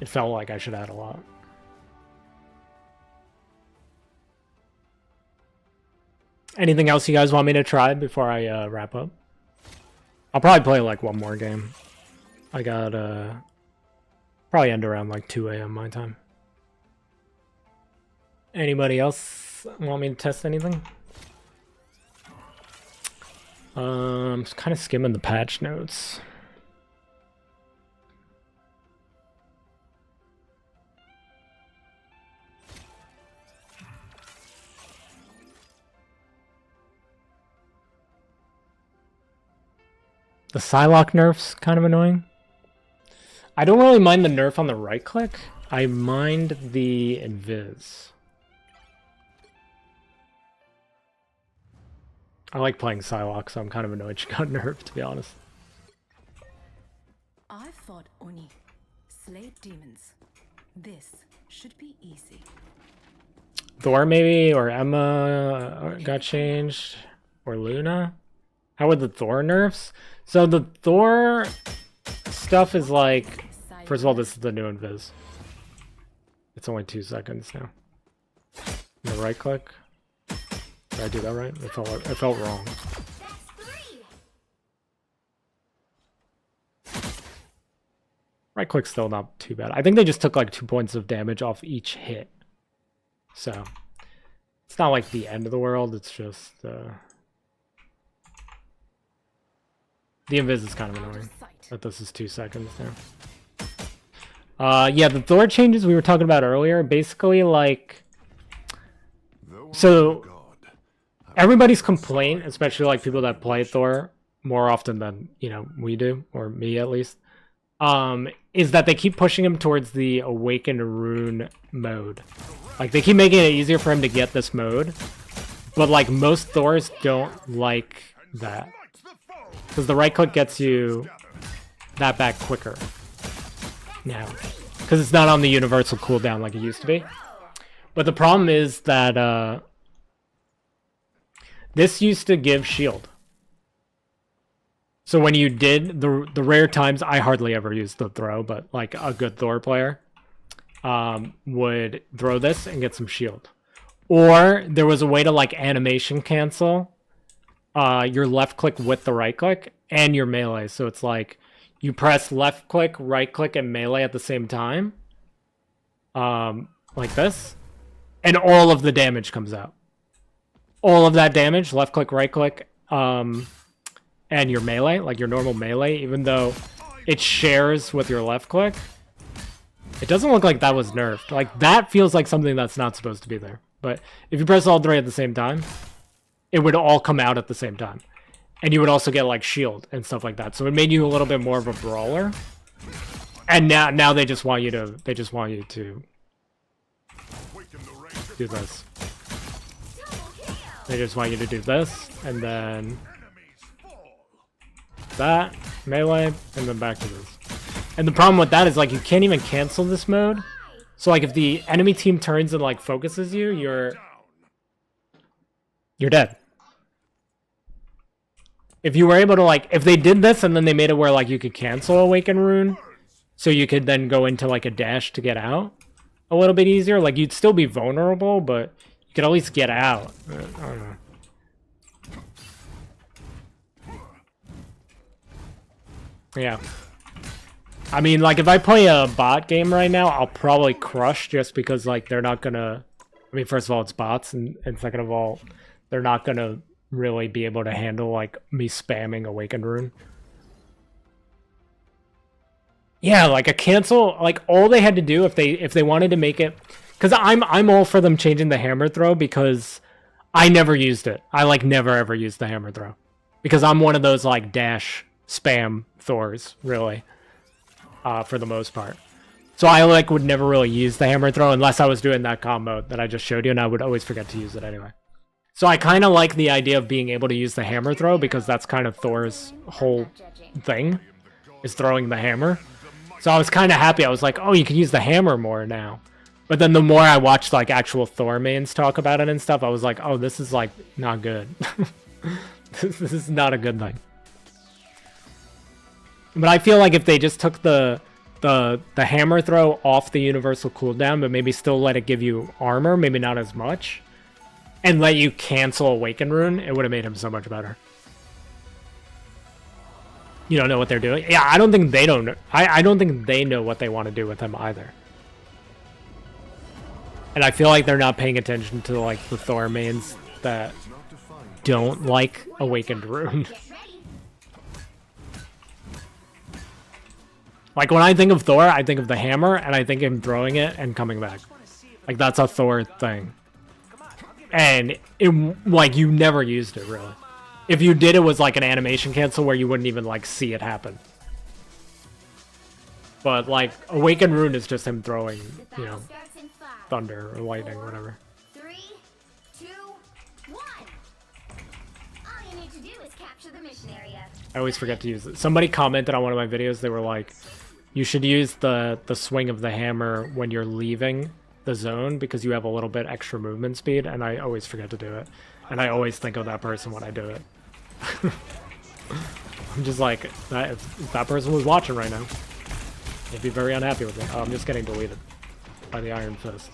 it felt like I should add a lot. Anything else you guys want me to try before I wrap up? I'll probably play like one more game. I got probably end around like 2 a.m. my time. Anybody else want me to test anything? Just kind of skimming the patch notes. The Psylocke nerf's kind of annoying. I don't really mind the nerf on the right click. I mind the invis. I like playing Psylocke, so I'm kind of annoyed she got nerfed, to be honest. I fought Oni, slayed demons. This should be easy. Thor maybe, or Emma got changed, or Luna. How would the Thor nerfs? So the Thor stuff is like, first of all, this is the new invis. It's only 2 seconds now. And the right click. Did I do that right? It felt wrong. Right click's still not too bad. I think they just took like 2 points of damage off each hit. So it's not like the end of the world, it's just the invis is kind of annoying. That this is 2 seconds now. Yeah, the Thor changes we were talking about earlier, basically like, so everybody's complaint, especially like people that play Thor more often than, you know, we do, or me at least, is that they keep pushing him towards the Awakened Rune mode. Like, they keep making it easier for him to get this mode, but like most Thors don't like that. Because the right click gets you that back quicker now. Because it's not on the universal cooldown like it used to be. But the problem is that this used to give shield. So when you did, the rare times, I hardly ever used the throw, but like a good Thor player would throw this and get some shield. Or there was a way to like animation cancel your left click with the right click and your melee. So it's like you press left click, right click, and melee at the same time. Like this. And all of the damage comes out. All of that damage, left click, right click, and your melee, like your normal melee, even though it shares with your left click. It doesn't look like that was nerfed. Like, that feels like something that's not supposed to be there. But if you press all three at the same time, it would all come out at the same time. And you would also get, like, shield and stuff like that. So it made you a little bit more of a brawler. And now they just want you to, do this. They just want you to do this, and then that, melee, and then back to this. And the problem with that is, like, you can't even cancel this mode. So, like, if the enemy team turns and, like, focuses you, you're dead. If you were able to, like, if they did this and then they made it where, like, you could cancel Awaken Rune, so you could then go into, like, a dash to get out a little bit easier, like, you'd still be vulnerable, but you could at least get out. I don't know. Yeah. I mean, like, if I play a bot game right now, I'll probably crush just because, like, they're not gonna... I mean, first of all, it's bots, and second of all, they're not gonna really be able to handle, like, me spamming Awakened Rune. Yeah, like, a cancel... Like, all they had to do if they wanted to make it... Because I'm all for them changing the hammer throw because I never used it. I, like, never ever used the hammer throw. Because I'm one of those, like, dash spam Thors, really. For the most part. So I, like, would never really use the hammer throw unless I was doing that combo that I just showed you, and I would always forget to use it anyway. So I kind of like the idea of being able to use the hammer throw because that's kind of Thor's whole thing, is throwing the hammer. So I was kind of happy. I was like, oh, you can use the hammer more now. But then the more I watched, like, actual Thor mains talk about it and stuff, I was like, oh, this is, like, not good. This is not a good thing. But I feel like if they just took the hammer throw off the universal cooldown, but maybe still let it give you armor, maybe not as much, and let you cancel Awaken Rune, it would have made him so much better. You don't know what they're doing? Yeah, I don't think they don't. I don't think they know what they want to do with him either. And I feel like they're not paying attention to, like, the Thor mains that don't like Awakened Rune. Like, when I think of Thor, I think of the hammer, and I think him throwing it and coming back. Like, that's a Thor thing. And, like, you never used it, really. If you did, it was like an animation cancel where you wouldn't even, like, see it happen. But, like, Awakened Rune is just him throwing, you know, thunder or lightning or whatever. 3, 2, 1. All you need to do is capture the mission area. I always forget to use it. Somebody commented on one of my videos, they were like, you should use the swing of the hammer when you're leaving the zone because you have a little bit extra movement speed, and I always forget to do it. And I always think of that person when I do it. I'm just like, if that person was watching right now, they'd be very unhappy with me. Oh, I'm just getting deleted by the Iron Fist.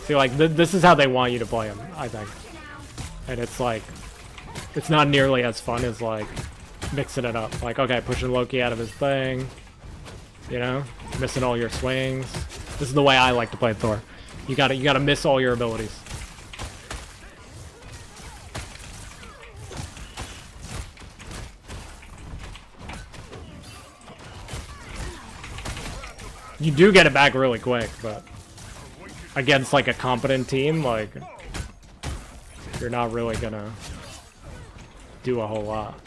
See, like, this is how they want you to play him, I think. And it's like, it's not nearly as fun as, like, mixing it up. Like, okay, pushing Loki out of his thing, you know, missing all your swings. This is the way I like to play Thor. You gotta miss all your abilities. You do get it back really quick, but against like a competent team, like you're not really gonna do a whole lot.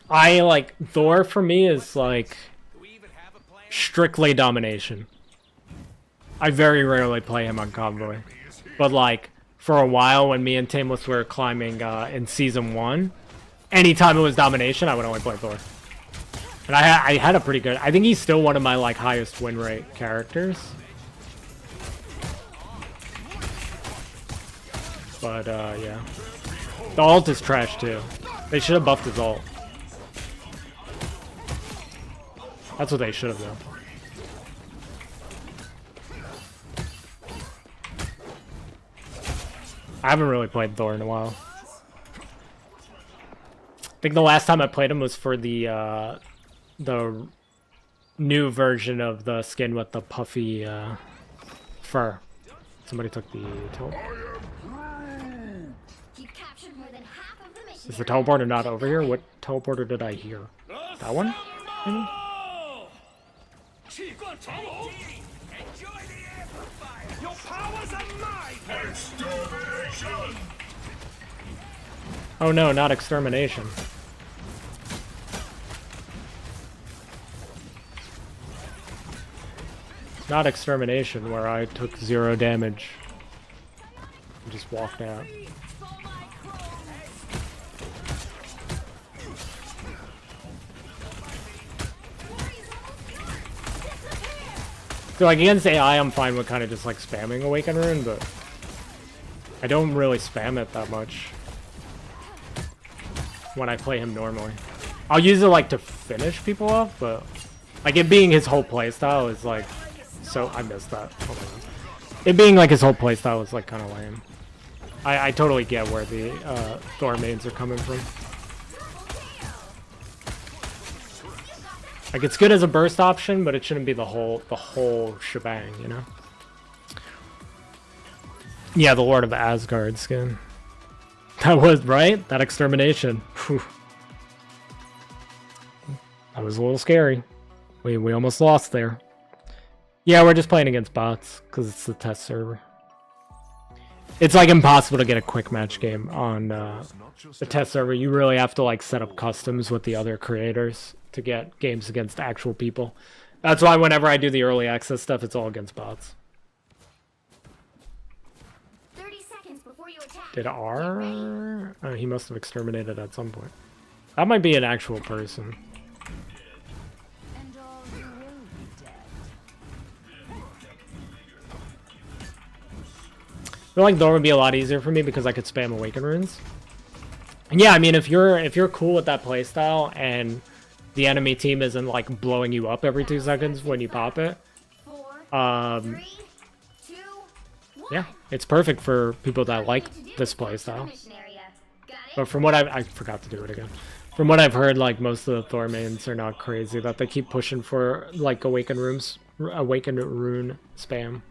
I like Thor for me is like strictly domination. I very rarely play him on convoy, but like for a while when me and Tameless were climbing in season 1, anytime it was domination, I would only play Thor. And I had a pretty good. I think he's still one of my like highest win rate characters. But yeah, the ult is trash too. They should have buffed his ult. That's what they should have done. I haven't really played Thor in a while. I think the last time I played him was for the new version of the skin with the puffy fur. Somebody took the teleport. Is the teleporter not over here? What teleporter did I hear? That one? Maybe? Your powers are mine! Extermination! Oh no, not extermination. Not extermination, where I took 0 damage and just walked out. So like against AI, I'm fine with kind of just like spamming Awaken Rune, but I don't really spam it that much when I play him normally. I'll use it like to finish people off, but like it being his whole playstyle is like, so I missed that. Hold on. It being like his whole playstyle is like kind of lame. I totally get where the Thor mains are coming from. Like it's good as a burst option, but it shouldn't be the whole shebang, you know? Yeah, the Lord of Asgard skin. That was right. That extermination. Whew. That was a little scary. We almost lost there. Yeah, we're just playing against bots because it's the test server. It's like impossible to get a quick match game on the test server. You really have to like set up customs with the other creators to get games against actual people. That's why whenever I do the early access stuff, it's all against bots. 30 seconds before you attack. Did R? Oh, he must have exterminated at some point. That might be an actual person. And all you will be dead. I feel like Thor would be a lot easier for me because I could spam Awaken Runes. And yeah, I mean, if you're cool with that playstyle and the enemy team isn't like blowing you up every 2 seconds when you pop it, 4, 3, 2, 1. yeah, it's perfect for people that like this playstyle. But from what I forgot to do it again. From what I've heard, like most of the Thor mains are not crazy, that they keep pushing for like Awaken Rune spam.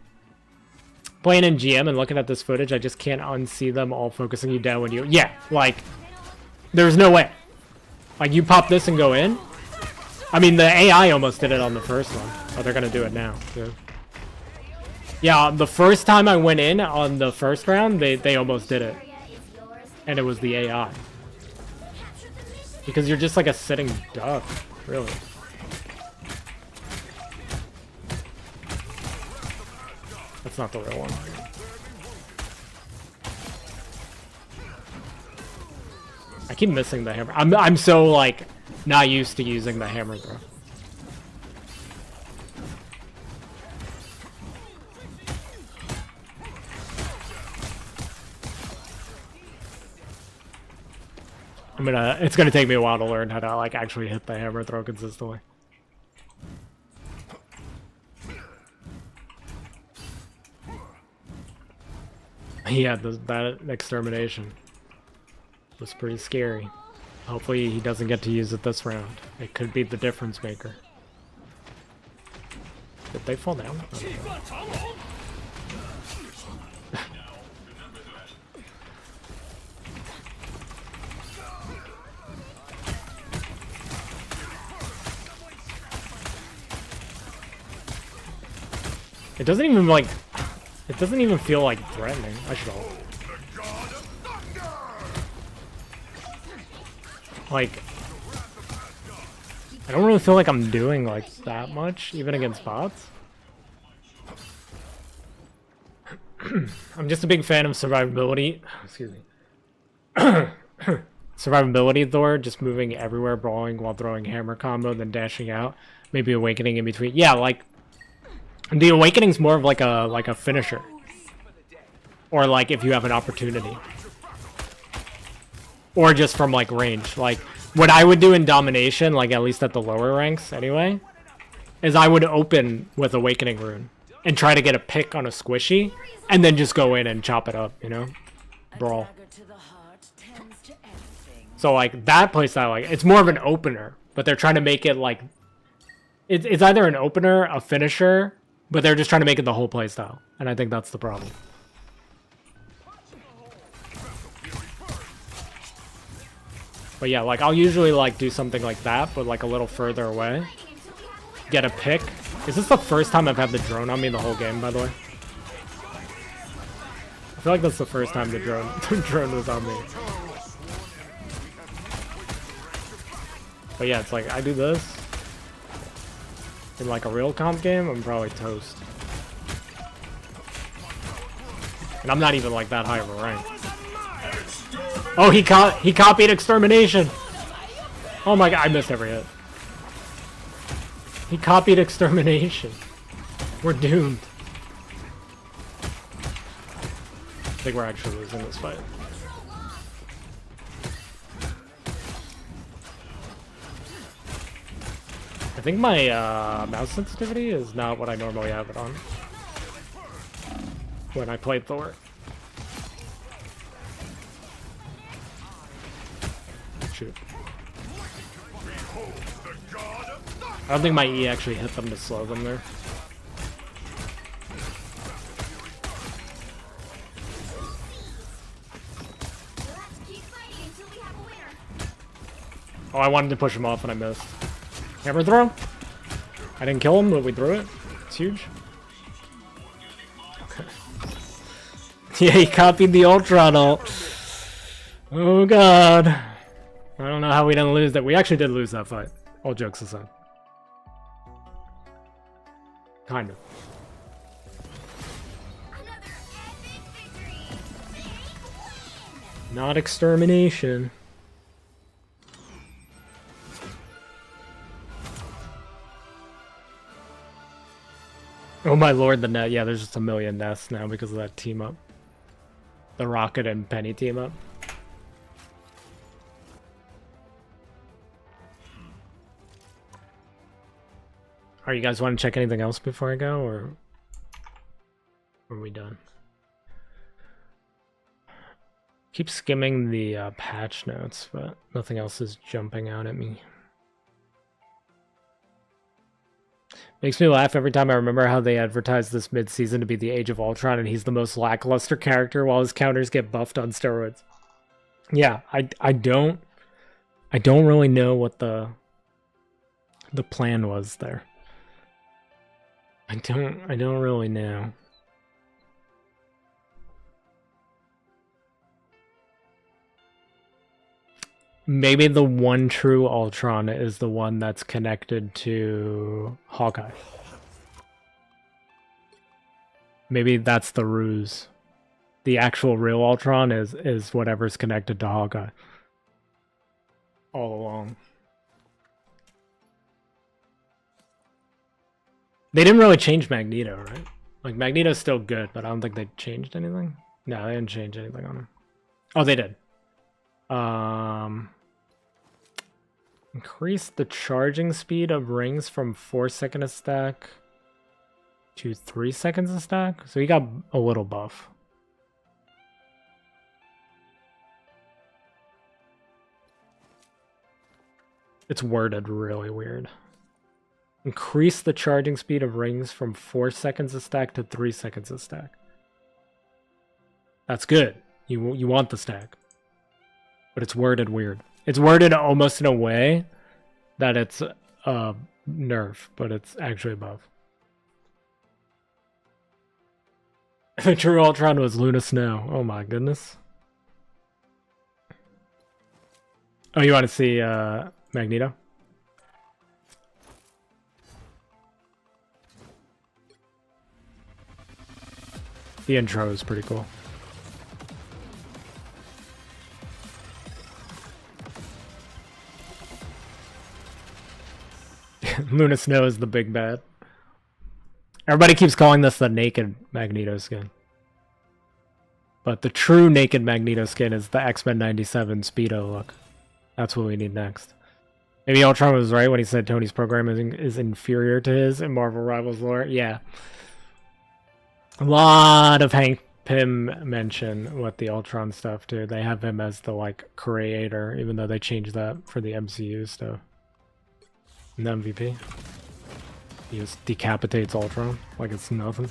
Playing in GM and looking at this footage, I just can't unsee them all focusing you down when you... Yeah, like, there's no way. Like, you pop this and go in. I mean, the AI almost did it on the first one. Oh, they're gonna do it now, too. Yeah, the first time I went in on the first round, they almost did it. And it was the AI. Because you're just like a sitting duck, really. That's not the real one. I keep missing the hammer. I'm so like not used to using the hammer throw. It's gonna take me a while to learn how to like actually hit the hammer throw consistently. Yeah, that extermination was pretty scary. Hopefully he doesn't get to use it this round. It could be the difference maker. Did they fall down? I don't know. doesn't even like... It doesn't even feel like threatening. I should ult. Like... I don't really feel like I'm doing like that much, even against bots. I'm just a big fan of survivability. Excuse me. Survivability Thor, just moving everywhere, brawling while throwing hammer combo, then dashing out. Maybe awakening in between. Yeah, like the awakening's more of like a finisher. Or like if you have an opportunity. Or just from like range. Like what I would do in domination, like at least at the lower ranks anyway, is I would open with awakening rune and try to get a pick on a squishy and then just go in and chop it up, you know? Brawl. So like that playstyle, like it's more of an opener, but they're trying to make it like it's either an opener, a finisher, but they're just trying to make it the whole playstyle, and I think that's the problem. But yeah, like I'll usually like do something like that, but like a little further away. Get a pick. Is this the first time I've had the drone on me the whole game, by the way? I feel like that's the first time the drone was on me. But yeah, it's like, I do this. In like a real comp game, I'm probably toast. And I'm not even like that high of a rank. Oh, he copied extermination! Oh my god, I missed every hit. He copied extermination. We're doomed. I think we're actually losing this fight. I think my mouse sensitivity is not what I normally have it on when I play Thor. Shoot. I don't think my E actually hit them to slow them there. Oh, I wanted to push him off and I missed. Hammer throw? I didn't kill him, but we threw it. It's huge. Okay. Yeah, he copied the Ultron ult. Oh god. I don't know how we didn't lose that. We actually did lose that fight. All jokes aside. Kind of. Not extermination. Oh my lord, the net. Yeah, there's just a million nests now because of that team up. The Rocket and Penny team up. Alright, you guys want to check anything else before I go, or are we done? Keep skimming the patch notes, but nothing else is jumping out at me. Makes me laugh every time I remember how they advertised this mid-season to be the Age of Ultron, and he's the most lackluster character while his counters get buffed on steroids. Yeah, I don't really know what the plan was there. I don't really know. Maybe the one true Ultron is the one that's connected to Hawkeye. Maybe that's the ruse. The actual real Ultron is whatever's connected to Hawkeye. All along. They didn't really change Magneto, right? Like, Magneto's still good, but I don't think they changed anything. No, they didn't change anything on him. Oh, they did. Increase the charging speed of rings from 4 seconds a stack to 3 seconds a stack. So he got a little buff. It's worded really weird. Increase the charging speed of rings from 4 seconds a stack to 3 seconds a stack. That's good. You want the stack. But it's worded weird. It's worded almost in a way that it's nerf, but it's actually above. The true Ultron was Luna Snow. Oh my goodness. Oh, you want to see Magneto? The intro is pretty cool. Luna Snow is the big bad. Everybody keeps calling this the naked Magneto skin. But the true naked Magneto skin is the X-Men 97 Speedo look. That's what we need next. Maybe Ultron was right when he said Tony's programming is inferior to his in Marvel Rivals lore. Yeah. A lot of Hank Pym mention with the Ultron stuff too. They have him as the like creator, even though they changed that for the MCU stuff. And the MVP. He just decapitates Ultron like it's nothing.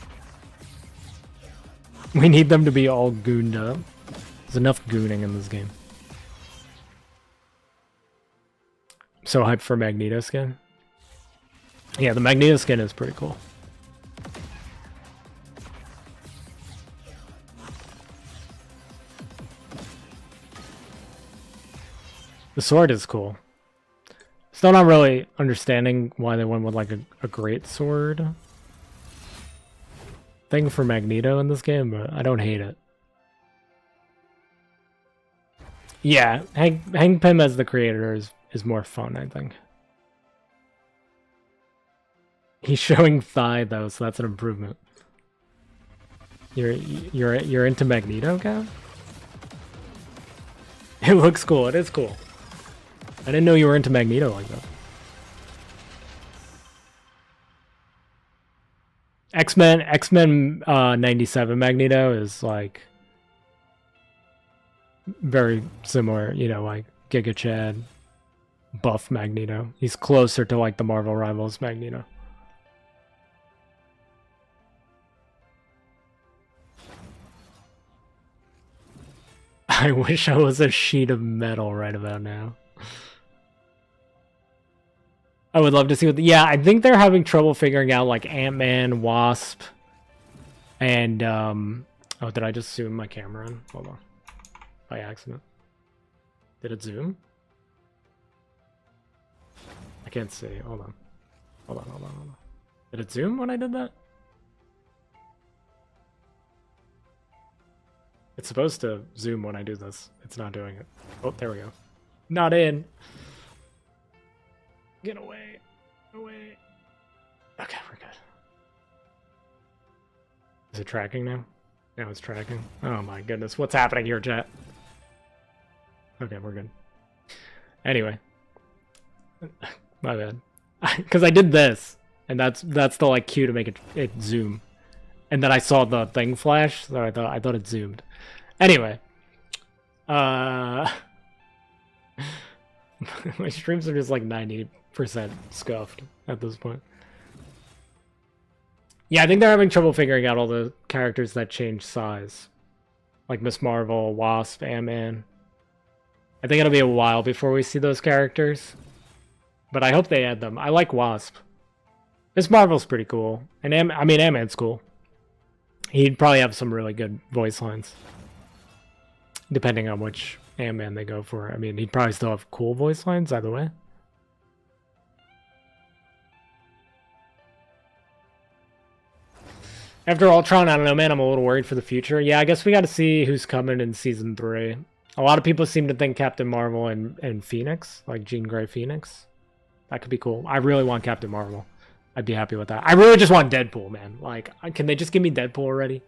We need them to be all gooned up. There's enough gooning in this game. So hyped for Magneto skin. Yeah, the Magneto skin is pretty cool. The sword is cool. Still not really understanding why they went with like a great sword thing for Magneto in this game, but I don't hate it. Yeah, Hank Pym as the creator is more fun, I think. He's showing thigh though, so that's an improvement. You're into Magneto, Gav? It looks cool. It is cool. I didn't know you were into Magneto like that. X-Men 97 Magneto is like very similar, you know, like Giga Chad, buff Magneto. He's closer to like the Marvel Rivals Magneto. I wish I was a sheet of metal right about now. I would love to see what... Yeah, I think they're having trouble figuring out, like, Ant-Man, Wasp, and, Oh, did I just zoom my camera in? Hold on. By accident. Did it zoom? I can't see. Hold on. Hold on. Did it zoom when I did that? It's supposed to zoom when I do this. It's not doing it. Oh, there we go. Not in. Get away. Away. Okay, we're good. Is it tracking now? Now it's tracking. Oh my goodness. What's happening here, chat? Okay, we're good. Anyway. My bad. Because I did this. And that's the like cue to make it zoom. And then I saw the thing flash, so I thought it zoomed. Anyway. My streams are just like 90% scuffed at this point. Yeah, I think they're having trouble figuring out all the characters that change size. Like Miss Marvel, Wasp, Ant-Man. I think it'll be a while before we see those characters. But I hope they add them. I like Wasp. Miss Marvel's pretty cool. And Ant-Man's cool. He'd probably have some really good voice lines. Depending on which Ant-Man they go for. I mean, he'd probably still have cool voice lines either way. After Ultron, I don't know, man, I'm a little worried for the future. Yeah, I guess we got to see who's coming in Season 3. A lot of people seem to think Captain Marvel and Phoenix, like Jean Grey Phoenix. That could be cool. I really want Captain Marvel. I'd be happy with that. I really just want Deadpool, man. Like, can they just give me Deadpool already?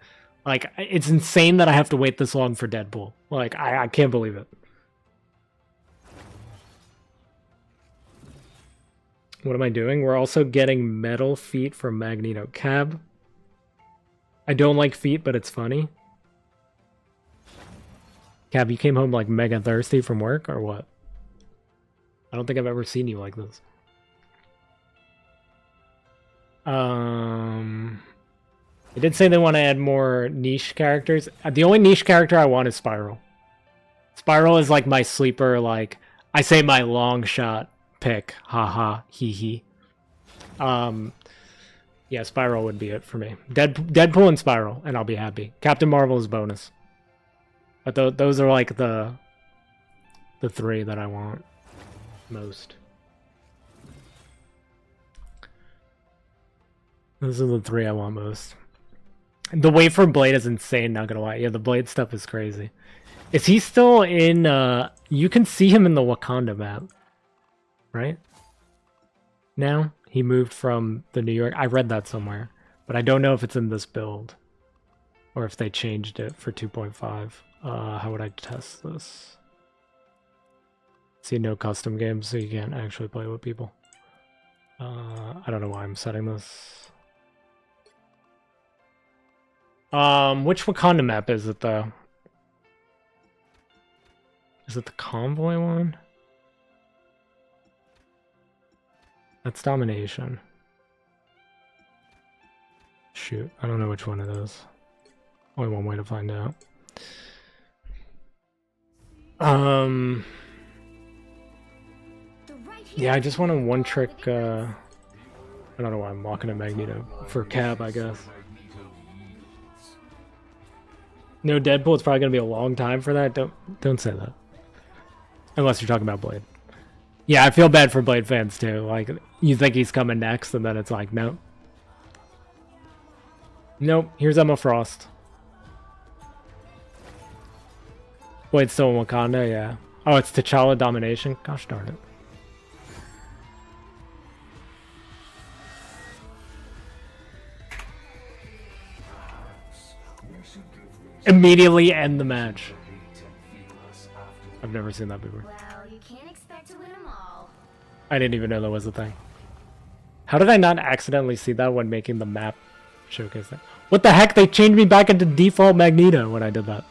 Like, it's insane that I have to wait this long for Deadpool. Like, I can't believe it. What am I doing? We're also getting metal feet from Magneto. Cab. I don't like feet, but it's funny. Cab, you came home like mega thirsty from work or what? I don't think I've ever seen you like this. They did say they want to add more niche characters. The only niche character I want is Spiral. Spiral is like my sleeper, like, I say my long shot pick. Haha, hee hee. Yeah, Spiral would be it for me. Deadpool and Spiral, and I'll be happy. Captain Marvel is bonus. But those are like the three that I want most. Those are the three I want most. The wait for Blade is insane, not gonna lie. Yeah, the Blade stuff is crazy. Is he still in, you can see him in the Wakanda map, right? Now? He moved from the New York, I read that somewhere, but I don't know if it's in this build, or if they changed it for 2.5. How would I test this? See, no custom games, so you can't actually play with people. I don't know why I'm setting this. Which Wakanda map is it, though? Is it the convoy one? That's domination. Shoot, I don't know which one it is. Only one way to find out. Yeah, I just want a one-trick, I don't know why I'm walking at Magneto. For Cap, I guess. No, Deadpool, it's probably gonna be a long time for that. Don't say that. Unless you're talking about Blade. Yeah, I feel bad for Blade fans too. Like, you think he's coming next, and then it's like, no. Nope, here's Emma Frost. Blade's still in Wakanda, yeah. Oh, it's T'Challa domination? Gosh darn it. Immediately end the match. I've never seen that before. Well, you can't expect to win them all. I didn't even know that was a thing. How did I not accidentally see that when making the map showcase thing? What the heck? They changed me back into default Magneto when I did that.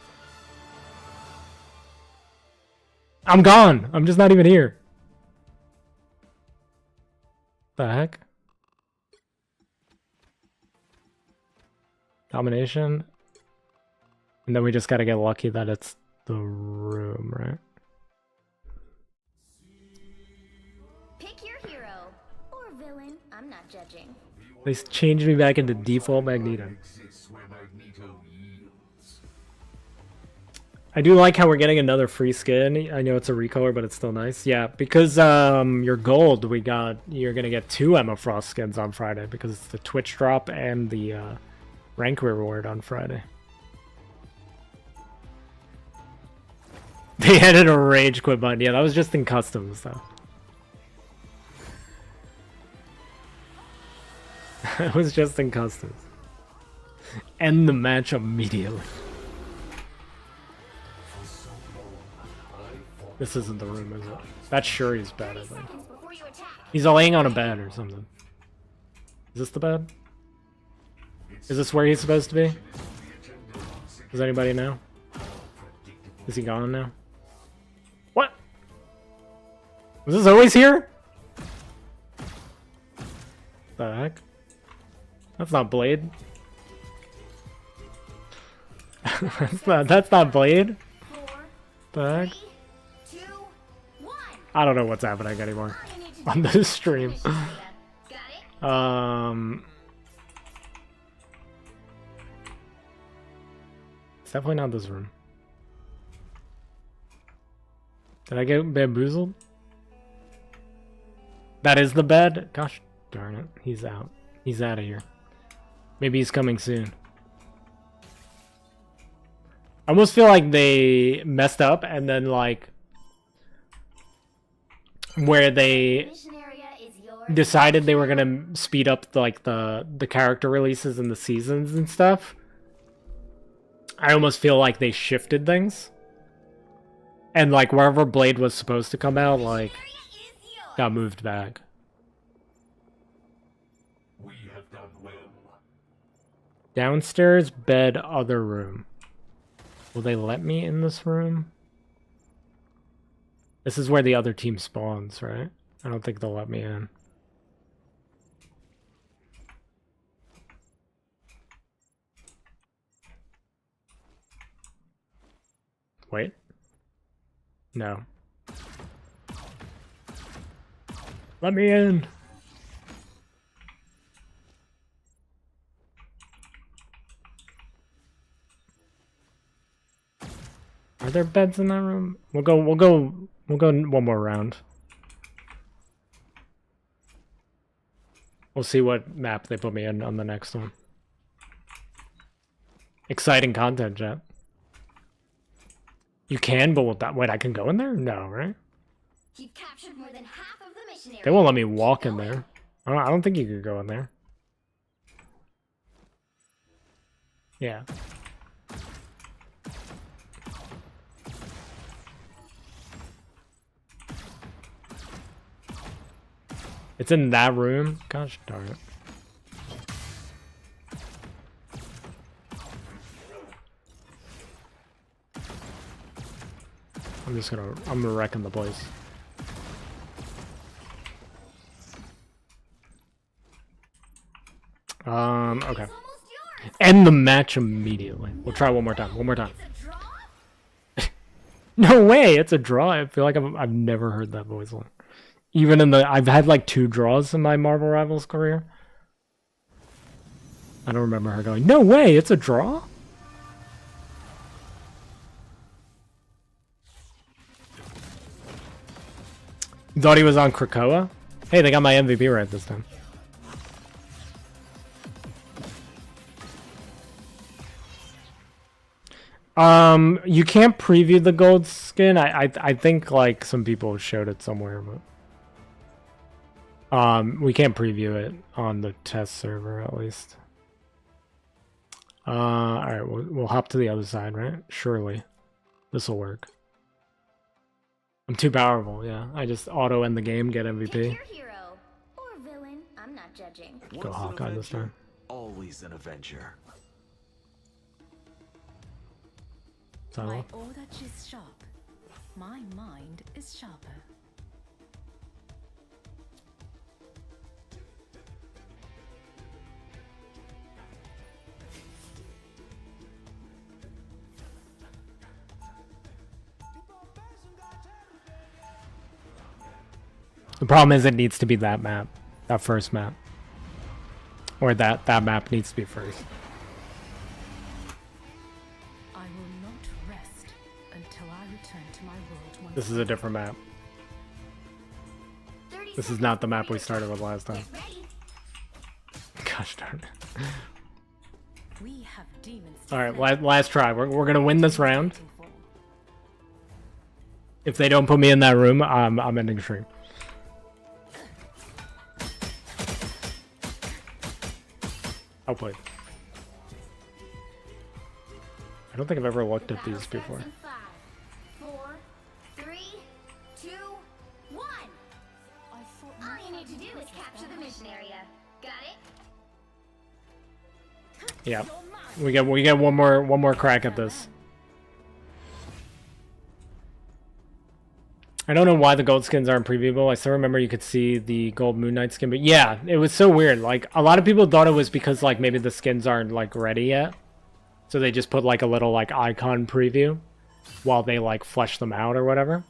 I'm gone. I'm just not even here. The heck? Domination. And then we just gotta get lucky that it's the room, right? Pick your hero or villain. I'm not judging. They changed me back into default Magneto. I do like how we're getting another free skin. I know it's a recolor, but it's still nice. Yeah, because your gold, you're gonna get 2 Emma Frost skins on Friday because it's the Twitch drop and the rank reward on Friday. They added a rage quit button. Yeah, that was just in customs though. It was just in customs. End the match immediately. This isn't the room, is it? That's Shuri's bed, I think. He's laying on a bed or something. Is this the bed? Is this where he's supposed to be? Does anybody know? Is he gone now? What? Was this always here? The heck? That's not Blade. that's not Blade. The heck? I don't know what's happening anymore on this stream. It's definitely not this room. Did I get bamboozled? That is the bed? Gosh darn it. He's out. He's out of here. Maybe he's coming soon. I almost feel like they messed up and then like where they decided they were gonna speed up the character releases and the seasons and stuff. I almost feel like they shifted things. And like wherever Blade was supposed to come out, like got moved back. We have done well. Downstairs, bed, other room. Will they let me in this room? This is where the other team spawns, right? I don't think they'll let me in. Wait. No. Let me in. Are there beds in that room? We'll go one more round. We'll see what map they put me in on the next one. Exciting content, chat. You can, but wait, I can go in there? No, right? You've captured more than half of the mission area. They won't let me walk in there. I don't think you could go in there. Yeah. It's in that room? Gosh darn it. I'm wrecking the place. Okay. Almost yours. End the match immediately. We'll try one more time. One more time. It's a draw. No way, it's a draw. I feel like I've never heard that voice line. Even in I've had like 2 draws in my Marvel Rivals career. I don't remember her going, no way, it's a draw? You thought he was on Krakoa? Hey, they got my MVP right this time. You can't preview the gold skin. I think like some people showed it somewhere, but we can't preview it on the test server at least. All right, we'll hop to the other side, right? Surely, this will work. I'm too powerful. Yeah, I just auto end the game, get MVP. Pick your hero or villain. I'm not judging. Go Once an Hawkeye this Avenger, time. always an Avenger. So, My order is sharp. My mind is sharper. the problem is it needs to be that map, that first map, or that map needs to be first. I will not rest until I return to my world once This is a different map. 30 This is seconds not the map before we your started attack. with last time. Get ready. Gosh darn it. we have demons. to All right, slay. last try. We're gonna win this round. Waiting for. If they don't put me in that room, I'm ending stream. I'll play. I don't think I've ever looked at Battle these starts before. in 5, 4, 3, 2, 1. I thought All you need to do is capture the mission area. Got it? Yeah, we get one more crack at this. I don't know why the gold skins aren't previewable. I still remember you could see the gold Moon Knight skin, but yeah, it was so weird. Like a lot of people thought it was because like maybe the skins aren't like ready yet, so they just put like a little like icon preview while they like flesh them out or whatever.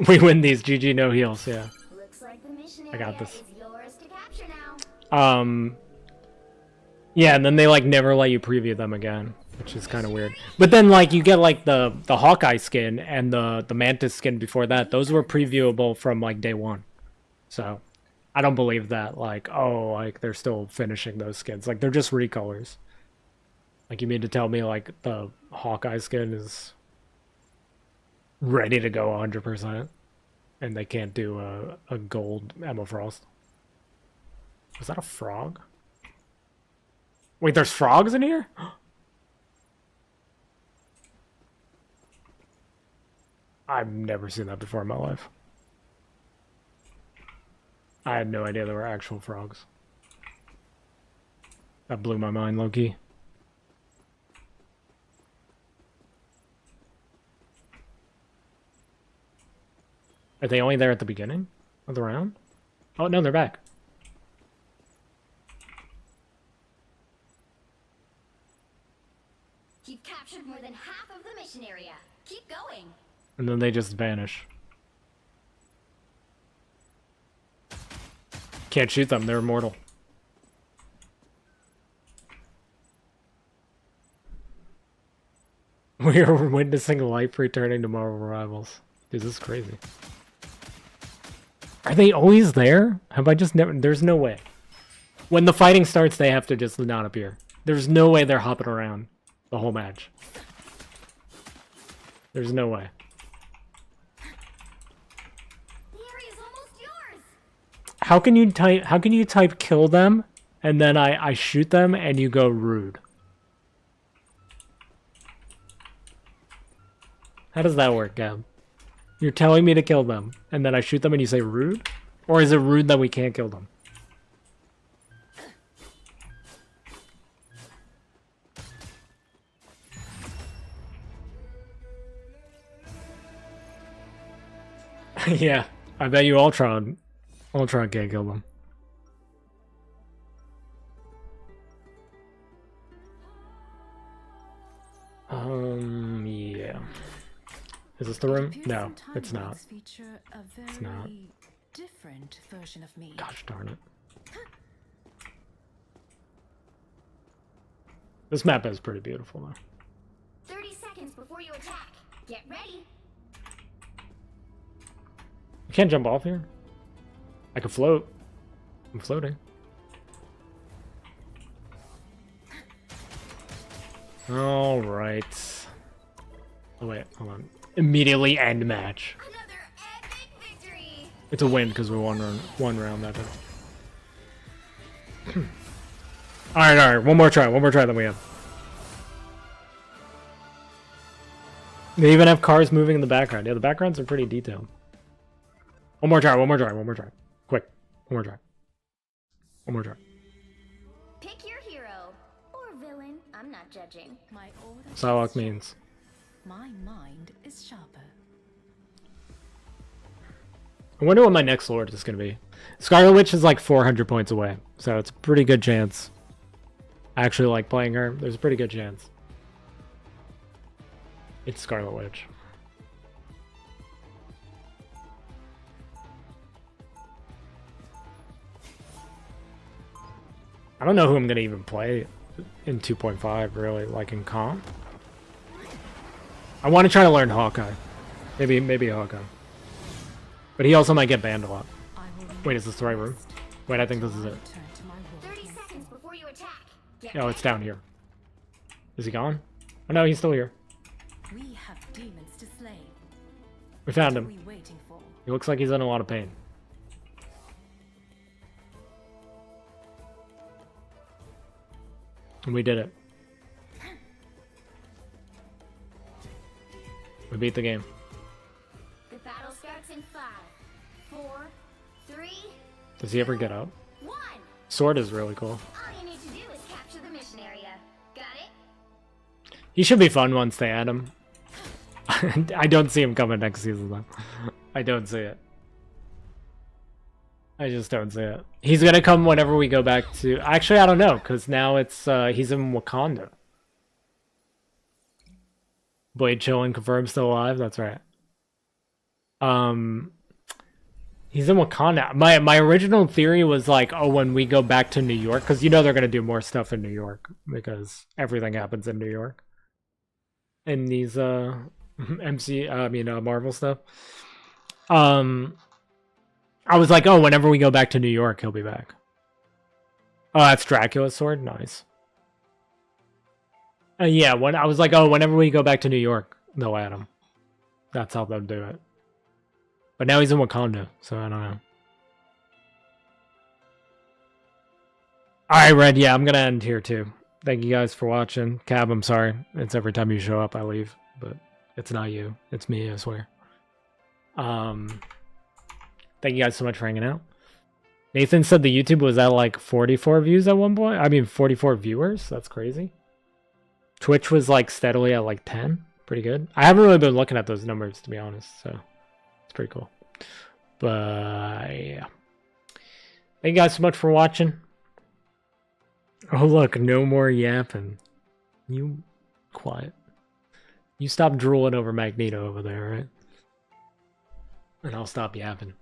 We win these. GG no heals. Yeah. Looks like the mission I area got this. is yours to capture now. Yeah, and then they like never let you preview them again, which is kind of weird. But then like you get like the Hawkeye skin and the Mantis skin before that. Those were previewable from like day 1. So I don't believe that like, oh, like they're still finishing those skins. Like they're just recolors. Like you mean to tell me like the Hawkeye skin is ready to go 100% and they can't do a gold Emma Frost? Was that a frog? Wait, there's frogs in here? I've never seen that before in my life. I had no idea there were actual frogs. That blew my mind, low-key. Are they only there at the beginning of the round? Oh, no, they're back. You've captured more than half of the mission area. Keep going. And then they just vanish. Can't shoot them, they're immortal. We are witnessing life returning to Marvel Rivals. Dude, this is crazy. Are they always there? Have I just never... There's no way. When the fighting starts, they have to just not appear. There's no way they're hopping around the whole match. There's no way. The area's almost yours. How can you type kill them and then I shoot them and you go rude? How does that work, Gab? You're telling me to kill them and then I shoot them and you say rude? Or is it rude that we can't kill them? Yeah, I bet you Ultron can't kill them. Yeah. Is this the room? No, it's not. It's not. Different version of me. Gosh darn it. This map is pretty beautiful though. 30 seconds before you attack. Get ready. I can't jump off here. I can float. I'm floating. All right. Oh wait, hold on. Immediately end match. Another epic victory. It's a win because we won round that time. All right. One more try. Then we have. They even have cars moving in the background. Yeah, the backgrounds are pretty detailed. One more try. Quick. One more try. Pick your hero or villain. I'm not judging. My order Psylocke is means. my mind is sharper. I wonder what my next lord is going to be. Scarlet Witch is like 400 points away, so it's a pretty good chance. I actually like playing her. There's a pretty good chance. It's Scarlet Witch. I don't know who I'm going to even play in 2.5, really, like in comp. I want to try to learn Hawkeye. Maybe Hawkeye. But he also might get banned a lot. Wait, is this the right room? Wait, I think this is it. Turn to my war 30 beast. seconds before you attack. Get Oh, ready. it's down here. Is he gone? Oh no, he's still here. We have demons to slay. We found What are him. we waiting for? He looks like he's in a lot of pain. And we did it. We beat the game. The battle starts in 5, 4, 3, Does he ever get up? 1. Sword is really cool. All you need to do is capture the mission area. Got it? He should be fun once they add him. I don't see him coming next season though. I don't see it. I just don't see it. He's gonna come whenever we go back to... Actually, I don't know, because now it's he's in Wakanda. Blade chilling confirmed still alive. That's right. He's in Wakanda. My original theory was like, oh, when we go back to New York, because you know they're gonna do more stuff in New York because everything happens in New York. In these Marvel stuff. I was like, oh, whenever we go back to New York, he'll be back. Oh, that's Dracula's sword. Nice. Yeah, when I was like, oh, whenever we go back to New York, they'll add him. That's how they'll do it. But now he's in Wakanda, so I don't know. Alright, Red, yeah, I'm gonna end here too. Thank you guys for watching. Cab, I'm sorry. It's every time you show up, I leave. But it's not you. It's me, I swear. Thank you guys so much for hanging out. Nathan said the YouTube was at like 44 views at one point. I mean, 44 viewers? That's crazy. Twitch was like steadily at like 10. Pretty good. I haven't really been looking at those numbers, to be honest, so it's pretty cool. But yeah. Thank you guys so much for watching. Oh look, no more yapping. You quiet. You stop drooling over Magneto over there, right? And I'll stop yapping.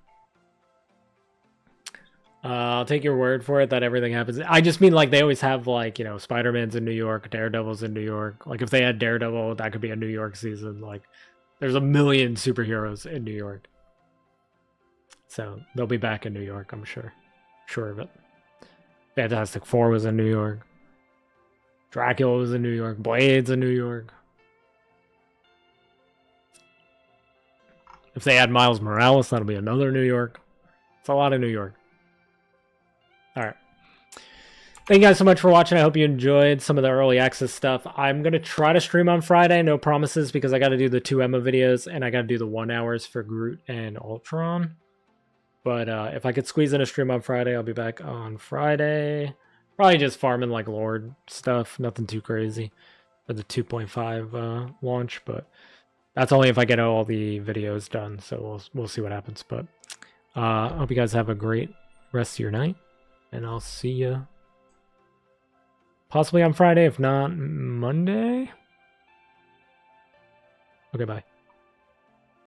I'll take your word for it that everything happens. I just mean like they always have like, you know, Spider-Man's in New York, Daredevil's in New York. Like if they had Daredevil, that could be a New York season. Like there's a million superheroes in New York. So they'll be back in New York, I'm sure. Sure of it. Fantastic Four was in New York. Dracula was in New York. Blade's in New York. If they add Miles Morales, that'll be another New York. It's a lot of New York. Alright. Thank you guys so much for watching. I hope you enjoyed some of the early access stuff. I'm going to try to stream on Friday. No promises because I got to do the 2 Emma videos and I got to do the 1 hours for Groot and Ultron. But if I could squeeze in a stream on Friday, I'll be back on Friday. Probably just farming like Lord stuff. Nothing too crazy for the 2.5 launch. But that's only if I get all the videos done. So we'll see what happens. But I hope you guys have a great rest of your night. And I'll see you possibly on Friday, if not Monday. Okay, bye.